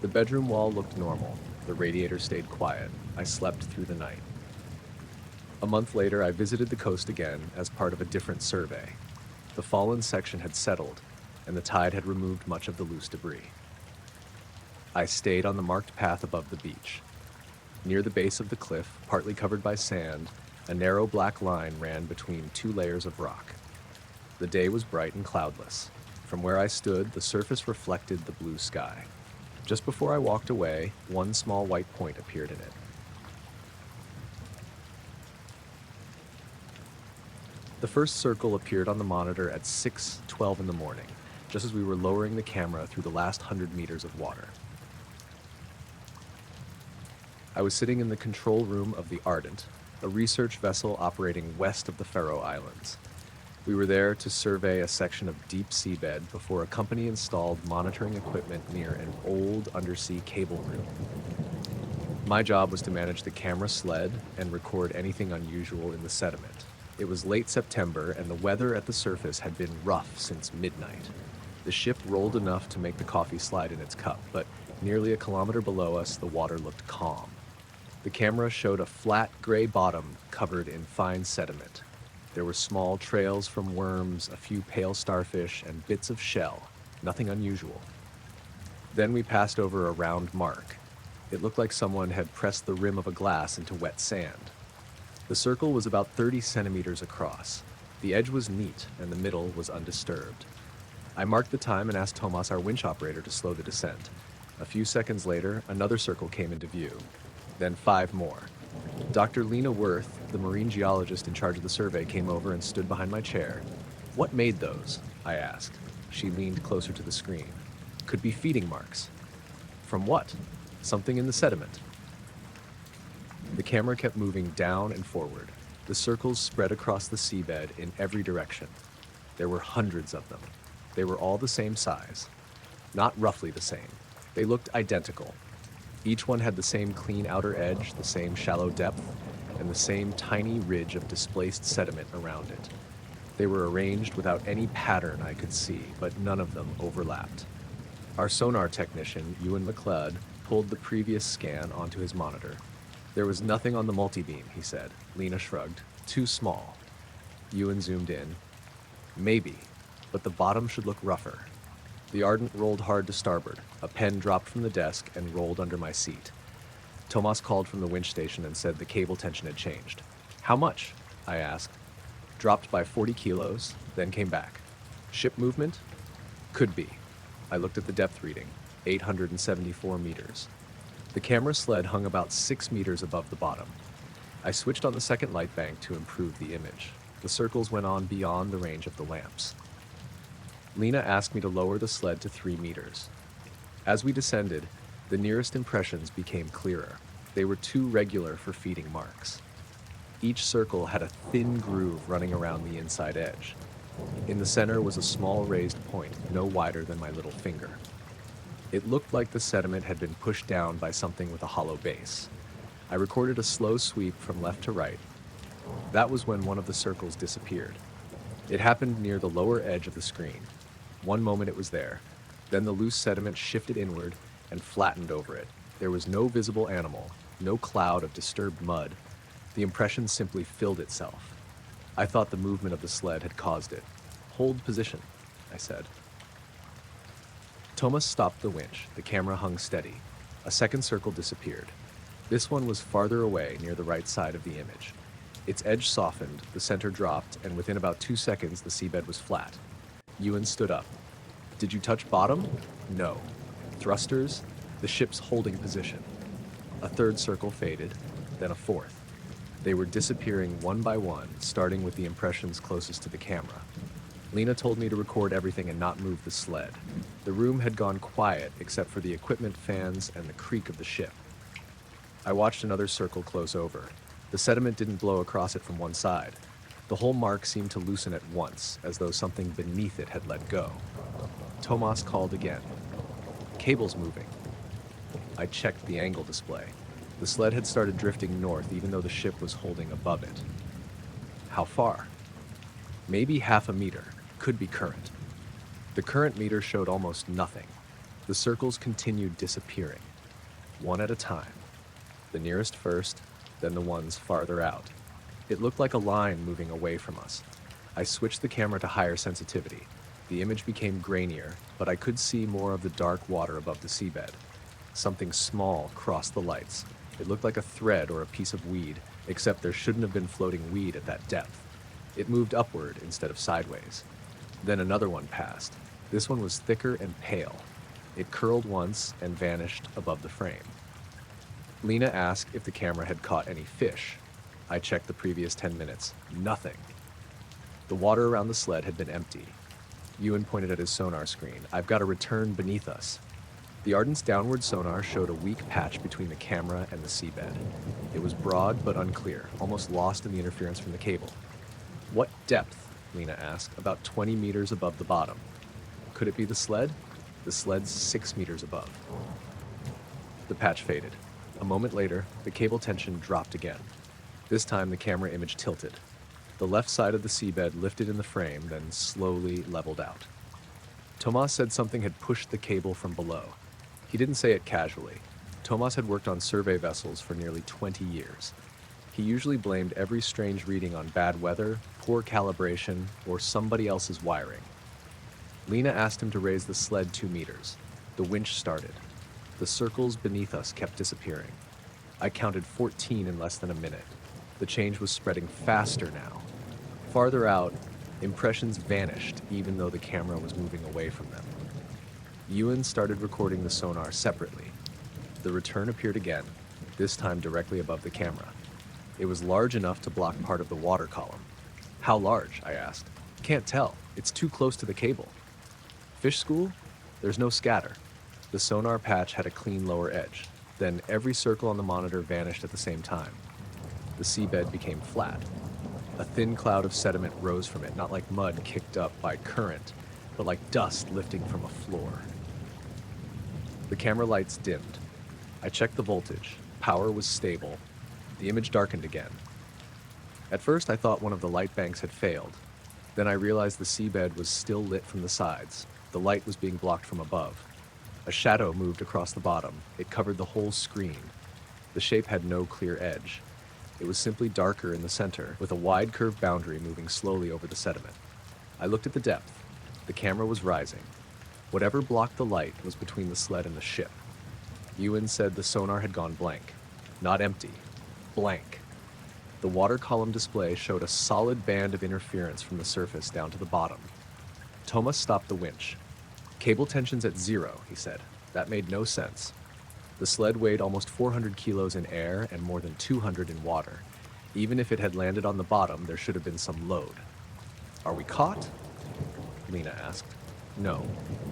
The bedroom wall looked normal. The radiator stayed quiet. I slept through the night. A month later, I visited the coast again as part of a different survey. The fallen section had settled, and the tide had removed much of the loose debris. I stayed on the marked path above the beach. Near the base of the cliff, partly covered by sand, a narrow black line ran between two layers of rock. The day was bright and cloudless. From where I stood, the surface reflected the blue sky. Just before I walked away, one small white point appeared in it. The first circle appeared on the monitor at 6:12 in the morning, just as we were lowering the camera through the last 100 meters of water. I was sitting in the control room of the Ardent, a research vessel operating west of the Faroe Islands. We were there to survey a section of deep seabed before a company installed monitoring equipment near an old undersea cable room. My job was to manage the camera sled and record anything unusual in the sediment. It was late September, and the weather at the surface had been rough since midnight. The ship rolled enough to make the coffee slide in its cup, but nearly a kilometer below us, the water looked calm. The camera showed a flat gray bottom covered in fine sediment. There were small trails from worms, a few pale starfish, and bits of shell, nothing unusual. Then we passed over a round mark. It looked like someone had pressed the rim of a glass into wet sand. The circle was about 30 centimeters across. The edge was neat, and the middle was undisturbed. I marked the time and asked Tomas, our winch operator, to slow the descent. A few seconds later, another circle came into view. Then 5 more. Dr. Lena Worth, the marine geologist in charge of the survey, came over and stood behind my chair. "What made those?" I asked. She leaned closer to the screen. "Could be feeding marks." "From what?" "Something in the sediment." The camera kept moving down and forward. The circles spread across the seabed in every direction. There were hundreds of them. They were all the same size. Not roughly the same. They looked identical. Each one had the same clean outer edge, the same shallow depth, and the same tiny ridge of displaced sediment around it. They were arranged without any pattern I could see, but none of them overlapped. Our sonar technician, Ewan McLeod, pulled the previous scan onto his monitor. "There was nothing on the multibeam," he said. Lena shrugged. "Too small." Ewan zoomed in. "Maybe, but the bottom should look rougher." The Ardent rolled hard to starboard. A pen dropped from the desk and rolled under my seat. Tomas called from the winch station and said the cable tension had changed. "How much?" I asked. "Dropped by 40 kilos, then came back." "Ship movement?" "Could be." I looked at the depth reading, 874 meters. The camera sled hung about 6 meters above the bottom. I switched on the second light bank to improve the image. The circles went on beyond the range of the lamps. Lena asked me to lower the sled to 3 meters. As we descended, the nearest impressions became clearer. They were too regular for feeding marks. Each circle had a thin groove running around the inside edge. In the center was a small raised point, no wider than my little finger. It looked like the sediment had been pushed down by something with a hollow base. I recorded a slow sweep from left to right. That was when one of the circles disappeared. It happened near the lower edge of the screen. One moment it was there. Then the loose sediment shifted inward and flattened over it. There was no visible animal, no cloud of disturbed mud. The impression simply filled itself. I thought the movement of the sled had caused it. "Hold position," I said. Tomas stopped the winch. The camera hung steady. A second circle disappeared. This one was farther away, near the right side of the image. Its edge softened, the center dropped, and within about 2 seconds the seabed was flat. Ewan stood up. Did you touch bottom? No. Thrusters? The ship's holding position. A third circle faded, then a fourth. They were disappearing one by one, starting with the impressions closest to the camera. Lena told me to record everything and not move the sled. The room had gone quiet except for the equipment fans and the creak of the ship. I watched another circle close over. The sediment didn't blow across it from one side. The whole mark seemed to loosen at once, as though something beneath it had let go. Tomas called again. Cable's moving. I checked the angle display. The sled had started drifting north even though the ship was holding above it. How far? Maybe half a meter. Could be current. The current meter showed almost nothing. The circles continued disappearing, one at a time. The nearest first, then the ones farther out. It looked like a line moving away from us. I switched the camera to higher sensitivity. The image became grainier, but I could see more of the dark water above the seabed. Something small crossed the lights. It looked like a thread or a piece of weed, except there shouldn't have been floating weed at that depth. It moved upward instead of sideways. Then another one passed. This one was thicker and pale. It curled once and vanished above the frame. Lena asked if the camera had caught any fish. I checked the previous 10 minutes. Nothing. The water around the sled had been empty. Ewan pointed at his sonar screen. I've got a return beneath us. The Ardent's downward sonar showed a weak patch between the camera and the seabed. It was broad but unclear, almost lost in the interference from the cable. What depth? Lena asked. About 20 meters above the bottom. Could it be the sled? The sled's 6 meters above. The patch faded. A moment later, the cable tension dropped again. This time the camera image tilted. The left side of the seabed lifted in the frame, then slowly leveled out. Tomas said something had pushed the cable from below. He didn't say it casually. Tomas had worked on survey vessels for nearly 20 years. He usually blamed every strange reading on bad weather, poor calibration, or somebody else's wiring. Lena asked him to raise the sled 2 meters. The winch started. The circles beneath us kept disappearing. I counted 14 in less than a minute. The change was spreading faster now. Farther out, impressions vanished even though the camera was moving away from them. Ewan started recording the sonar separately. The return appeared again, this time directly above the camera. It was large enough to block part of the water column. How large? I asked. Can't tell. It's too close to the cable. Fish school? There's no scatter. The sonar patch had a clean lower edge. Then every circle on the monitor vanished at the same time. The seabed became flat. A thin cloud of sediment rose from it, not like mud kicked up by current, but like dust lifting from a floor. The camera lights dimmed. I checked the voltage. Power was stable. The image darkened again. At first, I thought one of the light banks had failed. Then I realized the seabed was still lit from the sides. The light was being blocked from above. A shadow moved across the bottom. It covered the whole screen. The shape had no clear edge. It was simply darker in the center, with a wide curved boundary moving slowly over the sediment. I looked at the depth. The camera was rising. Whatever blocked the light was between the sled and the ship. Ewan said the sonar had gone blank. Not empty. Blank. The water column display showed a solid band of interference from the surface down to the bottom. Tomas stopped the winch. Cable tension's at 0, he said. That made no sense. The sled weighed almost 400 kilos in air and more than 200 in water. Even if it had landed on the bottom, there should have been some load. Are we caught? Lena asked. No.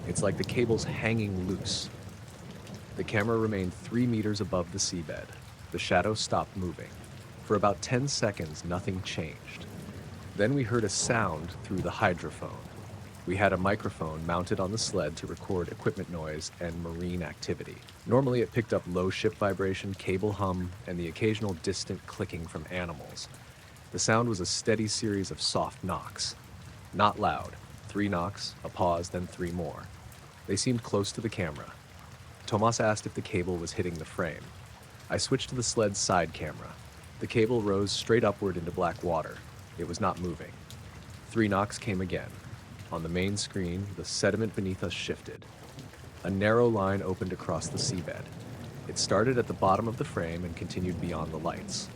It's like the cable's hanging loose. The camera remained 3 meters above the seabed. The shadow stopped moving. For about 10 seconds, nothing changed. Then we heard a sound through the hydrophone. We had a microphone mounted on the sled to record equipment noise and marine activity. Normally it picked up low ship vibration, cable hum, and the occasional distant clicking from animals. The sound was a steady series of soft knocks. Not loud. 3 knocks, a pause, then 3 more. They seemed close to the camera. Tomas asked if the cable was hitting the frame. I switched to the sled's side camera. The cable rose straight upward into black water. It was not moving. 3 knocks came again. On the main screen, the sediment beneath us shifted. A narrow line opened across the seabed. It started at the bottom of the frame and continued beyond the lights.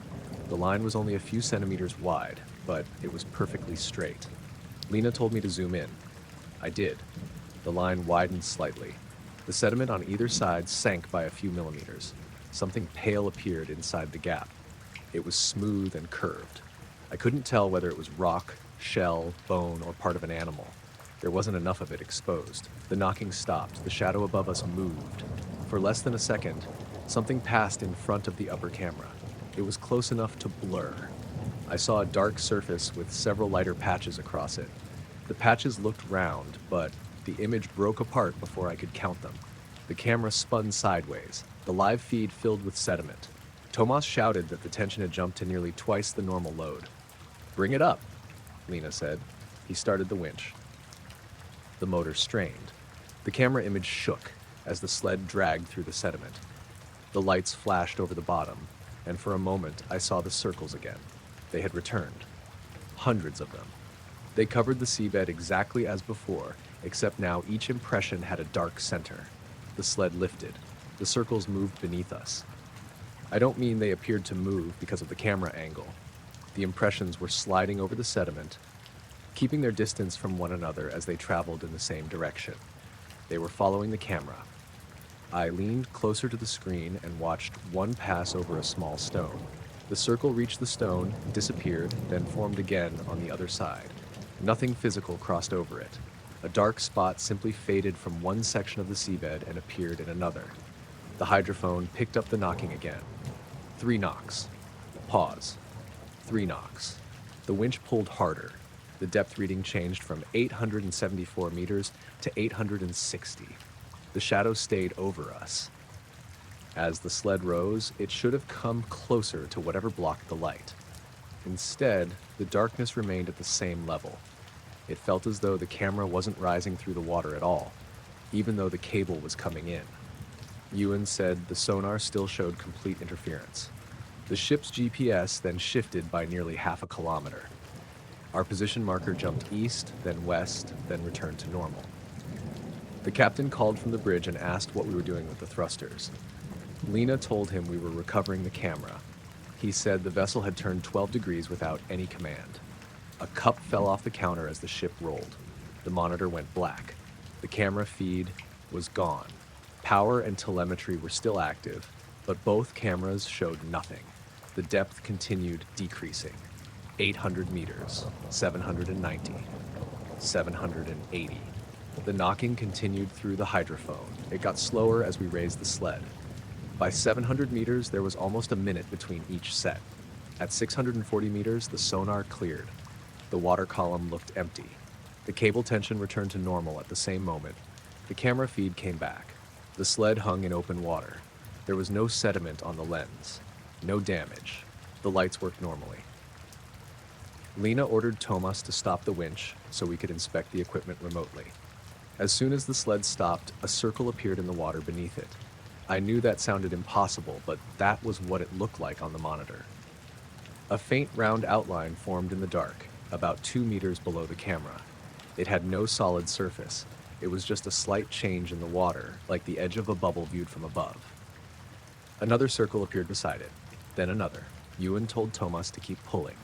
The line was only a few centimeters wide, but it was perfectly straight. Lena told me to zoom in. I did. The line widened slightly. The sediment on either side sank by a few millimeters. Something pale appeared inside the gap. It was smooth and curved. I couldn't tell whether it was rock, shell, bone, or part of an animal. There wasn't enough of it exposed. The knocking stopped. The shadow above us moved. For less than a second, something passed in front of the upper camera. It was close enough to blur. I saw a dark surface with several lighter patches across it. The patches looked round, but the image broke apart before I could count them. The camera spun sideways, the live feed filled with sediment. Tomas shouted that the tension had jumped to nearly twice the normal load. "Bring it up," Lena said. He started the winch. The motor strained. The camera image shook as the sled dragged through the sediment. The lights flashed over the bottom, and for a moment I saw the circles again. They had returned. Hundreds of them. They covered the seabed exactly as before, except now each impression had a dark center. The sled lifted. The circles moved beneath us. I don't mean they appeared to move because of the camera angle. The impressions were sliding over the sediment, keeping their distance from one another as they traveled in the same direction. They were following the camera. I leaned closer to the screen and watched one pass over a small stone. The circle reached the stone, disappeared, then formed again on the other side. Nothing physical crossed over it. A dark spot simply faded from one section of the seabed and appeared in another. The hydrophone picked up the knocking again. 3 knocks. Pause. 3 knocks. The winch pulled harder. The depth reading changed from 874 meters to 860. The shadow stayed over us. As the sled rose, it should have come closer to whatever blocked the light. Instead, the darkness remained at the same level. It felt as though the camera wasn't rising through the water at all, even though the cable was coming in. Ewan said the sonar still showed complete interference. The ship's GPS then shifted by nearly half a kilometer. Our position marker jumped east, then west, then returned to normal. The captain called from the bridge and asked what we were doing with the thrusters. Lena told him we were recovering the camera. He said the vessel had turned 12 degrees without any command. A cup fell off the counter as the ship rolled. The monitor went black. The camera feed was gone. Power and telemetry were still active, but both cameras showed nothing. The depth continued decreasing. 800 meters, 790, 780. The knocking continued through the hydrophone. It got slower as we raised the sled. By 700 meters, there was almost a minute between each set. At 640 meters, the sonar cleared. The water column looked empty. The cable tension returned to normal at the same moment. The camera feed came back. The sled hung in open water. There was no sediment on the lens. No damage. The lights worked normally. Lena ordered Tomas to stop the winch so we could inspect the equipment remotely. As soon as the sled stopped, a circle appeared in the water beneath it. I knew that sounded impossible, but that was what it looked like on the monitor. A faint round outline formed in the dark, about 2 meters below the camera. It had no solid surface. It was just a slight change in the water, like the edge of a bubble viewed from above. Another circle appeared beside it, then another. Ewan told Tomas to keep pulling.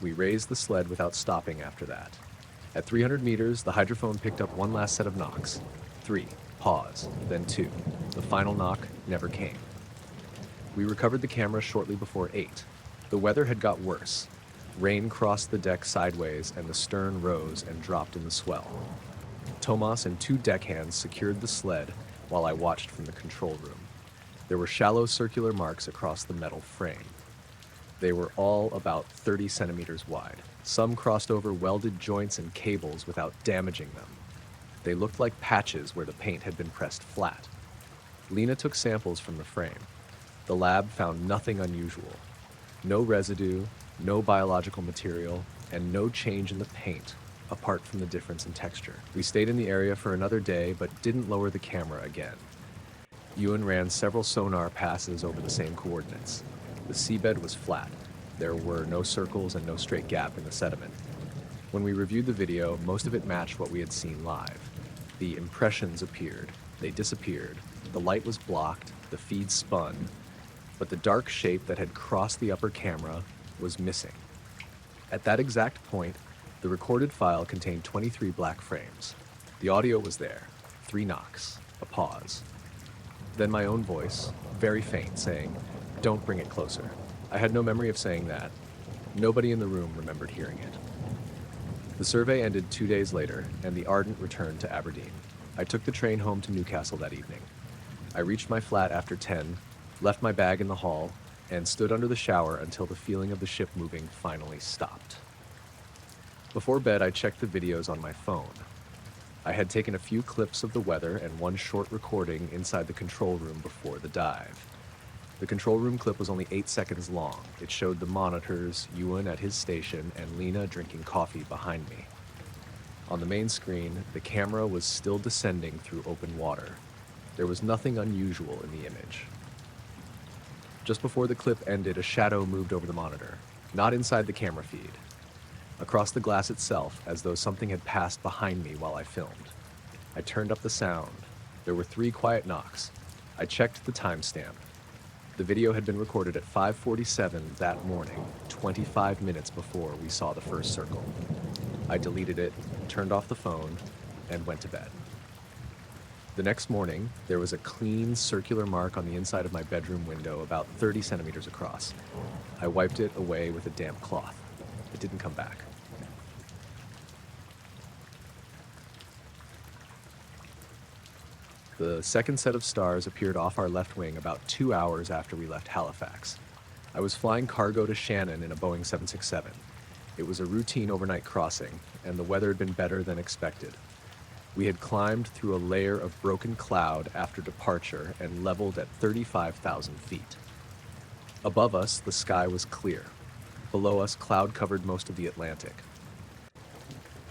We raised the sled without stopping after that. At 300 meters, the hydrophone picked up one last set of knocks. 3, pause, then 2. The final knock never came. We recovered the camera shortly before 8. The weather had got worse. Rain crossed the deck sideways and the stern rose and dropped in the swell. Tomas and 2 deckhands secured the sled while I watched from the control room. There were shallow circular marks across the metal frame. They were all about 30 centimeters wide. Some crossed over welded joints and cables without damaging them. They looked like patches where the paint had been pressed flat. Lena took samples from the frame. The lab found nothing unusual. No residue, no biological material, and no change in the paint, apart from the difference in texture. We stayed in the area for another day, but didn't lower the camera again. Ewan ran several sonar passes over the same coordinates. The seabed was flat. There were no circles and no straight gap in the sediment. When we reviewed the video, most of it matched what we had seen live. The impressions appeared. They disappeared. The light was blocked. The feed spun. But the dark shape that had crossed the upper camera was missing. At that exact point, the recorded file contained 23 black frames. The audio was there. 3 knocks, a pause. Then my own voice, very faint, saying, "Don't bring it closer." I had no memory of saying that. Nobody in the room remembered hearing it. The survey ended 2 days later, and the Ardent returned to Aberdeen. I took the train home to Newcastle that evening. I reached my flat after 10, left my bag in the hall, and stood under the shower until the feeling of the ship moving finally stopped. Before bed, I checked the videos on my phone. I had taken a few clips of the weather and one short recording inside the control room before the dive. The control room clip was only 8 seconds long. It showed the monitors, Ewan at his station, and Lena drinking coffee behind me. On the main screen, the camera was still descending through open water. There was nothing unusual in the image. Just before the clip ended, a shadow moved over the monitor, not inside the camera feed. Across the glass itself, as though something had passed behind me while I filmed. I turned up the sound. There were 3 quiet knocks. I checked the timestamp. The video had been recorded at 5:47 that morning, 25 minutes before we saw the first circle. I deleted it, turned off the phone, and went to bed. The next morning, there was a clean circular mark on the inside of my bedroom window about 30 centimeters across. I wiped it away with a damp cloth. It didn't come back. The second set of stars appeared off our left wing about 2 hours after we left Halifax. I was flying cargo to Shannon in a Boeing 767. It was a routine overnight crossing, and the weather had been better than expected. We had climbed through a layer of broken cloud after departure and leveled at 35,000 feet. Above us, the sky was clear. Below us, cloud covered most of the Atlantic.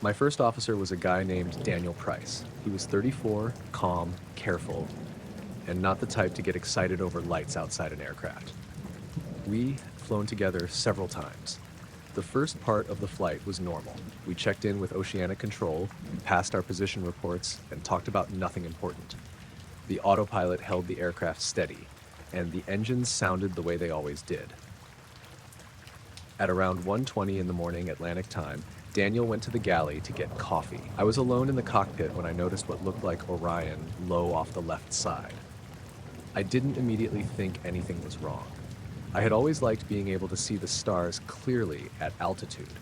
My first officer was a guy named Daniel Price. He was 34, calm, careful, and not the type to get excited over lights outside an aircraft. We had flown together several times. The first part of the flight was normal. We checked in with Oceanic Control, passed our position reports, and talked about nothing important. The autopilot held the aircraft steady, and the engines sounded the way they always did. At around 1:20 in the morning Atlantic time, Daniel went to the galley to get coffee. I was alone in the cockpit when I noticed what looked like Orion low off the left side. I didn't immediately think anything was wrong. I had always liked being able to see the stars clearly at altitude.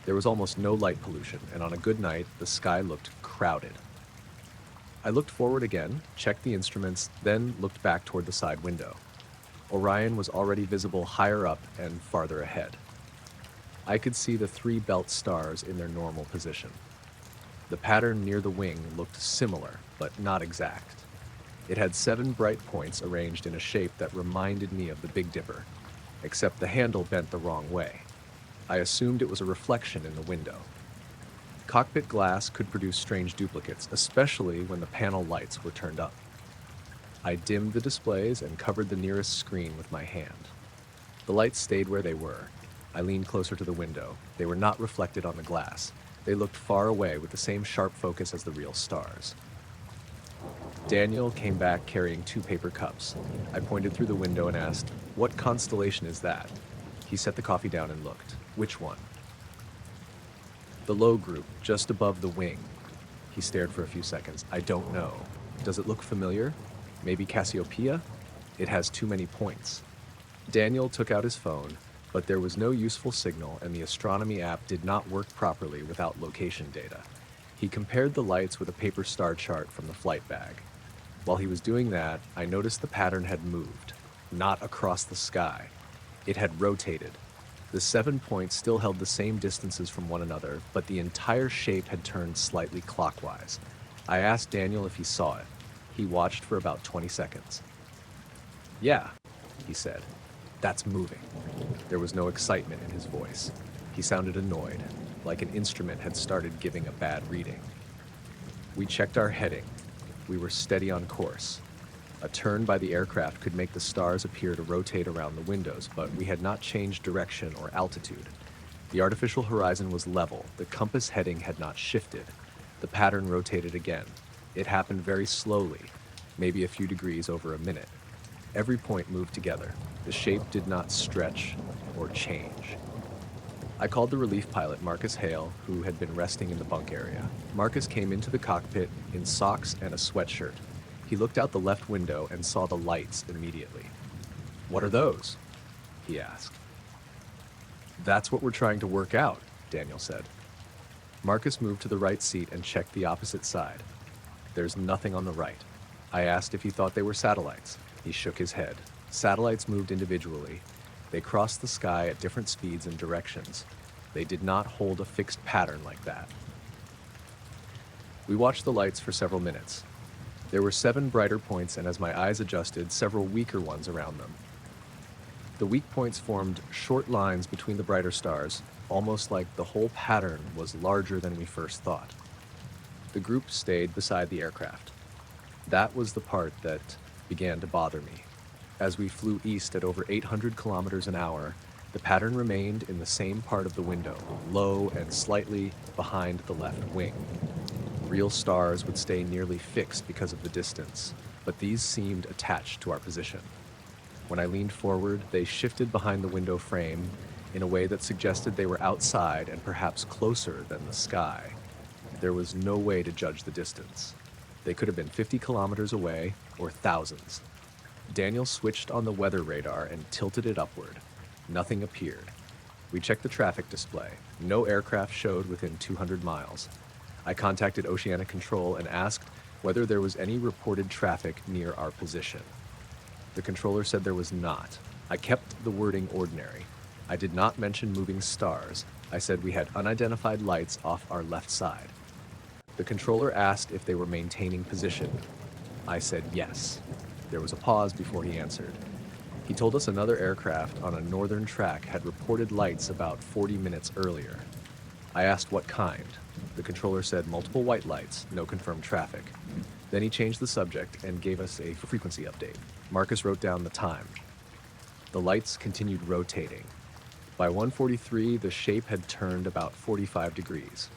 There was almost no light pollution, and on a good night, the sky looked crowded. I looked forward again, checked the instruments, then looked back toward the side window. Orion was already visible higher up and farther ahead. I could see the 3 belt stars in their normal position. The pattern near the wing looked similar, but not exact. It had 7 bright points arranged in a shape that reminded me of the Big Dipper, except the handle bent the wrong way. I assumed it was a reflection in the window. Cockpit glass could produce strange duplicates, especially when the panel lights were turned up. I dimmed the displays and covered the nearest screen with my hand. The lights stayed where they were. I leaned closer to the window. They were not reflected on the glass. They looked far away with the same sharp focus as the real stars. Daniel came back carrying 2 paper cups. I pointed through the window and asked, "What constellation is that?" He set the coffee down and looked. "Which one?" "The low group, just above the wing." He stared for a few seconds. "I don't know. Does it look familiar? Maybe Cassiopeia? It has too many points." Daniel took out his phone, but there was no useful signal and the astronomy app did not work properly without location data. He compared the lights with a paper star chart from the flight bag. While he was doing that, I noticed the pattern had moved, not across the sky. It had rotated. The 7 points still held the same distances from one another, but the entire shape had turned slightly clockwise. I asked Daniel if he saw it. He watched for about 20 seconds. "Yeah," he said. "That's moving." There was no excitement in his voice. He sounded annoyed, like an instrument had started giving a bad reading. We checked our heading. We were steady on course. A turn by the aircraft could make the stars appear to rotate around the windows, but we had not changed direction or altitude. The artificial horizon was level. The compass heading had not shifted. The pattern rotated again. It happened very slowly, maybe a few degrees over a minute. Every point moved together. The shape did not stretch or change. I called the relief pilot, Marcus Hale, who had been resting in the bunk area. Marcus came into the cockpit in socks and a sweatshirt. He looked out the left window and saw the lights immediately. "What are those?" he asked. "That's what we're trying to work out," Daniel said. Marcus moved to the right seat and checked the opposite side. "There's nothing on the right." I asked if he thought they were satellites. He shook his head. Satellites moved individually. They crossed the sky at different speeds and directions. They did not hold a fixed pattern like that. We watched the lights for several minutes. There were 7 brighter points, and as my eyes adjusted, several weaker ones around them. The weak points formed short lines between the brighter stars, almost like the whole pattern was larger than we first thought. The group stayed beside the aircraft. That was the part that began to bother me. As we flew east at over 800 kilometers an hour, the pattern remained in the same part of the window, low and slightly behind the left wing. Real stars would stay nearly fixed because of the distance, but these seemed attached to our position. When I leaned forward, they shifted behind the window frame in a way that suggested they were outside and perhaps closer than the sky. There was no way to judge the distance. They could have been 50 kilometers away or thousands. Daniel switched on the weather radar and tilted it upward. Nothing appeared. We checked the traffic display. No aircraft showed within 200 miles. I contacted Oceanic Control and asked whether there was any reported traffic near our position. The controller said there was not. I kept the wording ordinary. I did not mention moving stars. I said we had unidentified lights off our left side. The controller asked if they were maintaining position. I said yes. There was a pause before he answered. He told us another aircraft on a northern track had reported lights about 40 minutes earlier. I asked what kind. The controller said multiple white lights, no confirmed traffic. Then he changed the subject and gave us a frequency update. Marcus wrote down the time. The lights continued rotating. By 1:43, the shape had turned about 45 degrees.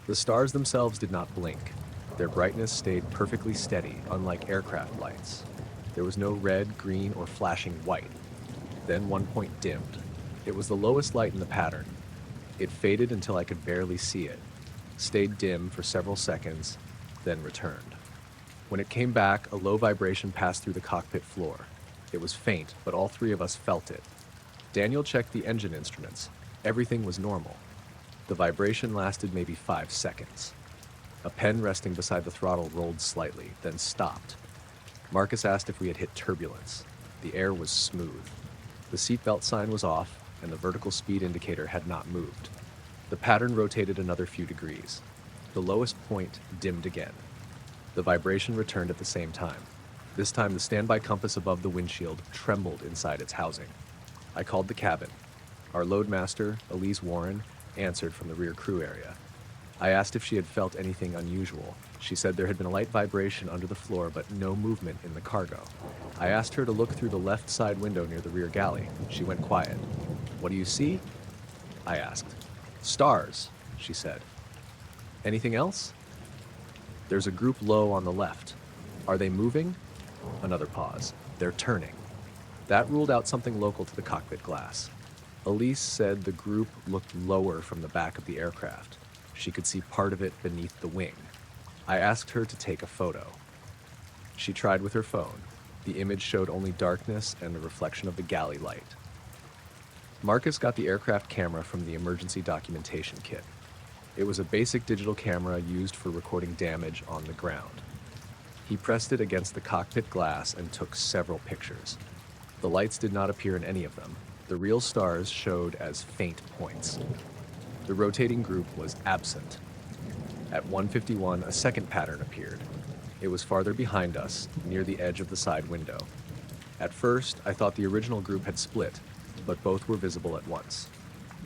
The stars themselves did not blink. Their brightness stayed perfectly steady, unlike aircraft lights. There was no red, green, or flashing white. Then one point dimmed. It was the lowest light in the pattern. It faded until I could barely see it, stayed dim for several seconds, then returned. When it came back, a low vibration passed through the cockpit floor. It was faint, but all 3 of us felt it. Daniel checked the engine instruments. Everything was normal. The vibration lasted maybe 5 seconds. A pen resting beside the throttle rolled slightly, then stopped. Marcus asked if we had hit turbulence. The air was smooth. The seatbelt sign was off, and the vertical speed indicator had not moved. The pattern rotated another few degrees. The lowest point dimmed again. The vibration returned at the same time. This time, the standby compass above the windshield trembled inside its housing. I called the cabin. Our loadmaster, Elise Warren, answered from the rear crew area. I asked if she had felt anything unusual. She said there had been a light vibration under the floor, but no movement in the cargo. I asked her to look through the left side window near the rear galley. She went quiet. "What do you see?" I asked. "Stars," she said. "Anything else?" "There's a group low on the left. Are they moving?" Another pause. "They're turning." That ruled out something local to the cockpit glass. Elise said the group looked lower from the back of the aircraft. She could see part of it beneath the wing. I asked her to take a photo. She tried with her phone. The image showed only darkness and the reflection of the galley light. Marcus got the aircraft camera from the emergency documentation kit. It was a basic digital camera used for recording damage on the ground. He pressed it against the cockpit glass and took several pictures. The lights did not appear in any of them. The real stars showed as faint points. The rotating group was absent. At 1:51, a second pattern appeared. It was farther behind us, near the edge of the side window. At first, I thought the original group had split, but both were visible at once.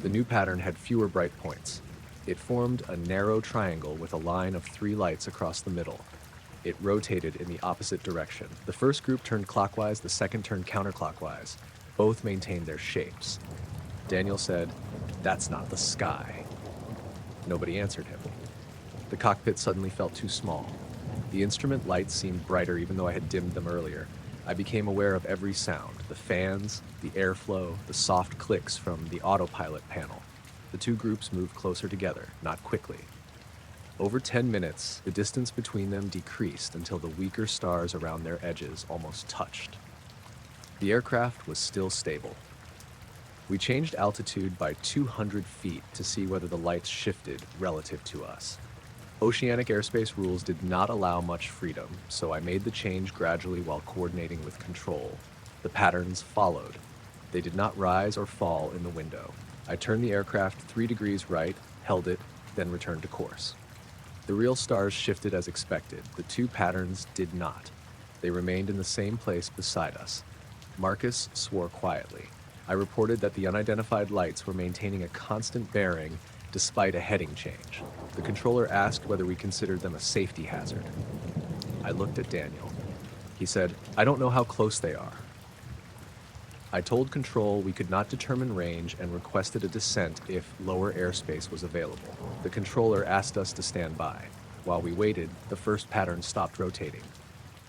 The new pattern had fewer bright points. It formed a narrow triangle with a line of 3 lights across the middle. It rotated in the opposite direction. The first group turned clockwise, the second turned counterclockwise. Both maintained their shapes. Daniel said, "That's not the sky." Nobody answered him. The cockpit suddenly felt too small. The instrument lights seemed brighter even though I had dimmed them earlier. I became aware of every sound, the fans, the airflow, the soft clicks from the autopilot panel. The two groups moved closer together, not quickly. Over 10 minutes, the distance between them decreased until the weaker stars around their edges almost touched. The aircraft was still stable. We changed altitude by 200 feet to see whether the lights shifted relative to us. Oceanic airspace rules did not allow much freedom, so I made the change gradually while coordinating with control. The patterns followed. They did not rise or fall in the window. I turned the aircraft 3 degrees right, held it, then returned to course. The real stars shifted as expected. The two patterns did not. They remained in the same place beside us. Marcus swore quietly. I reported that the unidentified lights were maintaining a constant bearing despite a heading change. The controller asked whether we considered them a safety hazard. I looked at Daniel. He said, "I don't know how close they are." I told control we could not determine range and requested a descent if lower airspace was available. The controller asked us to stand by. While we waited, the first pattern stopped rotating.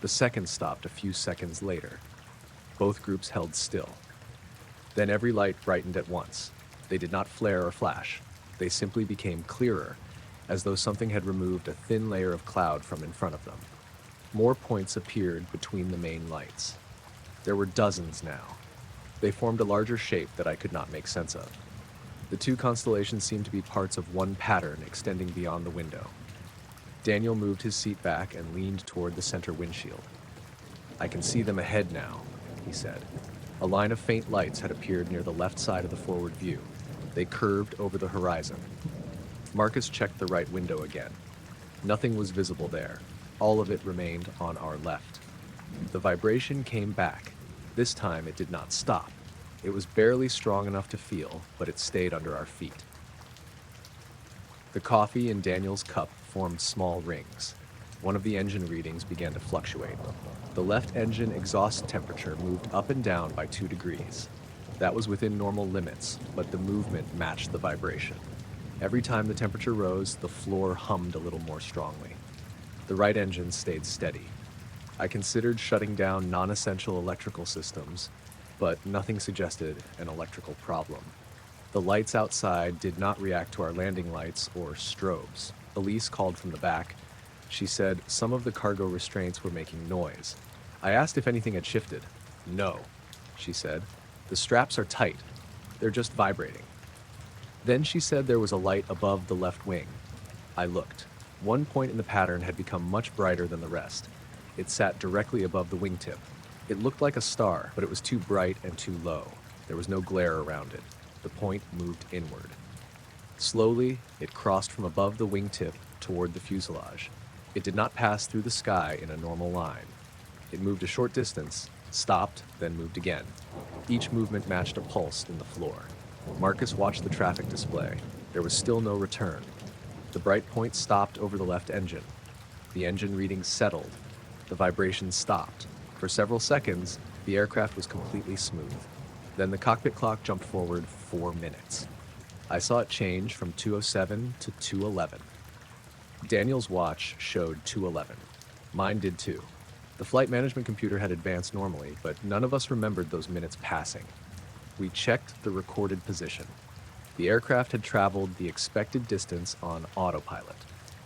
The second stopped a few seconds later. Both groups held still. Then every light brightened at once. They did not flare or flash. They simply became clearer, as though something had removed a thin layer of cloud from in front of them. More points appeared between the main lights. There were dozens now. They formed a larger shape that I could not make sense of. The two constellations seemed to be parts of one pattern extending beyond the window. Daniel moved his seat back and leaned toward the center windshield. "I can see them ahead now," he said. A line of faint lights had appeared near the left side of the forward view. They curved over the horizon. Marcus checked the right window again. Nothing was visible there. All of it remained on our left. The vibration came back. This time it did not stop. It was barely strong enough to feel, but it stayed under our feet. The coffee in Daniel's cup formed small rings. One of the engine readings began to fluctuate. The left engine exhaust temperature moved up and down by 2 degrees. That was within normal limits, but the movement matched the vibration. Every time the temperature rose, the floor hummed a little more strongly. The right engine stayed steady. I considered shutting down non-essential electrical systems, but nothing suggested an electrical problem. The lights outside did not react to our landing lights or strobes. Elise called from the back. She said some of the cargo restraints were making noise. I asked if anything had shifted. "No," she said. "The straps are tight. They're just vibrating." Then she said there was a light above the left wing. I looked. One point in the pattern had become much brighter than the rest. It sat directly above the wingtip. It looked like a star, but it was too bright and too low. There was no glare around it. The point moved inward. Slowly, it crossed from above the wingtip toward the fuselage. It did not pass through the sky in a normal line. It moved a short distance, stopped, then moved again. Each movement matched a pulse in the floor. Marcus watched the traffic display. There was still no return. The bright point stopped over the left engine. The engine readings settled. The vibrations stopped. For several seconds, the aircraft was completely smooth. Then the cockpit clock jumped forward 4 minutes. I saw it change from 2:07 to 2:11. Daniel's watch showed 2:11. Mine did too. The flight management computer had advanced normally, but none of us remembered those minutes passing. We checked the recorded position. The aircraft had traveled the expected distance on autopilot.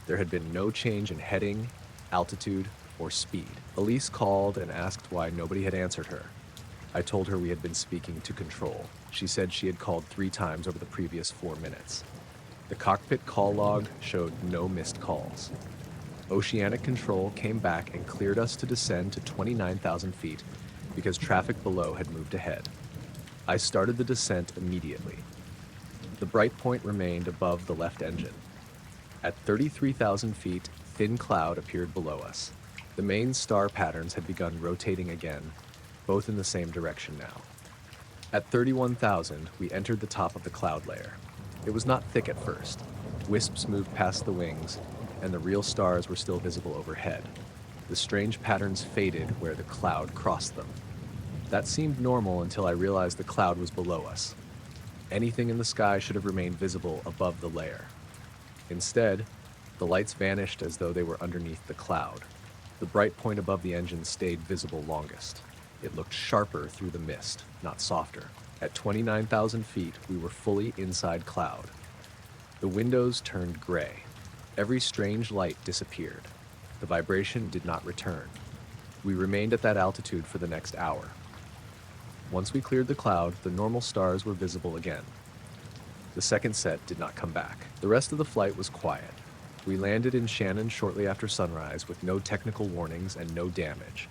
There had been no change in heading, altitude, or speed. Elise called and asked why nobody had answered her. I told her we had been speaking to control. She said she had called 3 times over the previous 4 minutes. The cockpit call log showed no missed calls. Oceanic Control came back and cleared us to descend to 29,000 feet because traffic below had moved ahead. I started the descent immediately. The bright point remained above the left engine. At 33,000 feet, thin cloud appeared below us. The main star patterns had begun rotating again, both in the same direction now. At 31,000, we entered the top of the cloud layer. It was not thick at first. Wisps moved past the wings, and the real stars were still visible overhead. The strange patterns faded where the cloud crossed them. That seemed normal until I realized the cloud was below us. Anything in the sky should have remained visible above the layer. Instead, the lights vanished as though they were underneath the cloud. The bright point above the engine stayed visible longest. It looked sharper through the mist, not softer. At 29,000 feet, we were fully inside cloud. The windows turned gray. Every strange light disappeared. The vibration did not return. We remained at that altitude for the next hour. Once we cleared the cloud, the normal stars were visible again. The second set did not come back. The rest of the flight was quiet. We landed in Shannon shortly after sunrise with no technical warnings and no damage.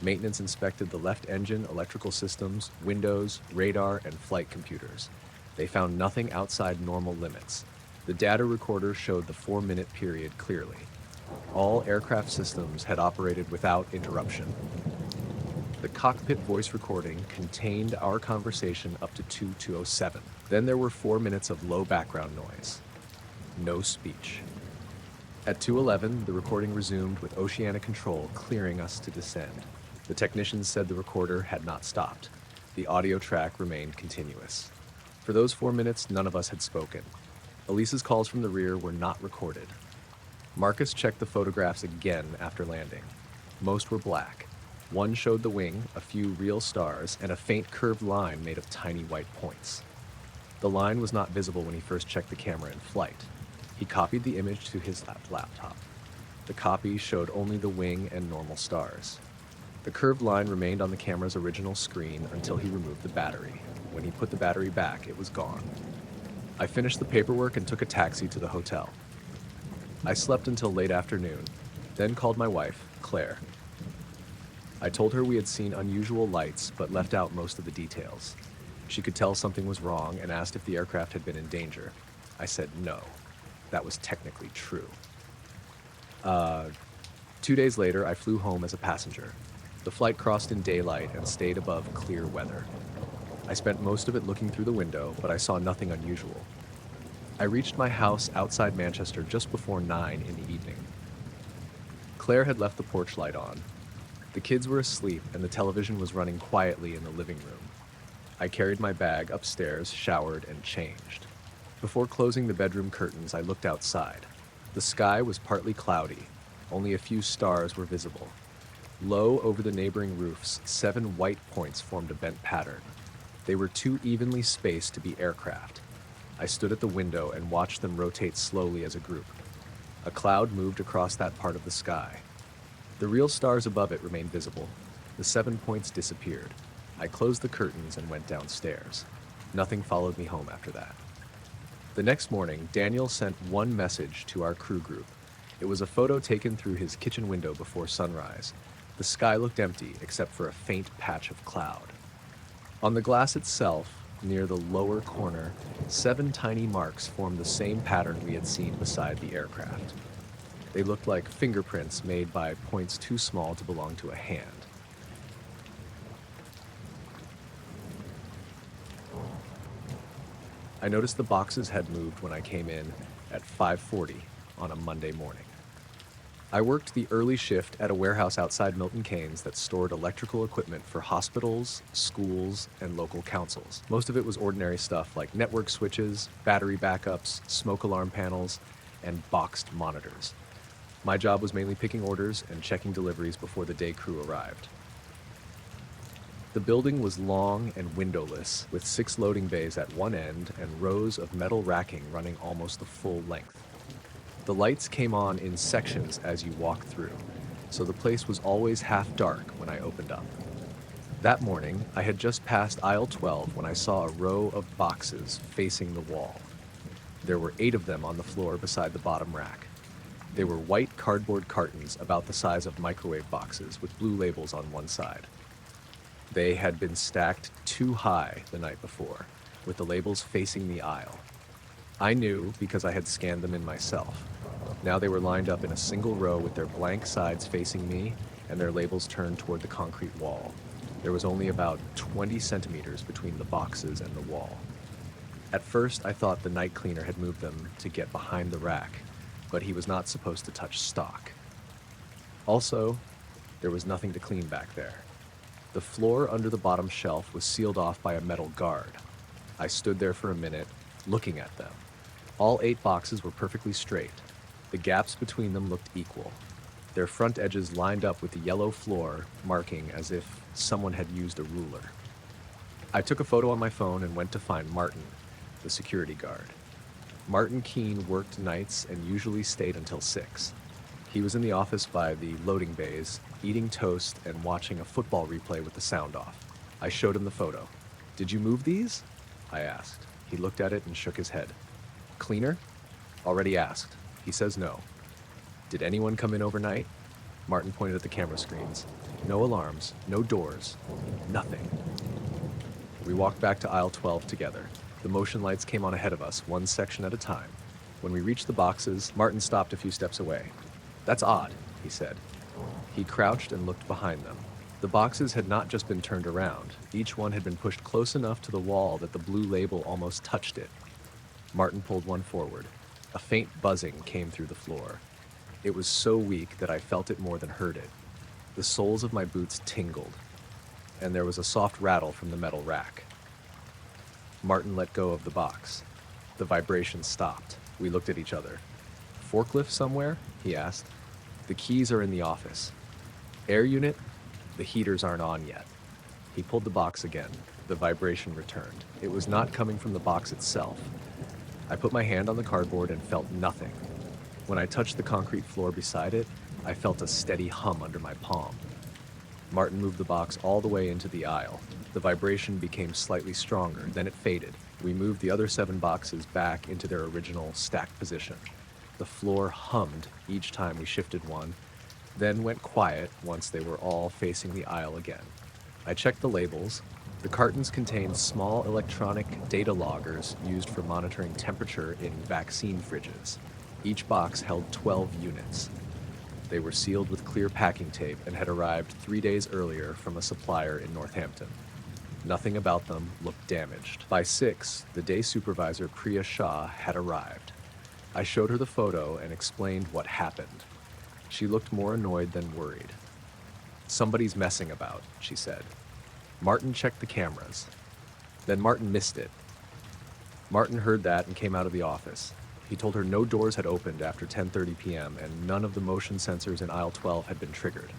Maintenance inspected the left engine, electrical systems, windows, radar, and flight computers. They found nothing outside normal limits. The data recorder showed the 4-minute period clearly. All aircraft systems had operated without interruption. The cockpit voice recording contained our conversation up to 2207. Then there were 4 minutes of low background noise. No speech. At 2:11, the recording resumed with oceanic control clearing us to descend. The technicians said the recorder had not stopped. The audio track remained continuous. For those 4 minutes, none of us had spoken. Elise's calls from the rear were not recorded. Marcus checked the photographs again after landing. Most were black. One showed the wing, a few real stars, and a faint curved line made of tiny white points. The line was not visible when he first checked the camera in flight. He copied the image to his laptop. The copy showed only the wing and normal stars. The curved line remained on the camera's original screen until he removed the battery. When he put the battery back, it was gone. I finished the paperwork and took a taxi to the hotel. I slept until late afternoon, then called my wife, Claire. I told her we had seen unusual lights, but left out most of the details. She could tell something was wrong and asked if the aircraft had been in danger. I said no. That was technically true. 2 days later, I flew home as a passenger. The flight crossed in daylight and stayed above clear weather. I spent most of it looking through the window, but I saw nothing unusual. I reached my house outside Manchester just before 9 in the evening. Claire had left the porch light on. The kids were asleep and the television was running quietly in the living room. I carried my bag upstairs, showered, and changed. Before closing the bedroom curtains, I looked outside. The sky was partly cloudy. Only a few stars were visible. Low over the neighboring roofs, 7 white points formed a bent pattern. They were too evenly spaced to be aircraft. I stood at the window and watched them rotate slowly as a group. A cloud moved across that part of the sky. The real stars above it remained visible. The 7 points disappeared. I closed the curtains and went downstairs. Nothing followed me home after that. The next morning, Daniel sent one message to our crew group. It was a photo taken through his kitchen window before sunrise. The sky looked empty except for a faint patch of cloud. On the glass itself, near the lower corner, 7 tiny marks formed the same pattern we had seen beside the aircraft. They looked like fingerprints made by points too small to belong to a hand. I noticed the boxes had moved when I came in at 5:40 on a Monday morning. I worked the early shift at a warehouse outside Milton Keynes that stored electrical equipment for hospitals, schools, and local councils. Most of it was ordinary stuff like network switches, battery backups, smoke alarm panels, and boxed monitors. My job was mainly picking orders and checking deliveries before the day crew arrived. The building was long and windowless, with 6 loading bays at one end and rows of metal racking running almost the full length. The lights came on in sections as you walked through, so the place was always half dark when I opened up. That morning, I had just passed aisle 12 when I saw a row of boxes facing the wall. There were 8 of them on the floor beside the bottom rack. They were white cardboard cartons about the size of microwave boxes with blue labels on one side. They had been stacked too high the night before, with the labels facing the aisle. I knew because I had scanned them in myself. Now they were lined up in a single row with their blank sides facing me and their labels turned toward the concrete wall. There was only about 20 centimeters between the boxes and the wall. At first, I thought the night cleaner had moved them to get behind the rack, but he was not supposed to touch stock. Also, there was nothing to clean back there. The floor under the bottom shelf was sealed off by a metal guard. I stood there for a minute, looking at them. All 8 boxes were perfectly straight. The gaps between them looked equal. Their front edges lined up with the yellow floor, marking as if someone had used a ruler. I took a photo on my phone and went to find Martin, the security guard. Martin Keene worked nights and usually stayed until 6. He was in the office by the loading bays, eating toast and watching a football replay with the sound off. I showed him the photo. "Did you move these?" I asked. He looked at it and shook his head. "Cleaner?" "Already asked." He says no. "Did anyone come in overnight?" Martin pointed at the camera screens. "No alarms, no doors, nothing." We walked back to aisle 12 together. The motion lights came on ahead of us, one section at a time. When we reached the boxes, Martin stopped a few steps away. "That's odd," he said. He crouched and looked behind them. The boxes had not just been turned around. Each one had been pushed close enough to the wall that the blue label almost touched it. Martin pulled one forward. A faint buzzing came through the floor. It was so weak that I felt it more than heard it. The soles of my boots tingled, and there was a soft rattle from the metal rack. Martin let go of the box. The vibration stopped. We looked at each other. "Forklift somewhere?" he asked. "The keys are in the office." "Air unit?" "The heaters aren't on yet." He pulled the box again. The vibration returned. It was not coming from the box itself. I put my hand on the cardboard and felt nothing. When I touched the concrete floor beside it, I felt a steady hum under my palm. Martin moved the box all the way into the aisle. The vibration became slightly stronger, then it faded. We moved the other 7 boxes back into their original stacked position. The floor hummed each time we shifted one, then went quiet once they were all facing the aisle again. I checked the labels. The cartons contained small electronic data loggers used for monitoring temperature in vaccine fridges. Each box held 12 units. They were sealed with clear packing tape and had arrived 3 days earlier from a supplier in Northampton. Nothing about them looked damaged. By 6, the day supervisor, Priya Shah, had arrived. I showed her the photo and explained what happened. She looked more annoyed than worried. "Somebody's messing about," she said. Martin checked the cameras. Then Martin missed it. Martin heard that and came out of the office. He told her no doors had opened after 10:30 p.m. and none of the motion sensors in aisle 12 had been triggered.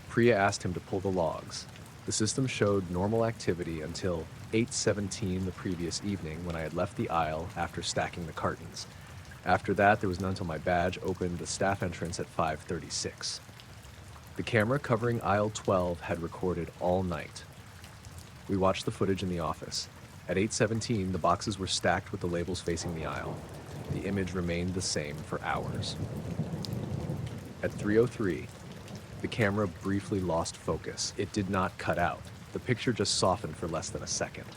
Priya asked him to pull the logs. The system showed normal activity until 8:17 the previous evening when I had left the aisle after stacking the cartons. After that, there was none until my badge opened the staff entrance at 5:36. The camera covering aisle 12 had recorded all night. We watched the footage in the office. At 8:17, the boxes were stacked with the labels facing the aisle. The image remained the same for hours. At 3:03, the camera briefly lost focus. It did not cut out. The picture just softened for less than a second.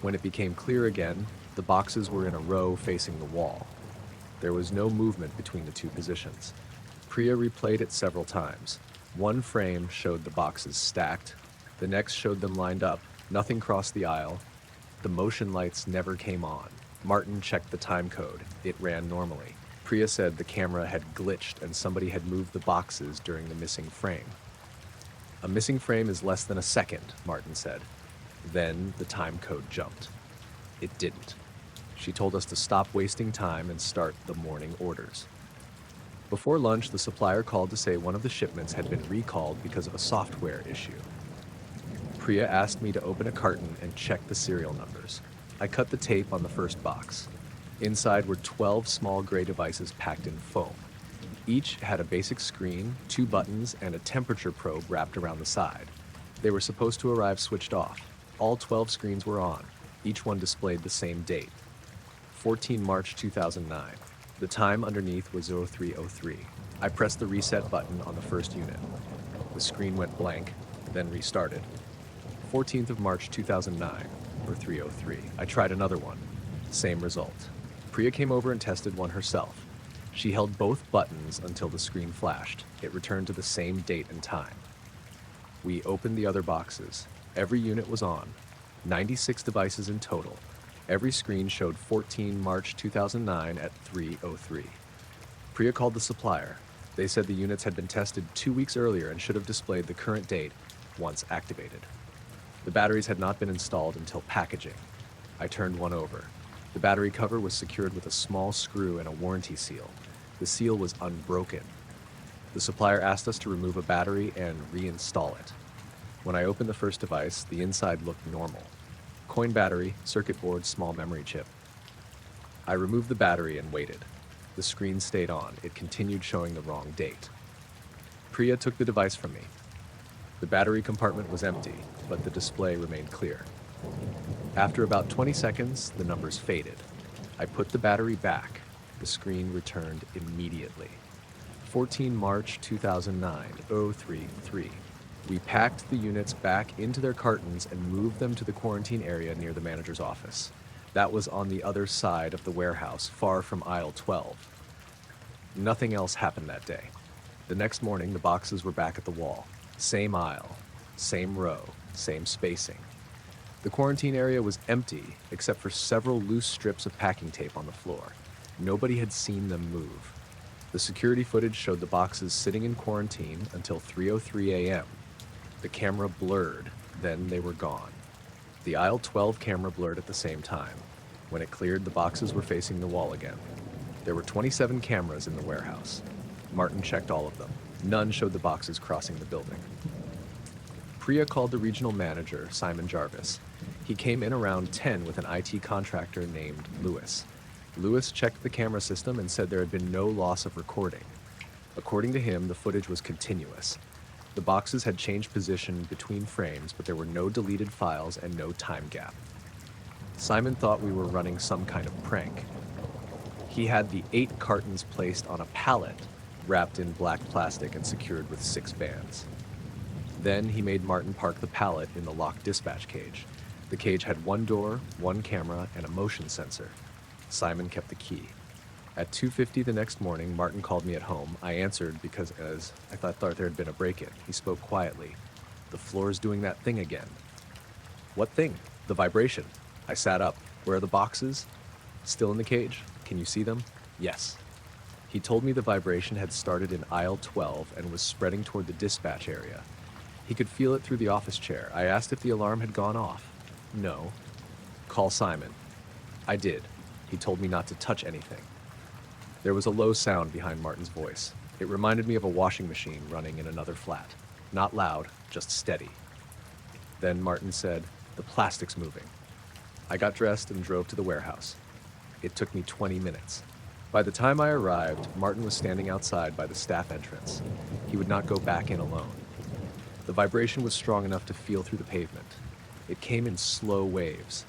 When it became clear again, the boxes were in a row facing the wall. There was no movement between the 2 positions. Priya replayed it several times. One frame showed the boxes stacked. The next showed them lined up. Nothing crossed the aisle. The motion lights never came on. Martin checked the time code. It ran normally. Priya said the camera had glitched and somebody had moved the boxes during the missing frame. "A missing frame is less than a second," Martin said. Then the time code jumped. It didn't. She told us to stop wasting time and start the morning orders. Before lunch, the supplier called to say one of the shipments had been recalled because of a software issue. Priya asked me to open a carton and check the serial numbers. I cut the tape on the first box. Inside were 12 small gray devices packed in foam. Each had a basic screen, 2 buttons, and a temperature probe wrapped around the side. They were supposed to arrive switched off. All 12 screens were on. Each one displayed the same date, 14 March 2009. The time underneath was 03:03. I pressed the reset button on the first unit. The screen went blank, then restarted. 14th of March 2009, or 3:03. I tried another one. Same result. Priya came over and tested one herself. She held both buttons until the screen flashed. It returned to the same date and time. We opened the other boxes. Every unit was on. 96 devices in total. Every screen showed 14 March 2009 at 3:03. Priya called the supplier. They said the units had been tested 2 weeks earlier and should have displayed the current date once activated. The batteries had not been installed until packaging. I turned one over. The battery cover was secured with a small screw and a warranty seal. The seal was unbroken. The supplier asked us to remove a battery and reinstall it. When I opened the first device, the inside looked normal. Coin battery, circuit board, small memory chip. I removed the battery and waited. The screen stayed on. It continued showing the wrong date. Priya took the device from me. The battery compartment was empty, but the display remained clear. After about 20 seconds, the numbers faded. I put the battery back. The screen returned immediately. 14 March 2009, 033. We packed the units back into their cartons and moved them to the quarantine area near the manager's office. That was on the other side of the warehouse, far from aisle 12. Nothing else happened that day. The next morning, the boxes were back at the wall. Same aisle, same row, same spacing. The quarantine area was empty, except for several loose strips of packing tape on the floor. Nobody had seen them move. The security footage showed the boxes sitting in quarantine until 3:03 a.m. The camera blurred, then they were gone. The aisle 12 camera blurred at the same time. When it cleared, the boxes were facing the wall again. There were 27 cameras in the warehouse. Martin checked all of them. None showed the boxes crossing the building. Priya called the regional manager, Simon Jarvis. He came in around 10 with an IT contractor named Lewis. Lewis checked the camera system and said there had been no loss of recording. According to him, the footage was continuous. The boxes had changed position between frames, but there were no deleted files and no time gap. Simon thought we were running some kind of prank. He had the 8 cartons placed on a pallet, wrapped in black plastic and secured with 6 bands. Then he made Martin park the pallet in the locked dispatch cage. The cage had 1 door, 1 camera, and a motion sensor. Simon kept the key. At 2:50 the next morning, Martin called me at home. I answered because as I thought there had been a break-in. He spoke quietly. "The floor's doing that thing again." "What thing?" "The vibration." I sat up. "Where are the boxes?" "Still in the cage. Can you see them?" "Yes." He told me the vibration had started in aisle 12 and was spreading toward the dispatch area. He could feel it through the office chair. I asked if the alarm had gone off. "No." "Call Simon." I did. He told me not to touch anything. There was a low sound behind Martin's voice. It reminded me of a washing machine running in another flat. Not loud, just steady. Then Martin said, "The plastic's moving." I got dressed and drove to the warehouse. It took me 20 minutes. By the time I arrived, Martin was standing outside by the staff entrance. He would not go back in alone. The vibration was strong enough to feel through the pavement. It came in slow waves.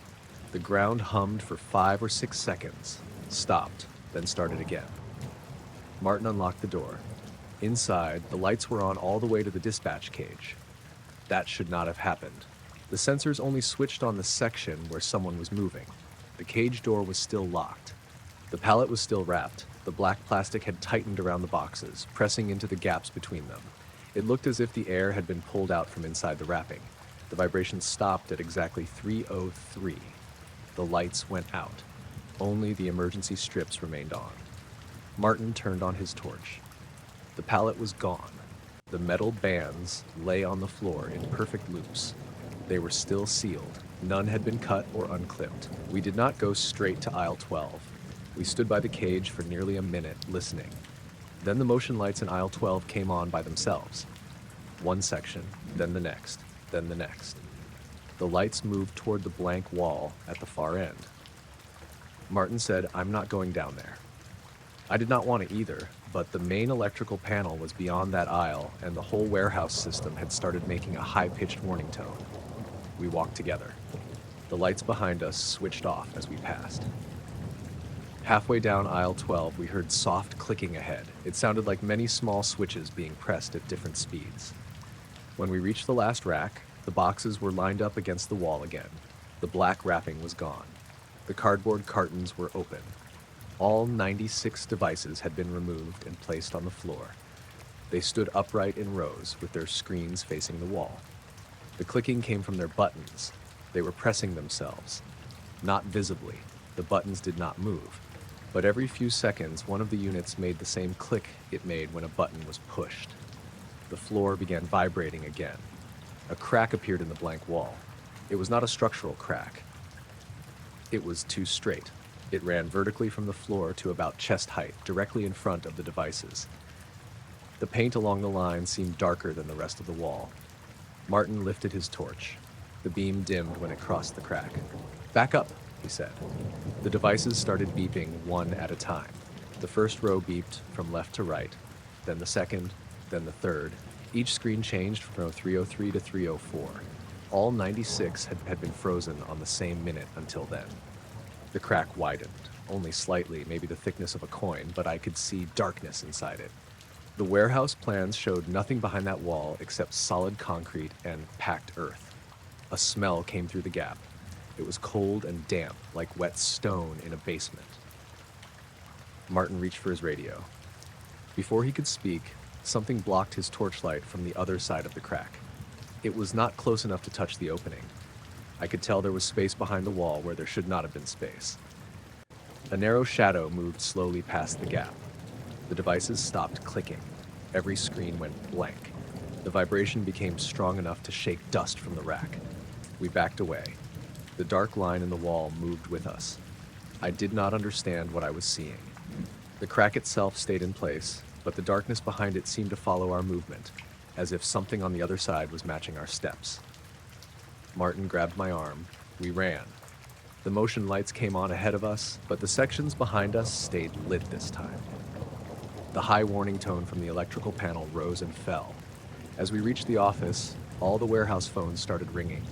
The ground hummed for 5 or 6 seconds, stopped, then started again. Martin unlocked the door. Inside, the lights were on all the way to the dispatch cage. That should not have happened. The sensors only switched on the section where someone was moving. The cage door was still locked. The pallet was still wrapped. The black plastic had tightened around the boxes, pressing into the gaps between them. It looked as if the air had been pulled out from inside the wrapping. The vibration stopped at exactly 3:03. The lights went out. Only the emergency strips remained on. Martin turned on his torch. The pallet was gone. The metal bands lay on the floor in perfect loops. They were still sealed. None had been cut or unclipped. We did not go straight to aisle 12. We stood by the cage for nearly a minute, listening. Then the motion lights in aisle 12 came on by themselves. One section, then the next, then the next. The lights moved toward the blank wall at the far end. Martin said, "I'm not going down there." I did not want to either, but the main electrical panel was beyond that aisle, and the whole warehouse system had started making a high-pitched warning tone. We walked together. The lights behind us switched off as we passed. Halfway down aisle 12, we heard soft clicking ahead. It sounded like many small switches being pressed at different speeds. When we reached the last rack, the boxes were lined up against the wall again. The black wrapping was gone. The cardboard cartons were open. All 96 devices had been removed and placed on the floor. They stood upright in rows with their screens facing the wall. The clicking came from their buttons. They were pressing themselves. Not visibly. The buttons did not move. But every few seconds, one of the units made the same click it made when a button was pushed. The floor began vibrating again. A crack appeared in the blank wall. It was not a structural crack. It was too straight. It ran vertically from the floor to about chest height, directly in front of the devices. The paint along the line seemed darker than the rest of the wall. Martin lifted his torch. The beam dimmed when it crossed the crack. "Back up!" he said. The devices started beeping one at a time. The first row beeped from left to right, then the second, then the third. Each screen changed from row 303 to 304. All 96 had been frozen on the same minute until then. The crack widened, only slightly, maybe the thickness of a coin, but I could see darkness inside it. The warehouse plans showed nothing behind that wall except solid concrete and packed earth. A smell came through the gap. It was cold and damp, like wet stone in a basement. Martin reached for his radio. Before he could speak, something blocked his torchlight from the other side of the crack. It was not close enough to touch the opening. I could tell there was space behind the wall where there should not have been space. A narrow shadow moved slowly past the gap. The devices stopped clicking. Every screen went blank. The vibration became strong enough to shake dust from the rack. We backed away. The dark line in the wall moved with us. I did not understand what I was seeing. The crack itself stayed in place, but the darkness behind it seemed to follow our movement, as if something on the other side was matching our steps. Martin grabbed my arm. We ran. The motion lights came on ahead of us, but the sections behind us stayed lit this time. The high warning tone from the electrical panel rose and fell. As we reached the office, all the warehouse phones started ringing.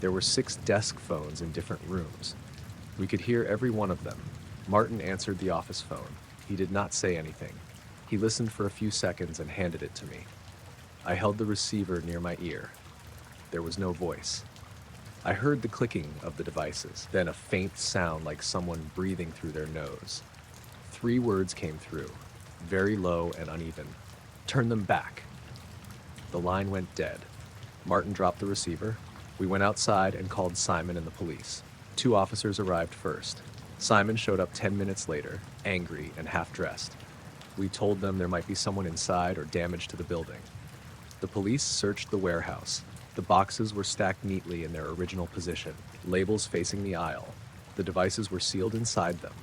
There were 6 desk phones in different rooms. We could hear every one of them. Martin answered the office phone. He did not say anything. He listened for a few seconds and handed it to me. I held the receiver near my ear. There was no voice. I heard the clicking of the devices, then a faint sound like someone breathing through their nose. 3 words came through, very low and uneven. Turn them back. The line went dead. Martin dropped the receiver. We went outside and called Simon and the police. 2 officers arrived first. Simon showed up 10 minutes later, angry and half-dressed. We told them there might be someone inside or damage to the building. The police searched the warehouse. The boxes were stacked neatly in their original position, labels facing the aisle. The devices were sealed inside them.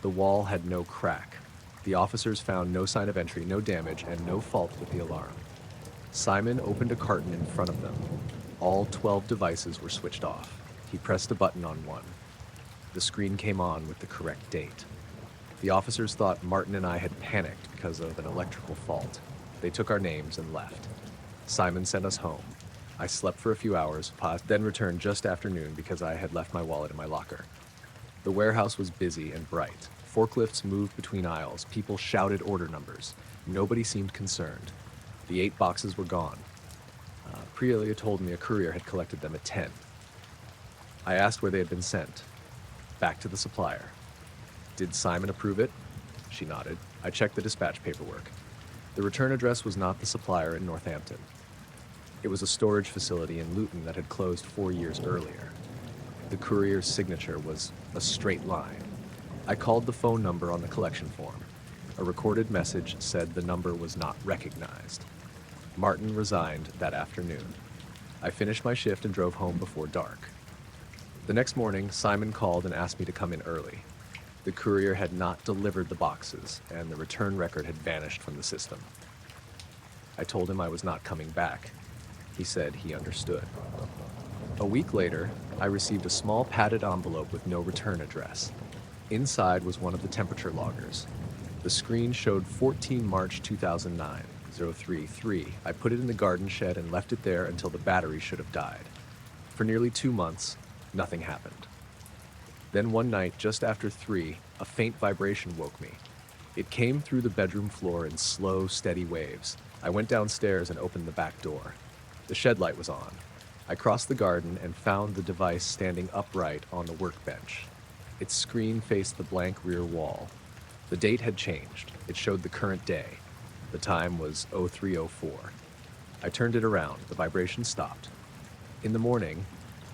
The wall had no crack. The officers found no sign of entry, no damage, and no fault with the alarm. Simon opened a carton in front of them. All 12 devices were switched off. He pressed a button on one. The screen came on with the correct date. The officers thought Martin and I had panicked because of an electrical fault. They took our names and left. Simon sent us home. I slept for a few hours, then returned just after noon because I had left my wallet in my locker. The warehouse was busy and bright. Forklifts moved between aisles. People shouted order numbers. Nobody seemed concerned. The 8 boxes were gone. Priya told me a courier had collected them at 10. I asked where they had been sent. Back to the supplier. Did Simon approve it? She nodded. I checked the dispatch paperwork. The return address was not the supplier in Northampton. It was a storage facility in Luton that had closed 4 years earlier. The courier's signature was a straight line. I called the phone number on the collection form. A recorded message said the number was not recognized. Martin resigned that afternoon. I finished my shift and drove home before dark. The next morning, Simon called and asked me to come in early. The courier had not delivered the boxes, and the return record had vanished from the system. I told him I was not coming back. He said he understood. A week later, I received a small padded envelope with no return address. Inside was one of the temperature loggers. The screen showed 14 March 2009, 033. I put it in the garden shed and left it there until the battery should have died. For nearly 2 months, nothing happened. Then one night, just after 3, a faint vibration woke me. It came through the bedroom floor in slow, steady waves. I went downstairs and opened the back door. The shed light was on. I crossed the garden and found the device standing upright on the workbench. Its screen faced the blank rear wall. The date had changed. It showed the current day. The time was 0304. I turned it around. The vibration stopped. In the morning,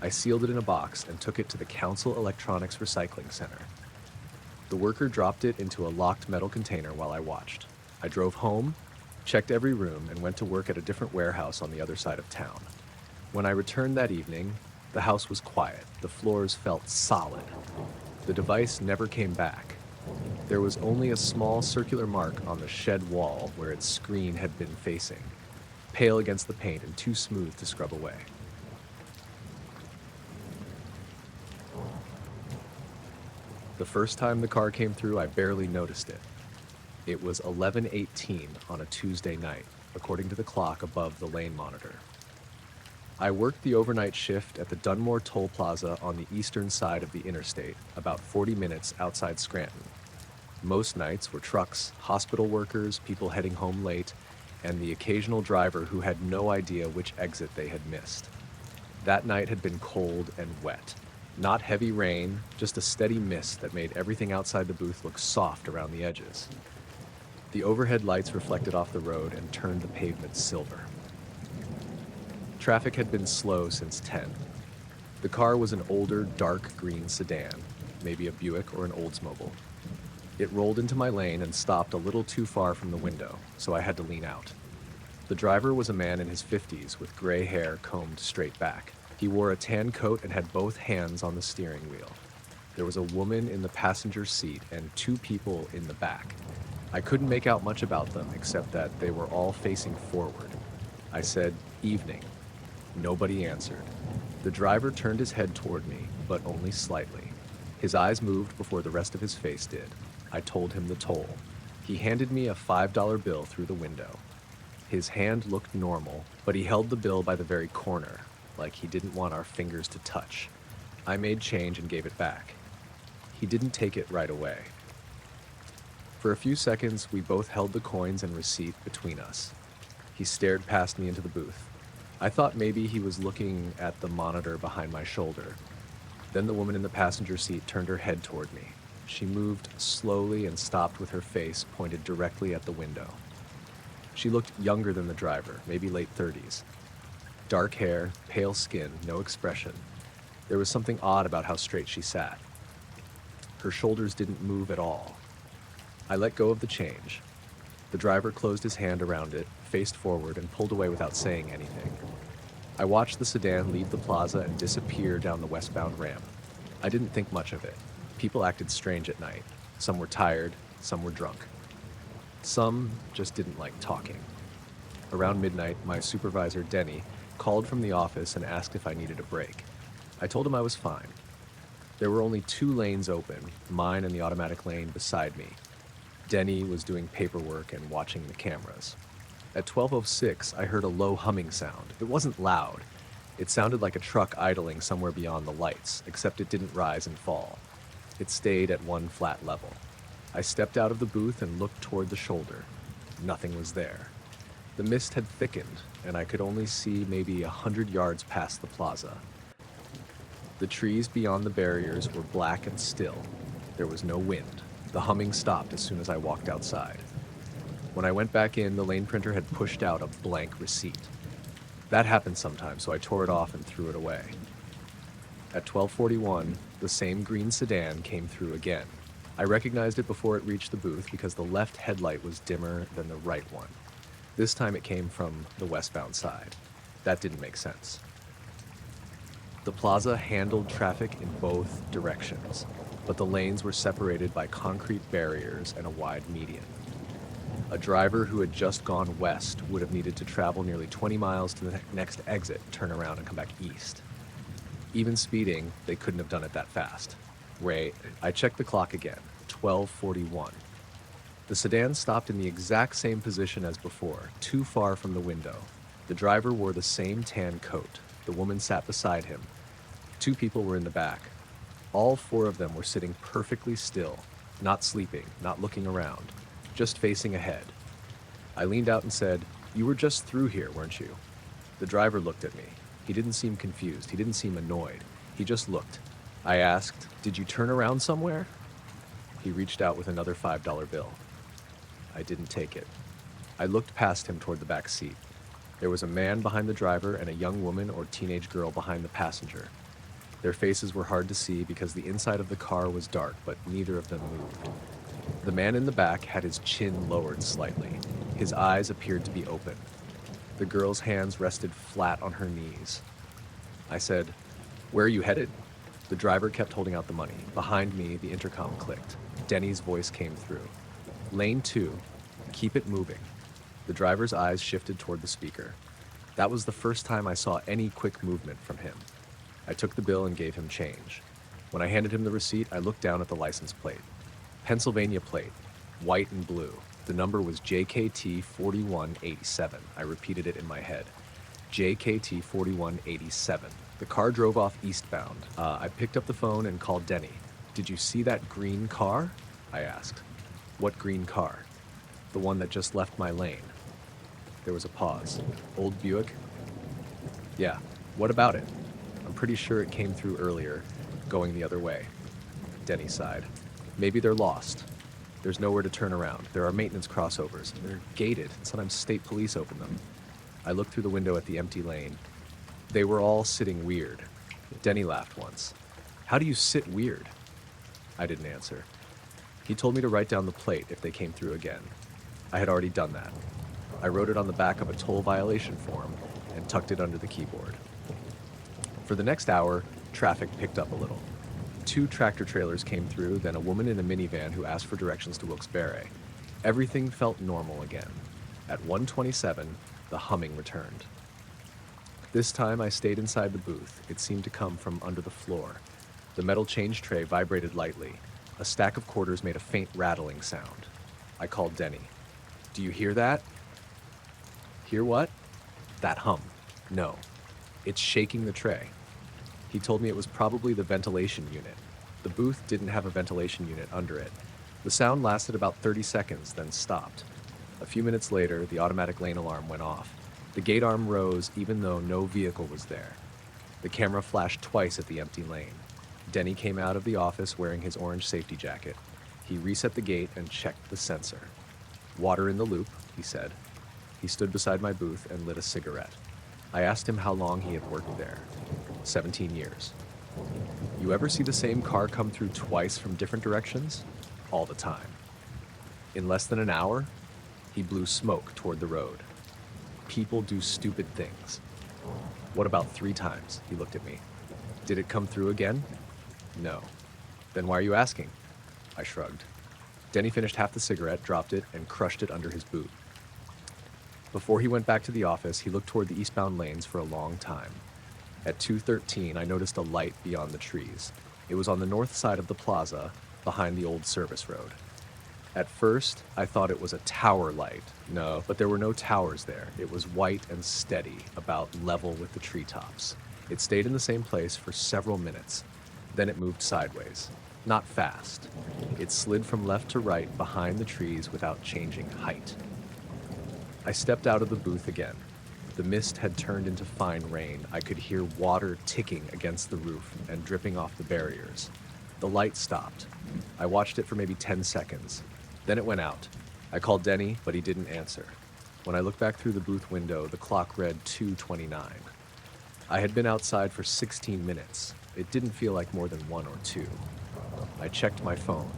I sealed it in a box and took it to the Council Electronics Recycling Center. The worker dropped it into a locked metal container while I watched. I drove home, checked every room, and went to work at a different warehouse on the other side of town. When I returned that evening, the house was quiet. The floors felt solid. The device never came back. There was only a small circular mark on the shed wall where its screen had been facing, pale against the paint and too smooth to scrub away. The first time the car came through, I barely noticed it. It was 11:18 on a Tuesday night, according to the clock above the lane monitor. I worked the overnight shift at the Dunmore Toll Plaza on the eastern side of the interstate, about 40 minutes outside Scranton. Most nights were trucks, hospital workers, people heading home late, and the occasional driver who had no idea which exit they had missed. That night had been cold and wet. Not heavy rain, just a steady mist that made everything outside the booth look soft around the edges. The overhead lights reflected off the road and turned the pavement silver. Traffic had been slow since 10. The car was an older, dark green sedan, maybe a Buick or an Oldsmobile. It rolled into my lane and stopped a little too far from the window, so I had to lean out. The driver was a man in his 50s with gray hair combed straight back. He wore a tan coat and had both hands on the steering wheel. There was a woman in the passenger seat and two people in the back. I couldn't make out much about them except that they were all facing forward. I said, "Evening." Nobody answered. The driver turned his head toward me, but only slightly. His eyes moved before the rest of his face did. I told him the toll. He handed me a $5 bill through the window. His hand looked normal, but he held the bill by the very corner, like he didn't want our fingers to touch. I made change and gave it back. He didn't take it right away. For a few seconds, we both held the coins and receipt between us. He stared past me into the booth. I thought maybe he was looking at the monitor behind my shoulder. Then the woman in the passenger seat turned her head toward me. She moved slowly and stopped with her face pointed directly at the window. She looked younger than the driver, maybe late 30s. Dark hair, pale skin, no expression. There was something odd about how straight she sat. Her shoulders didn't move at all. I let go of the change. The driver closed his hand around it, faced forward, and pulled away without saying anything. I watched the sedan leave the plaza and disappear down the westbound ramp. I didn't think much of it. People acted strange at night. Some were tired, some were drunk. Some just didn't like talking. Around midnight, my supervisor, Denny, called from the office and asked if I needed a break. I told him I was fine. There were only 2 lanes open, mine and the automatic lane beside me. Denny was doing paperwork and watching the cameras. At 12:06, I heard a low humming sound. It wasn't loud. It sounded like a truck idling somewhere beyond the lights, except it didn't rise and fall. It stayed at one flat level. I stepped out of the booth and looked toward the shoulder. Nothing was there. The mist had thickened, and I could only see maybe 100 yards past the plaza. The trees beyond the barriers were black and still. There was no wind. The humming stopped as soon as I walked outside. When I went back in, the lane printer had pushed out a blank receipt. That happened sometimes, so I tore it off and threw it away. At 12:41, the same green sedan came through again. I recognized it before it reached the booth because the left headlight was dimmer than the right one. This time it came from the westbound side. That didn't make sense. The plaza handled traffic in both directions, but the lanes were separated by concrete barriers and a wide median. A driver who had just gone west would have needed to travel nearly 20 miles to the next exit, turn around, and come back east. Even speeding, they couldn't have done it that fast. Wait, I checked the clock again, 12:41. The sedan stopped in the exact same position as before, too far from the window. The driver wore the same tan coat. The woman sat beside him. 2 people were in the back. All 4 of them were sitting perfectly still, not sleeping, not looking around, just facing ahead. I leaned out and said, "You were just through here, weren't you?" The driver looked at me. He didn't seem confused. He didn't seem annoyed. He just looked. I asked, "Did you turn around somewhere?" He reached out with another $5 bill. I didn't take it. I looked past him toward the back seat. There was a man behind the driver and a young woman or teenage girl behind the passenger. Their faces were hard to see because the inside of the car was dark, but neither of them moved. The man in the back had his chin lowered slightly. His eyes appeared to be open. The girl's hands rested flat on her knees. I said, "Where are you headed?" The driver kept holding out the money. Behind me, the intercom clicked. Denny's voice came through. "Lane 2, keep it moving." The driver's eyes shifted toward the speaker. That was the first time I saw any quick movement from him. I took the bill and gave him change. When I handed him the receipt, I looked down at the license plate. Pennsylvania plate, white and blue. The number was JKT 4187. I repeated it in my head. JKT 4187. The car drove off eastbound. I picked up the phone and called Denny. "Did you see that green car?" I asked. "What green car?" "The one that just left my lane." There was a pause. "Old Buick?" "Yeah. What about it?" "I'm pretty sure it came through earlier, going the other way." Denny sighed. "Maybe they're lost. There's nowhere to turn around. There are maintenance crossovers. They're gated, and sometimes state police open them." I looked through the window at the empty lane. They were all sitting weird. Denny laughed once. "How do you sit weird?" I didn't answer. He told me to write down the plate if they came through again. I had already done that. I wrote it on the back of a toll violation form and tucked it under the keyboard. For the next hour, traffic picked up a little. 2 tractor trailers came through, then a woman in a minivan who asked for directions to Wilkes-Barre. Everything felt normal again. At 1:27, the humming returned. This time I stayed inside the booth. It seemed to come from under the floor. The metal change tray vibrated lightly. A stack of quarters made a faint rattling sound. I called Denny. "Do you hear that?" "Hear what?" "That hum." "No. It's shaking the tray." He told me it was probably the ventilation unit. The booth didn't have a ventilation unit under it. The sound lasted about 30 seconds, then stopped. A few minutes later, the automatic lane alarm went off. The gate arm rose even though no vehicle was there. The camera flashed twice at the empty lane. Denny came out of the office wearing his orange safety jacket. He reset the gate and checked the sensor. "Water in the loop," he said. He stood beside my booth and lit a cigarette. I asked him how long he had worked there. 17 years. "You ever see the same car come through twice from different directions?" "All the time." "In less than an hour?" He blew smoke toward the road. "People do stupid things." "What about 3 times?" He looked at me. "Did it come through again?" "No." "Then why are you asking?" I shrugged. Denny finished half the cigarette, dropped it, and crushed it under his boot. Before he went back to the office, he looked toward the eastbound lanes for a long time. At 2:13, I noticed a light beyond the trees. It was on the north side of the plaza, behind the old service road. At first, I thought it was a tower light. No, but there were no towers there. It was white and steady, about level with the treetops. It stayed in the same place for several minutes. Then it moved sideways. Not fast. It slid from left to right behind the trees without changing height. I stepped out of the booth again. The mist had turned into fine rain. I could hear water ticking against the roof and dripping off the barriers. The light stopped. I watched it for maybe 10 seconds. Then it went out. I called Denny, but he didn't answer. When I looked back through the booth window, the clock read 2:29. I had been outside for 16 minutes. It didn't feel like more than 1 or 2. I checked my phone.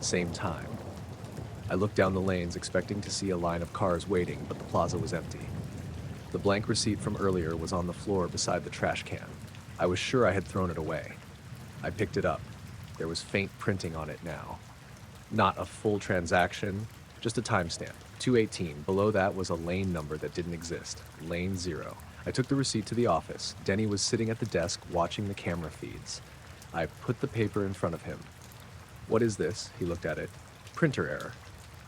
Same time. I looked down the lanes expecting to see a line of cars waiting, but the plaza was empty. The blank receipt from earlier was on the floor beside the trash can. I was sure I had thrown it away. I picked it up. There was faint printing on it now. Not a full transaction, just a timestamp. 2:18. Below that was a lane number that didn't exist. Lane 0. I took the receipt to the office. Denny was sitting at the desk watching the camera feeds. I put the paper in front of him. "What is this?" He looked at it. "Printer error."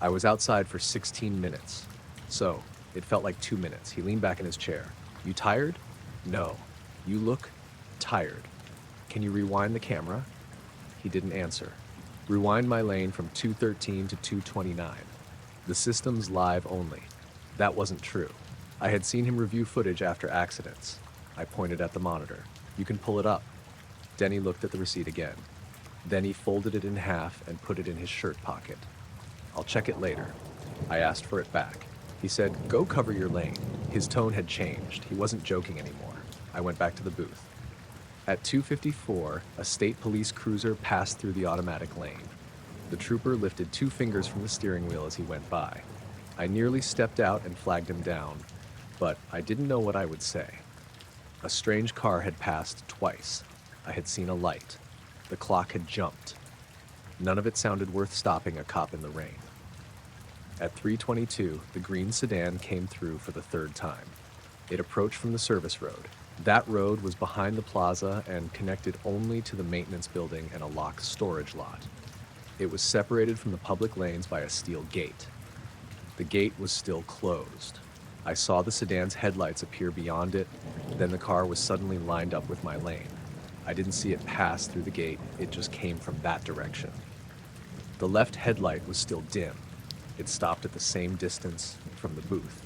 I was outside for 16 minutes. So, it felt like 2 minutes. He leaned back in his chair. "You tired?" "No." "You look tired. Can you rewind the camera?" He didn't answer. Rewind my lane from 2:13 to 2:29. The system's live only. That wasn't true. I had seen him review footage after accidents. I pointed at the monitor. "You can pull it up." Denny looked at the receipt again. Then he folded it in half and put it in his shirt pocket. "I'll check it later." I asked for it back. He said, "Go cover your lane." His tone had changed. He wasn't joking anymore. I went back to the booth. At 2:54, a state police cruiser passed through the automatic lane. The trooper lifted 2 fingers from the steering wheel as he went by. I nearly stepped out and flagged him down, but I didn't know what I would say. A strange car had passed twice. I had seen a light. The clock had jumped. None of it sounded worth stopping a cop in the rain. At 3:22, the green sedan came through for the 3rd time. It approached from the service road. That road was behind the plaza and connected only to the maintenance building and a locked storage lot. It was separated from the public lanes by a steel gate. The gate was still closed. I saw the sedan's headlights appear beyond it, then the car was suddenly lined up with my lane. I didn't see it pass through the gate, it just came from that direction. The left headlight was still dim. It stopped at the same distance from the booth.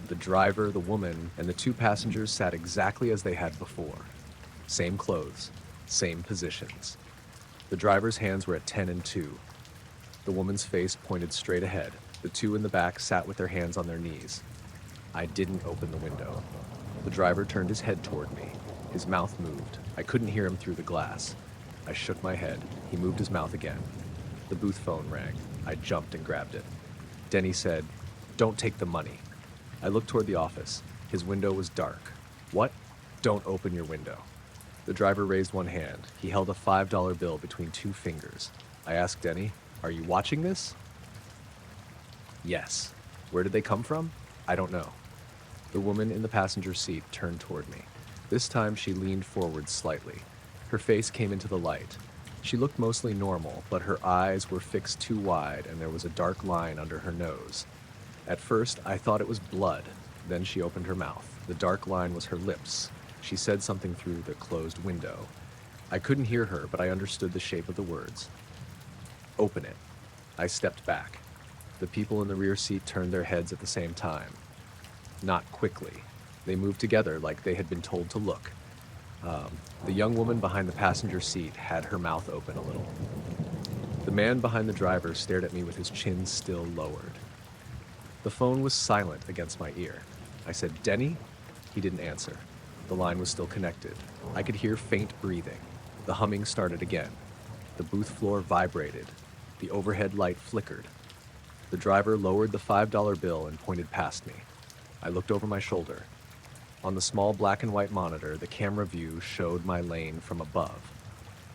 The driver, the woman, and the two passengers sat exactly as they had before. Same clothes, same positions. The driver's hands were at 10 and 2. The woman's face pointed straight ahead. The two in the back sat with their hands on their knees. I didn't open the window. The driver turned his head toward me. His mouth moved. I couldn't hear him through the glass. I shook my head. He moved his mouth again. The booth phone rang. I jumped and grabbed it. Denny said, "Don't take the money." I looked toward the office. His window was dark. "What? Don't open your window." The driver raised one hand. He held a $5 bill between two fingers. I asked Denny, "Are you watching this?" "Yes." "Where did they come from?" "I don't know." The woman in the passenger seat turned toward me. This time she leaned forward slightly. Her face came into the light. She looked mostly normal, but her eyes were fixed too wide and there was a dark line under her nose. At first, I thought it was blood. Then she opened her mouth. The dark line was her lips. She said something through the closed window. I couldn't hear her, but I understood the shape of the words. "Open it." I stepped back. The people in the rear seat turned their heads at the same time. Not quickly. They moved together like they had been told to look. The young woman behind the passenger seat had her mouth open a little. The man behind the driver stared at me with his chin still lowered. The phone was silent against my ear. I said, "Denny?" He didn't answer. The line was still connected. I could hear faint breathing. The humming started again. The booth floor vibrated. The overhead light flickered. The driver lowered the $5 bill and pointed past me. I looked over my shoulder. On the small black and white monitor, the camera view showed my lane from above.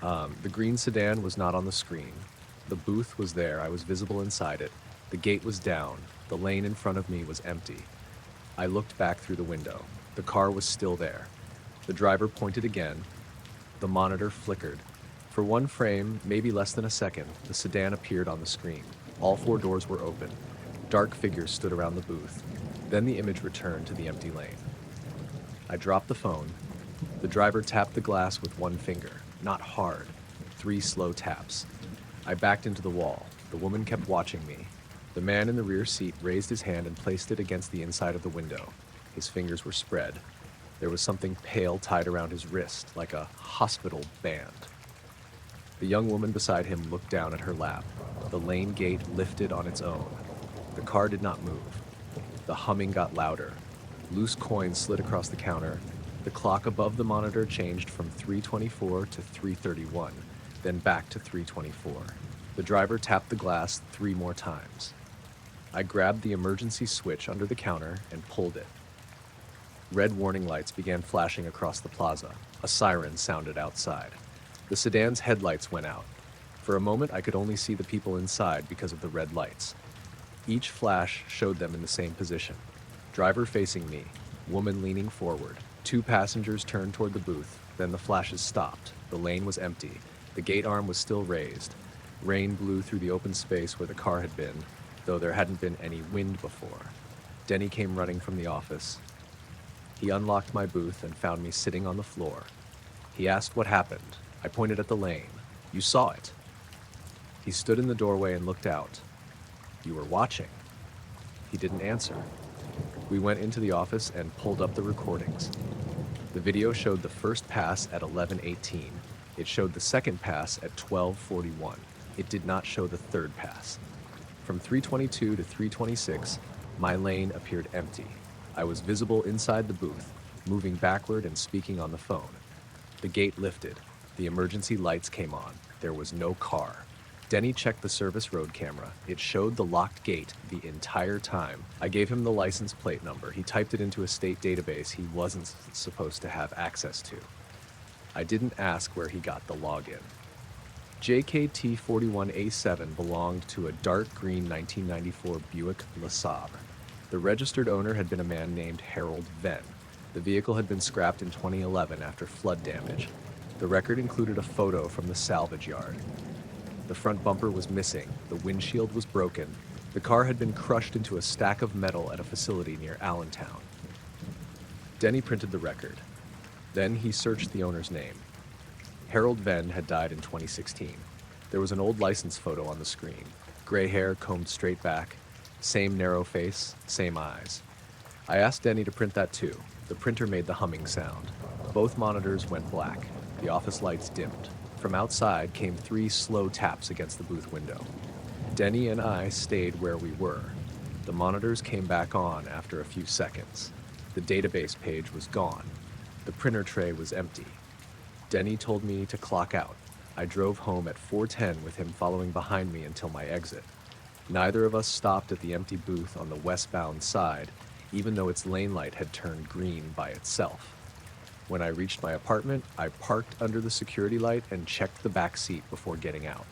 The green sedan was not on the screen. The booth was there. I was visible inside it. The gate was down. The lane in front of me was empty. I looked back through the window. The car was still there. The driver pointed again. The monitor flickered. For one frame, maybe less than a second, the sedan appeared on the screen. All four doors were open. Dark figures stood around the booth. Then the image returned to the empty lane. I dropped the phone. The driver tapped the glass with one finger, not hard, 3 slow taps. I backed into the wall. The woman kept watching me. The man in the rear seat raised his hand and placed it against the inside of the window. His fingers were spread. There was something pale tied around his wrist, like a hospital band. The young woman beside him looked down at her lap. The lane gate lifted on its own. The car did not move. The humming got louder. Loose coins slid across the counter. The clock above the monitor changed from 3:24 to 3:31, then back to 3:24. The driver tapped the glass 3 more times. I grabbed the emergency switch under the counter and pulled it. Red warning lights began flashing across the plaza. A siren sounded outside. The sedan's headlights went out. For a moment, I could only see the people inside because of the red lights. Each flash showed them in the same position. Driver facing me, woman leaning forward. 2 passengers turned toward the booth. Then the flashes stopped. The lane was empty. The gate arm was still raised. Rain blew through the open space where the car had been, though there hadn't been any wind before. Denny came running from the office. He unlocked my booth and found me sitting on the floor. He asked what happened. I pointed at the lane. "You saw it." He stood in the doorway and looked out. "You were watching." He didn't answer. We went into the office and pulled up the recordings. The video showed the first pass at 11:18. It showed the second pass at 12:41. It did not show the third pass. From 3:22 to 3:26, my lane appeared empty. I was visible inside the booth, moving backward and speaking on the phone. The gate lifted. The emergency lights came on. There was no car. Denny checked the service road camera. It showed the locked gate the entire time. I gave him the license plate number. He typed it into a state database he wasn't supposed to have access to. I didn't ask where he got the login. JKT41A7 belonged to a dark green 1994 Buick LeSabre. The registered owner had been a man named Harold Venn. The vehicle had been scrapped in 2011 after flood damage. The record included a photo from the salvage yard. The front bumper was missing, the windshield was broken. The car had been crushed into a stack of metal at a facility near Allentown. Denny printed the record. Then he searched the owner's name. Harold Venn had died in 2016. There was an old license photo on the screen. Gray hair combed straight back, same narrow face, same eyes. I asked Denny to print that too. The printer made the humming sound. Both monitors went black. The office lights dimmed. From outside came 3 slow taps against the booth window. Denny and I stayed where we were. The monitors came back on after a few seconds. The database page was gone. The printer tray was empty. Denny told me to clock out. I drove home at 4:10 with him following behind me until my exit. Neither of us stopped at the empty booth on the westbound side, even though its lane light had turned green by itself. When I reached my apartment, I parked under the security light and checked the back seat before getting out.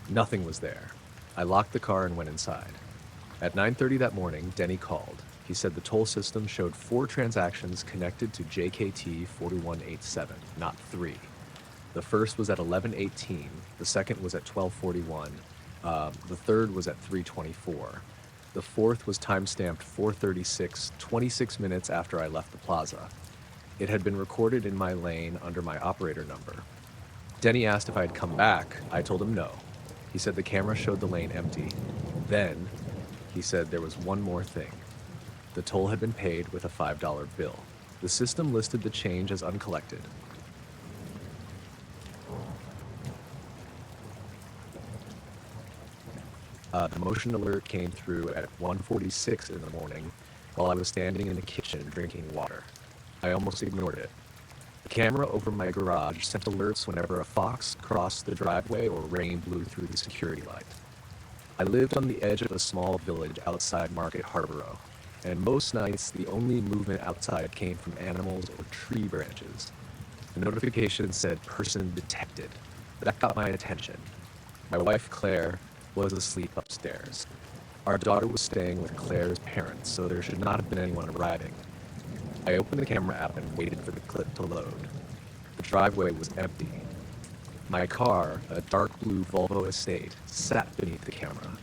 Nothing was there. I locked the car and went inside. At 9:30 that morning, Denny called. He said the toll system showed 4 transactions connected to JKT 4187, not 3. The first was at 11:18, the second was at 12:41, the third was at 3:24. The fourth was timestamped 4:36, 26 minutes after I left the plaza. It had been recorded in my lane under my operator number. Denny asked if I'd come back. I told him no. He said the camera showed the lane empty. Then, he said there was one more thing. The toll had been paid with a $5 bill. The system listed the change as uncollected. The motion alert came through at 1:46 in the morning while I was standing in the kitchen drinking water. I almost ignored it. The camera over my garage sent alerts whenever a fox crossed the driveway or rain blew through the security light. I lived on the edge of a small village outside Market Harborough, and most nights the only movement outside came from animals or tree branches. The notification said person detected. That got my attention. My wife Claire was asleep upstairs. Our daughter was staying with Claire's parents, so there should not have been anyone arriving. I opened the camera app and waited for the clip to load. The driveway was empty. My car, a dark blue Volvo Estate, sat beneath the camera.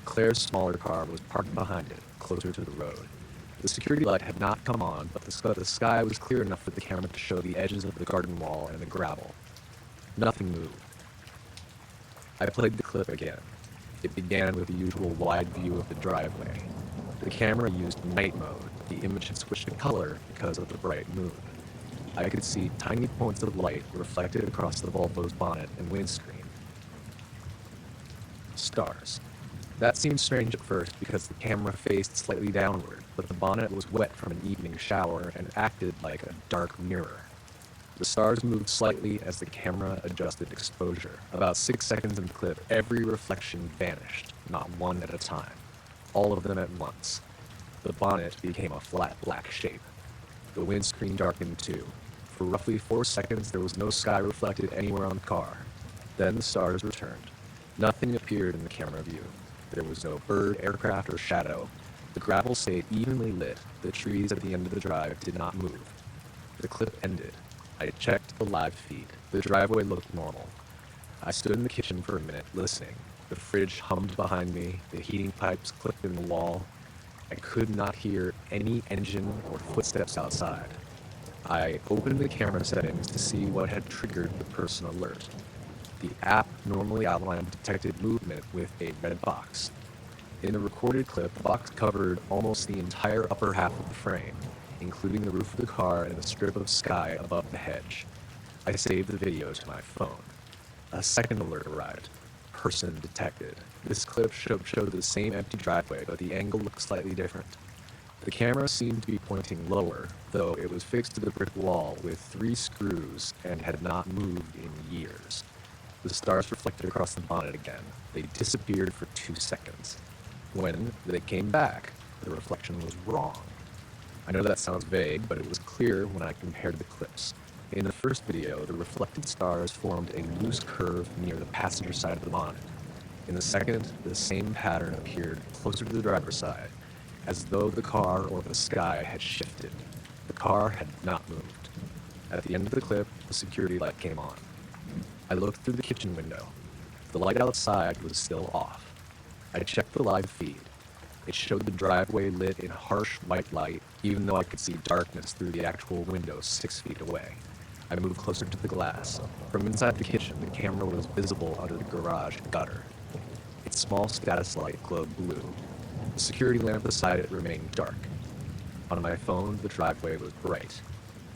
Claire's smaller car was parked behind it, closer to the road. The security light had not come on, but the sky was clear enough for the camera to show the edges of the garden wall and the gravel. Nothing moved. I played the clip again. It began with the usual wide view of the driveway. The camera used night mode. The image had switched to color because of the bright moon. I could see tiny points of light reflected across the Volvo's bonnet and windscreen. Stars. That seemed strange at first because the camera faced slightly downward, but the bonnet was wet from an evening shower and acted like a dark mirror. The stars moved slightly as the camera adjusted exposure. About 6 seconds in the clip, every reflection vanished, not one at a time. All of them at once. The bonnet became a flat black shape. The windscreen darkened too. For roughly 4 seconds, there was no sky reflected anywhere on the car. Then the stars returned. Nothing appeared in the camera view. There was no bird, aircraft, or shadow. The gravel stayed evenly lit. The trees at the end of the drive did not move. The clip ended. I checked the live feed. The driveway looked normal. I stood in the kitchen for a minute, listening. The fridge hummed behind me. The heating pipes clicked in the wall. I could not hear any engine or footsteps outside. I opened the camera settings to see what had triggered the person alert. The app normally outlined detected movement with a red box. In the recorded clip, the box covered almost the entire upper half of the frame, including the roof of the car and a strip of sky above the hedge. I saved the video to my phone. A second alert arrived. Person detected. This clip showed the same empty driveway, but the angle looked slightly different. The camera seemed to be pointing lower, though it was fixed to the brick wall with 3 screws and had not moved in years. The stars reflected across the bonnet again. They disappeared for 2 seconds. When they came back, the reflection was wrong. I know that sounds vague, but it was clear when I compared the clips. In the first video, the reflected stars formed a loose curve near the passenger side of the bonnet. In the second, the same pattern appeared closer to the driver's side, as though the car or the sky had shifted. The car had not moved. At the end of the clip, the security light came on. I looked through the kitchen window. The light outside was still off. I checked the live feed. It showed the driveway lit in harsh white light, even though I could see darkness through the actual window 6 feet away. I moved closer to the glass. From inside the kitchen, the camera was visible under the garage gutter. Its small status light glowed blue. The security lamp beside it remained dark. On my phone, the driveway was bright.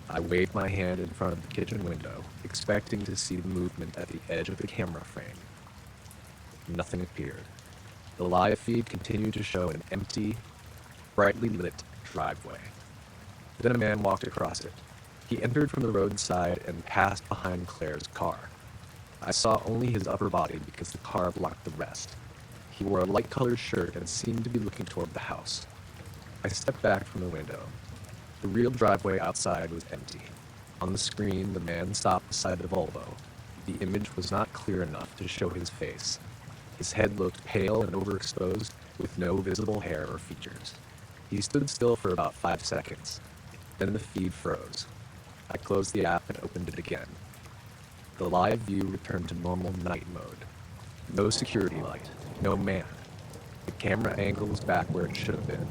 I waved my hand in front of the kitchen window, expecting to see the movement at the edge of the camera frame. Nothing appeared. The live feed continued to show an empty, brightly lit driveway. Then a man walked across it. He entered from the roadside and passed behind Claire's car. I saw only his upper body because the car blocked the rest. He wore a light-colored shirt and seemed to be looking toward the house. I stepped back from the window. The real driveway outside was empty. On the screen, the man stopped beside the Volvo. The image was not clear enough to show his face. His head looked pale and overexposed, with no visible hair or features. He stood still for about 5 seconds. Then the feed froze. I closed the app and opened it again. The live view returned to normal night mode. No security light, no man. The camera angle was back where it should have been.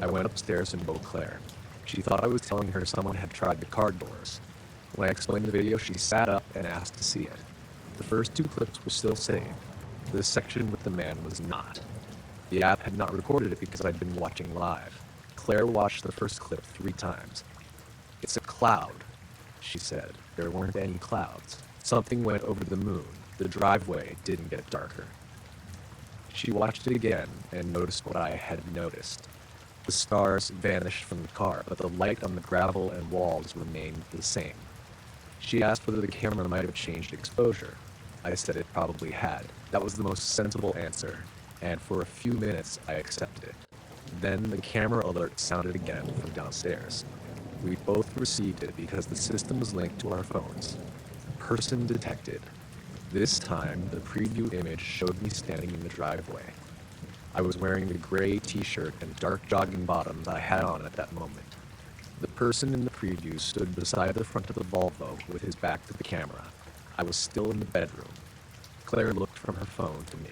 I went upstairs and woke Claire. She thought I was telling her someone had tried the car doors. When I explained the video, she sat up and asked to see it. The first 2 clips were still saved. This section with the man was not. The app had not recorded it because I'd been watching live. Claire watched the first clip 3 times. "It's a cloud," she said. There weren't any clouds. Something went over the moon. The driveway didn't get darker. She watched it again and noticed what I had noticed. The stars vanished from the car, but the light on the gravel and walls remained the same. She asked whether the camera might have changed exposure. I said it probably had. That was the most sensible answer, and for a few minutes I accepted it. Then the camera alert sounded again from downstairs. We both received it because the system was linked to our phones. Person detected. This time, the preview image showed me standing in the driveway. I was wearing the gray t-shirt and dark jogging bottoms I had on at that moment. The person in the preview stood beside the front of the Volvo with his back to the camera. I was still in the bedroom. Claire looked from her phone to me.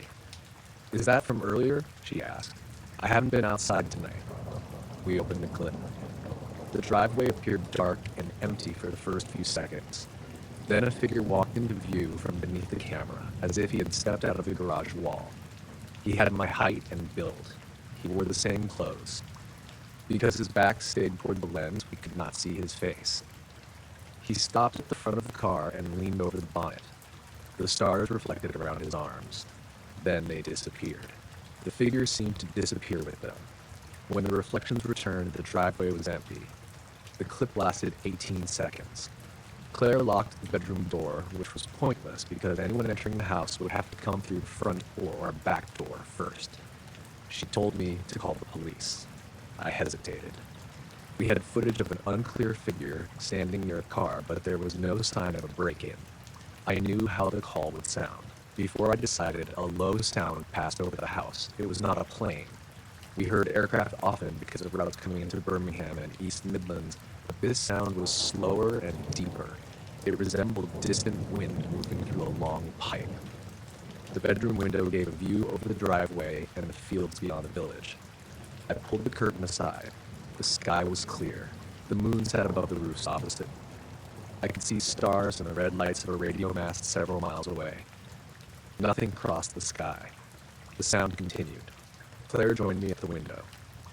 "Is that from earlier?" she asked. "I haven't been outside tonight." We opened the clip. The driveway appeared dark and empty for the first few seconds. Then a figure walked into view from beneath the camera, as if he had stepped out of the garage wall. He had my height and build. He wore the same clothes. Because his back stayed toward the lens, we could not see his face. He stopped at the front of the car and leaned over the bonnet. The stars reflected around his arms. Then they disappeared. The figure seemed to disappear with them. When the reflections returned, the driveway was empty. The clip lasted 18 seconds. Claire locked the bedroom door, which was pointless because anyone entering the house would have to come through the front or back door first. She told me to call the police. I hesitated. We had footage of an unclear figure standing near a car, but there was no sign of a break-in. I knew how the call would sound. Before I decided, a low sound passed over the house. It was not a plane. We heard aircraft often because of routes coming into Birmingham and East Midlands, but this sound was slower and deeper. It resembled distant wind moving through a long pipe. The bedroom window gave a view over the driveway and the fields beyond the village. I pulled the curtain aside. The sky was clear. The moon sat above the roofs opposite. I could see stars and the red lights of a radio mast several miles away. Nothing crossed the sky. The sound continued. Claire joined me at the window.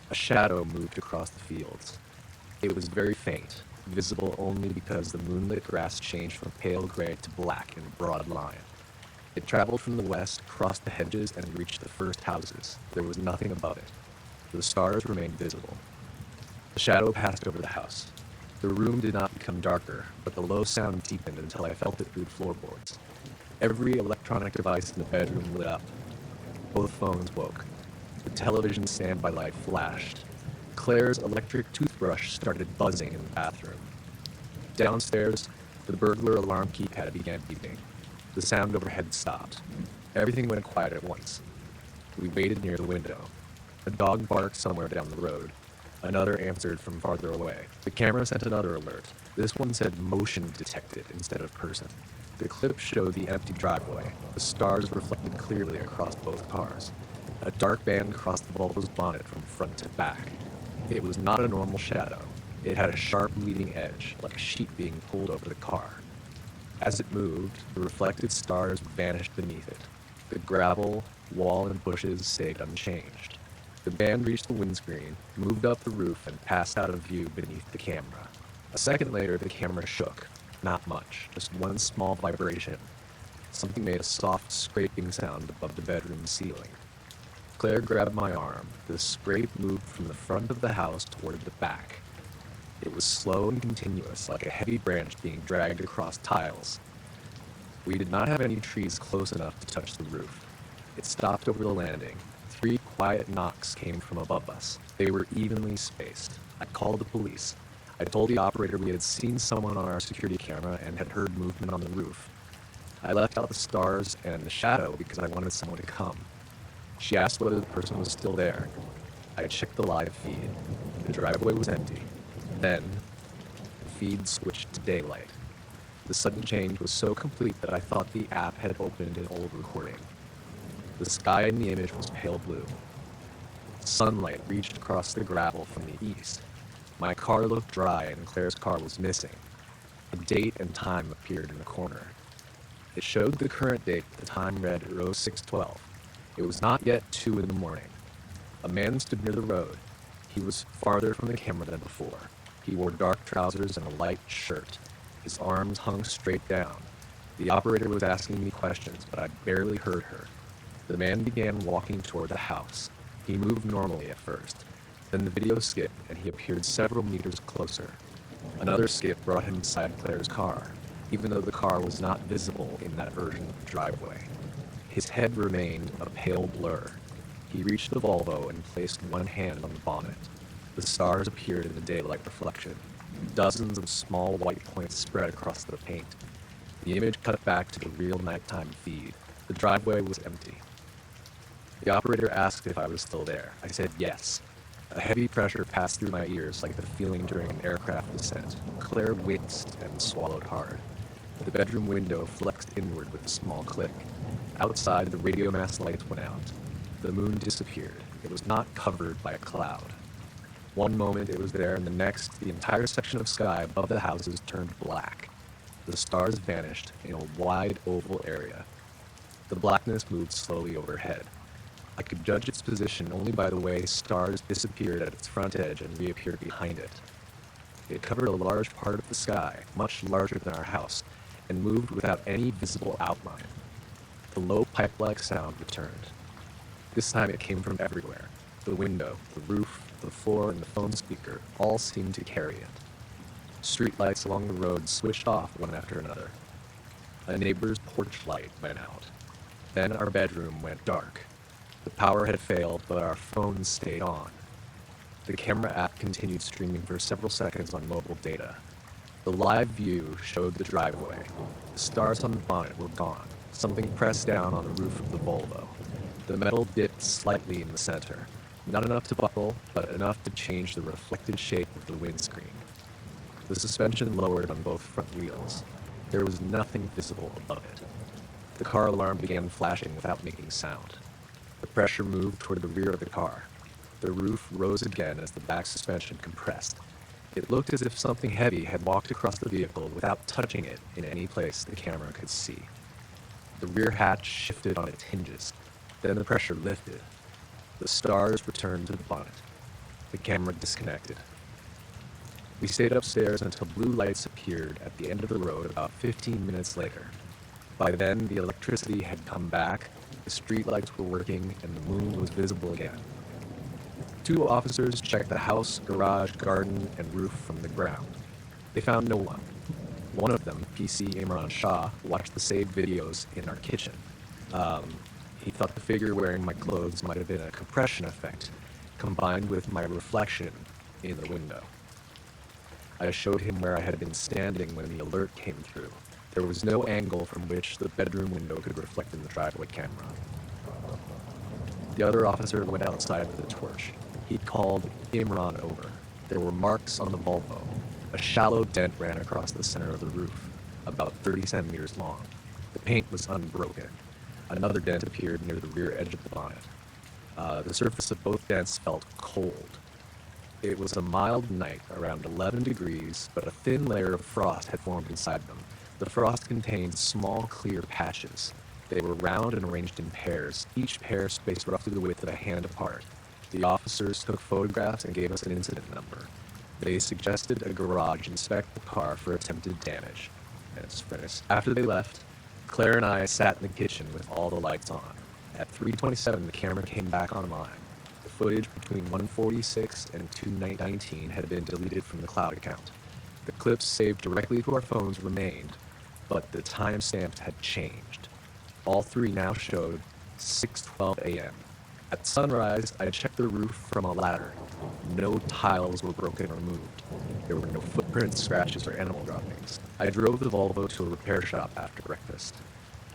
A shadow moved across the fields. It was very faint, visible only because the moonlit grass changed from pale gray to black in a broad line. It traveled from the west, crossed the hedges, and reached the first houses. There was nothing above it. The stars remained visible. The shadow passed over the house. The room did not become darker, but the low sound deepened until I felt it through the floorboards. Every electronic device in the bedroom lit up. Both phones woke. The television standby light flashed. Claire's electric toothbrush started buzzing in the bathroom. Downstairs, the burglar alarm keypad began beeping. The sound overhead stopped. Everything went quiet at once. We waited near the window. A dog barked somewhere down the road. Another answered from farther away. The camera sent another alert. This one said motion detected instead of person. The clip showed the empty driveway. The stars reflected clearly across both cars. A dark band crossed the Volvo's bonnet from front to back. It was not a normal shadow. It had a sharp leading edge, like a sheet being pulled over the car. As it moved, the reflected stars vanished beneath it. The gravel, wall, and bushes stayed unchanged. The band reached the windscreen, moved up the roof, and passed out of view beneath the camera. A second later, the camera shook. Not much, just one small vibration. Something made a soft scraping sound above the bedroom ceiling. Claire grabbed my arm. The scrape moved from the front of the house toward the back. It was slow and continuous, like a heavy branch being dragged across tiles. We did not have any trees close enough to touch the roof. It stopped over the landing. 3 quiet knocks came from above us. They were evenly spaced. I called the police. I told the operator we had seen someone on our security camera and had heard movement on the roof. I left out the stars and the shadow because I wanted someone to come. She asked whether the person was still there. I checked the live feed. The driveway was empty. Then, the feed switched to daylight. The sudden change was so complete that I thought the app had opened an old recording. The sky in the image was pale blue. Sunlight reached across the gravel from the east. My car looked dry and Claire's car was missing. A date and time appeared in the corner. It showed the current date. The time read 06:12. It was not yet 2 in the morning. A man stood near the road. He was farther from the camera than before. He wore dark trousers and a light shirt. His arms hung straight down. The operator was asking me questions, but I barely heard her. The man began walking toward the house. He moved normally at first. Then the video skipped, and he appeared several meters closer. Another skip brought him beside Claire's car, even though the car was not visible in that version of the driveway. His head remained a pale blur. He reached the Volvo and placed one hand on the bonnet. The stars appeared in the daylight reflection. Dozens of small white points spread across the paint. The image cut back to the real nighttime feed. The driveway was empty. The operator asked if I was still there. I said yes. A heavy pressure passed through my ears like the feeling during an aircraft descent. Claire winced and swallowed hard. The bedroom window flexed inward with a small click. Outside, the radio mast lights went out. The moon disappeared. It was not covered by a cloud. One moment it was there, and the next, the entire section of sky above the houses turned black. The stars vanished in a wide oval area. The blackness moved slowly overhead. I could judge its position only by the way stars disappeared at its front edge and reappeared behind it. It covered a large part of the sky, much larger than our house, and moved without any visible outline. The low pipe-like sound returned. This time it came from everywhere. The window, the roof, the floor, and the phone speaker all seemed to carry it. Streetlights along the road switched off one after another. A neighbor's porch light went out. Then our bedroom went dark. The power had failed, but our phones stayed on. The camera app continued streaming for several seconds on mobile data. The live view showed the driveway. The stars on the bonnet were gone. Something pressed down on the roof of the Volvo. The metal dipped slightly in the center. Not enough to buckle, but enough to change the reflected shape of the windscreen. The suspension lowered on both front wheels. There was nothing visible above it. The car alarm began flashing without making sound. The pressure moved toward the rear of the car. The roof rose again as the back suspension compressed. It looked as if something heavy had walked across the vehicle without touching it in any place the camera could see. The rear hatch shifted on its hinges. Then the pressure lifted. The stars returned to the bonnet. The camera disconnected. We stayed upstairs until blue lights appeared at the end of the road about 15 minutes later. By then, the electricity had come back, the streetlights were working, and the moon was visible again. 2 officers checked the house, garage, garden, and roof from the ground. They found no one. One of them, PC Imran Shah, watched the saved videos in our kitchen. He thought the figure wearing my clothes might have been a compression effect, combined with my reflection in the window. I showed him where I had been standing when the alert came through. There was no angle from which the bedroom window could reflect in the driveway camera. The other officer went outside with a torch. He called Imran over. There were marks on the Volvo. A shallow dent ran across the center of the roof, about 30 centimeters long. The paint was unbroken. Another dent appeared near the rear edge of the bonnet. The surface of both dents felt cold. It was a mild night, around 11 degrees, but a thin layer of frost had formed inside them. The frost contained small, clear patches. They were round and arranged in pairs, each pair spaced roughly the width of a hand apart. The officers took photographs and gave us an incident number. They suggested a garage inspect the car for attempted damage. And it's finished. After they left, Claire and I sat in the kitchen with all the lights on. At 3:27, the camera came back online. The footage between 1:46 and 2:19 had been deleted from the cloud account. The clips saved directly to our phones remained, but the timestamp had changed. All three now showed 6:12 a.m. At sunrise, I checked the roof from a ladder. No tiles were broken or moved. There were no footprints, scratches, or animal droppings. I drove the Volvo to a repair shop after breakfast.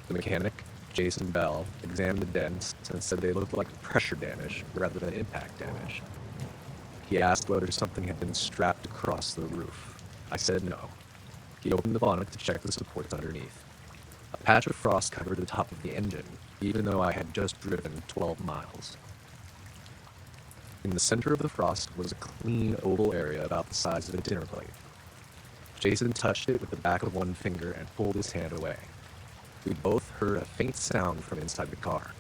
The mechanic, Jason Bell, examined the dents and said they looked like pressure damage rather than impact damage. He asked whether something had been strapped across the roof. I said no. He opened the bonnet to check the supports underneath. A patch of frost covered the top of the engine, even though I had just driven 12 miles. In the center of the frost was a clean oval area about the size of a dinner plate. Jason touched it with the back of one finger and pulled his hand away. We both heard a faint sound from inside the car.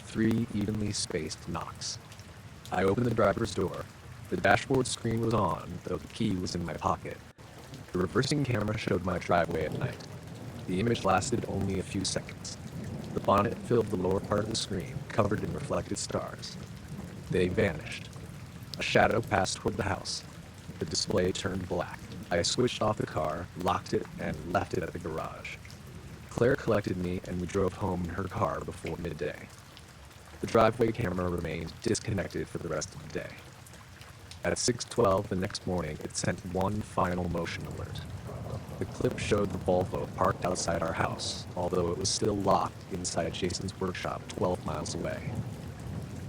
3 evenly spaced knocks. I opened the driver's door. The dashboard screen was on, though the key was in my pocket. The reversing camera showed my driveway at night. The image lasted only a few seconds. The bonnet filled the lower part of the screen, covered in reflected stars. They vanished. A shadow passed toward the house. The display turned black. I switched off the car, locked it, and left it at the garage. Claire collected me, and we drove home in her car before midday. The driveway camera remained disconnected for the rest of the day. At 6:12 the next morning, it sent one final motion alert. The clip showed the Volvo parked outside our house, although it was still locked inside Jason's workshop 12 miles away.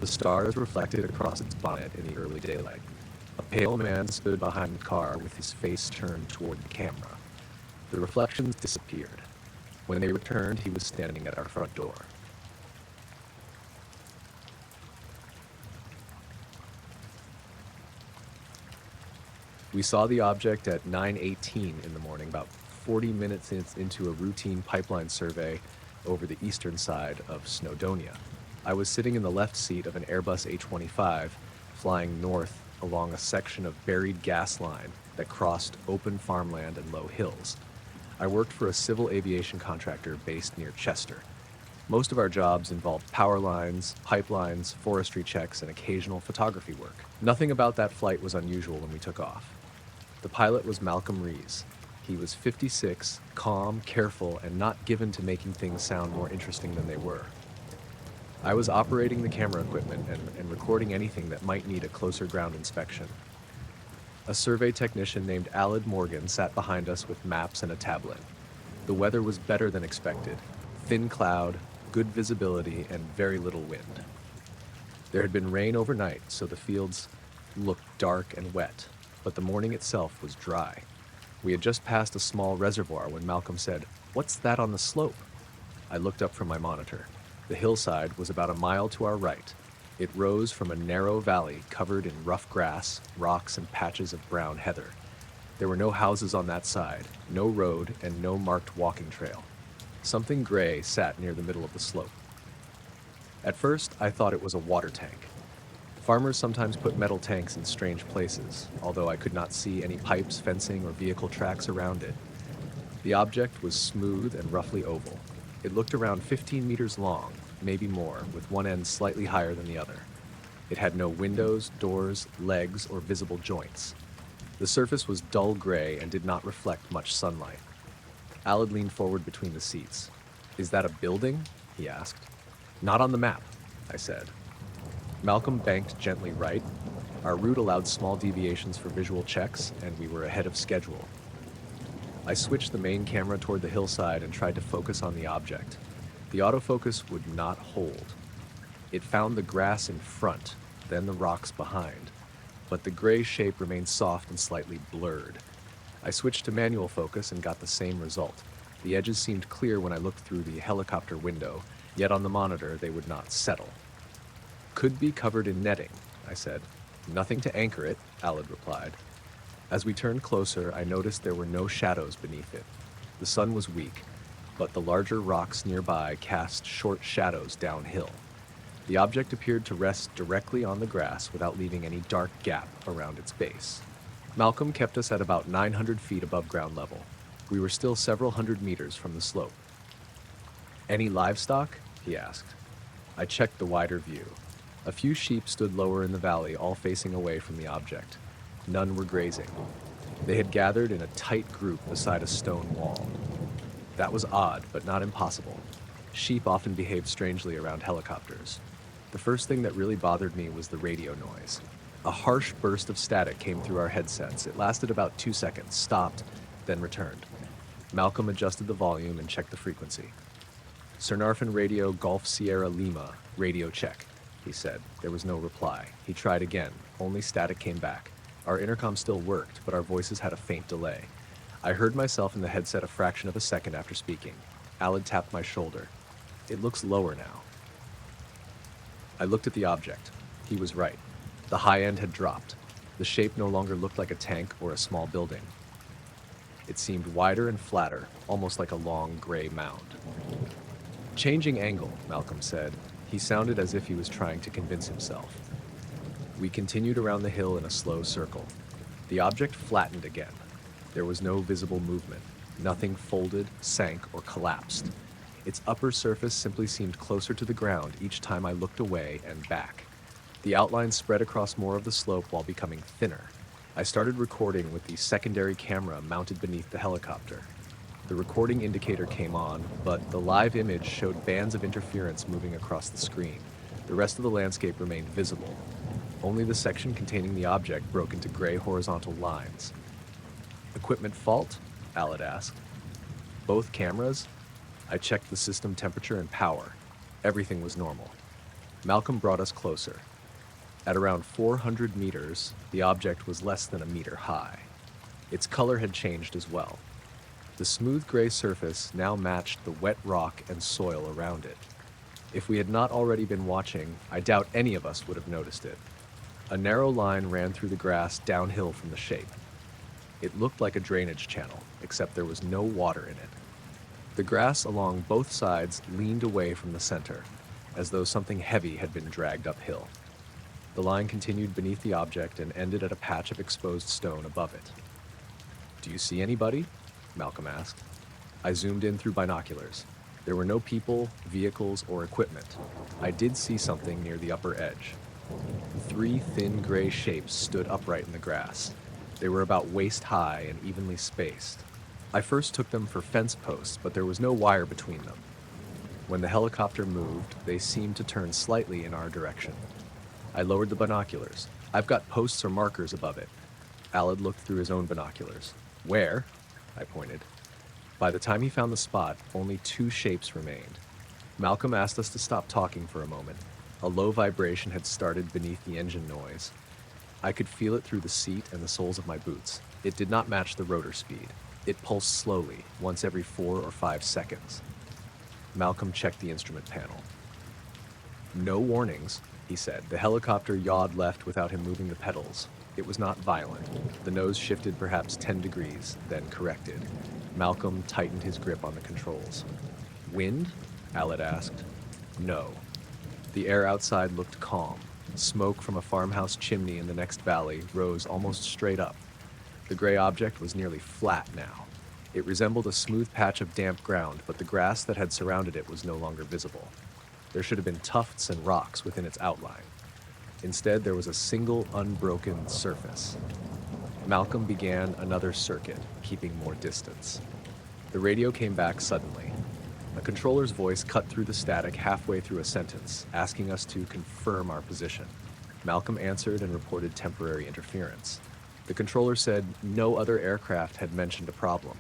The stars reflected across its bonnet in the early daylight. A pale man stood behind the car with his face turned toward the camera. The reflections disappeared. When they returned, he was standing at our front door. We saw the object at 9:18 in the morning, about 40 minutes into a routine pipeline survey over the eastern side of Snowdonia. I was sitting in the left seat of an Airbus A-25, flying north along a section of buried gas line that crossed open farmland and low hills. I worked for a civil aviation contractor based near Chester. Most of our jobs involved power lines, pipelines, forestry checks, and occasional photography work. Nothing about that flight was unusual when we took off. The pilot was Malcolm Rees. He was 56, calm, careful, and not given to making things sound more interesting than they were. I was operating the camera equipment and recording anything that might need a closer ground inspection. A survey technician named Aled Morgan sat behind us with maps and a tablet. The weather was better than expected. Thin cloud, good visibility, and very little wind. There had been rain overnight, so the fields looked dark and wet, but the morning itself was dry. We had just passed a small reservoir when Malcolm said, "What's that on the slope?" I looked up from my monitor. The hillside was about a mile to our right. It rose from a narrow valley covered in rough grass, rocks, and patches of brown heather. There were no houses on that side, no road, and no marked walking trail. Something gray sat near the middle of the slope. At first, I thought it was a water tank. Farmers sometimes put metal tanks in strange places, although I could not see any pipes, fencing, or vehicle tracks around it. The object was smooth and roughly oval. It looked around 15 meters long, maybe more, with one end slightly higher than the other. It had no windows, doors, legs, or visible joints. The surface was dull gray and did not reflect much sunlight. Aled leaned forward between the seats. "Is that a building?" he asked. "Not on the map," I said. Malcolm banked gently right. Our route allowed small deviations for visual checks, and we were ahead of schedule. I switched the main camera toward the hillside and tried to focus on the object. The autofocus would not hold. It found the grass in front, then the rocks behind, but the gray shape remained soft and slightly blurred. I switched to manual focus and got the same result. The edges seemed clear when I looked through the helicopter window, yet on the monitor they would not settle. Could be covered in netting, I said. Nothing to anchor it, Alad replied. As we turned closer, I noticed there were no shadows beneath it. The sun was weak, but the larger rocks nearby cast short shadows downhill. The object appeared to rest directly on the grass without leaving any dark gap around its base. Malcolm kept us at about 900 feet above ground level. We were still several hundred meters from the slope. Any livestock? He asked. I checked the wider view. A few sheep stood lower in the valley, all facing away from the object. None were grazing. They had gathered in a tight group beside a stone wall. That was odd, but not impossible. Sheep often behaved strangely around helicopters. The first thing that really bothered me was the radio noise. A harsh burst of static came through our headsets. It lasted about 2 seconds, stopped, then returned. Malcolm adjusted the volume and checked the frequency. Sernarfin Radio Golf Sierra Lima, radio check, he said. There was no reply. He tried again. Only static came back. Our intercom still worked, but our voices had a faint delay. I heard myself in the headset a fraction of a second after speaking. Alad tapped my shoulder. It looks lower now. I looked at the object. He was right. The high end had dropped. The shape no longer looked like a tank or a small building. It seemed wider and flatter, almost like a long gray mound. Changing angle, Malcolm said. He sounded as if he was trying to convince himself. We continued around the hill in a slow circle. The object flattened again. There was no visible movement. Nothing folded, sank, or collapsed. Its upper surface simply seemed closer to the ground each time I looked away and back. The outline spread across more of the slope while becoming thinner. I started recording with the secondary camera mounted beneath the helicopter. The recording indicator came on, but the live image showed bands of interference moving across the screen. The rest of the landscape remained visible. Only the section containing the object broke into gray horizontal lines. Equipment fault? Alad asked. Both cameras? I checked the system temperature and power. Everything was normal. Malcolm brought us closer. At around 400 meters, the object was less than a meter high. Its color had changed as well. The smooth gray surface now matched the wet rock and soil around it. If we had not already been watching, I doubt any of us would have noticed it. A narrow line ran through the grass downhill from the shape. It looked like a drainage channel, except there was no water in it. The grass along both sides leaned away from the center, as though something heavy had been dragged uphill. The line continued beneath the object and ended at a patch of exposed stone above it. "Do you see anybody?" Malcolm asked. I zoomed in through binoculars. There were no people, vehicles, or equipment. I did see something near the upper edge. 3 thin gray shapes stood upright in the grass. They were about waist high and evenly spaced. I first took them for fence posts, but there was no wire between them. When the helicopter moved, they seemed to turn slightly in our direction. I lowered the binoculars. "I've got posts or markers above it." Alad looked through his own binoculars. "Where?" I pointed. By the time he found the spot, only 2 shapes remained. Malcolm asked us to stop talking for a moment. A low vibration had started beneath the engine noise. I could feel it through the seat and the soles of my boots. It did not match the rotor speed. It pulsed slowly, once every 4 or 5 seconds. Malcolm checked the instrument panel. "No warnings," he said. The helicopter yawed left without him moving the pedals. It was not violent. The nose shifted perhaps 10 degrees, then corrected. Malcolm tightened his grip on the controls. "Wind?" Alad asked. "No." The air outside looked calm. Smoke from a farmhouse chimney in the next valley rose almost straight up. The gray object was nearly flat now. It resembled a smooth patch of damp ground, but the grass that had surrounded it was no longer visible. There should have been tufts and rocks within its outline. Instead, there was a single unbroken surface. Malcolm began another circuit, keeping more distance. The radio came back suddenly. A controller's voice cut through the static halfway through a sentence, asking us to confirm our position. Malcolm answered and reported temporary interference. The controller said no other aircraft had mentioned a problem.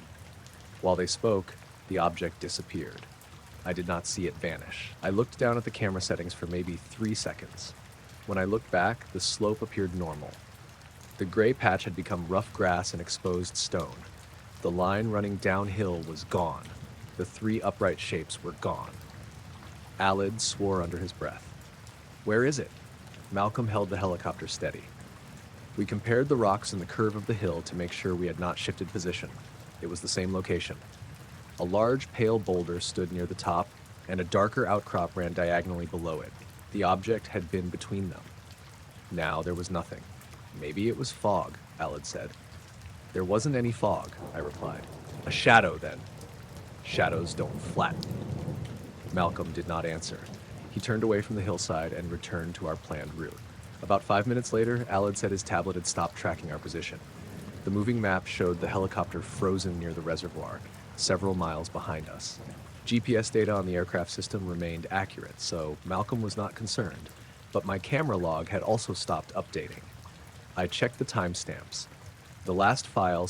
While they spoke, the object disappeared. I did not see it vanish. I looked down at the camera settings for maybe 3 seconds. When I looked back, the slope appeared normal. The gray patch had become rough grass and exposed stone. The line running downhill was gone. The three upright shapes were gone. Alid swore under his breath. "Where is it?" Malcolm held the helicopter steady. We compared the rocks and the curve of the hill to make sure we had not shifted position. It was the same location. A large pale boulder stood near the top, and a darker outcrop ran diagonally below it. The object had been between them. Now there was nothing. "Maybe it was fog," Alid said. "There wasn't any fog," I replied. "A shadow, then." "Shadows don't flatten." Malcolm did not answer. He turned away from the hillside and returned to our planned route. About 5 minutes later, Alid said his tablet had stopped tracking our position. The moving map showed the helicopter frozen near the reservoir, several miles behind us. GPS data on the aircraft system remained accurate, so Malcolm was not concerned, but my camera log had also stopped updating. I checked the timestamps. The last file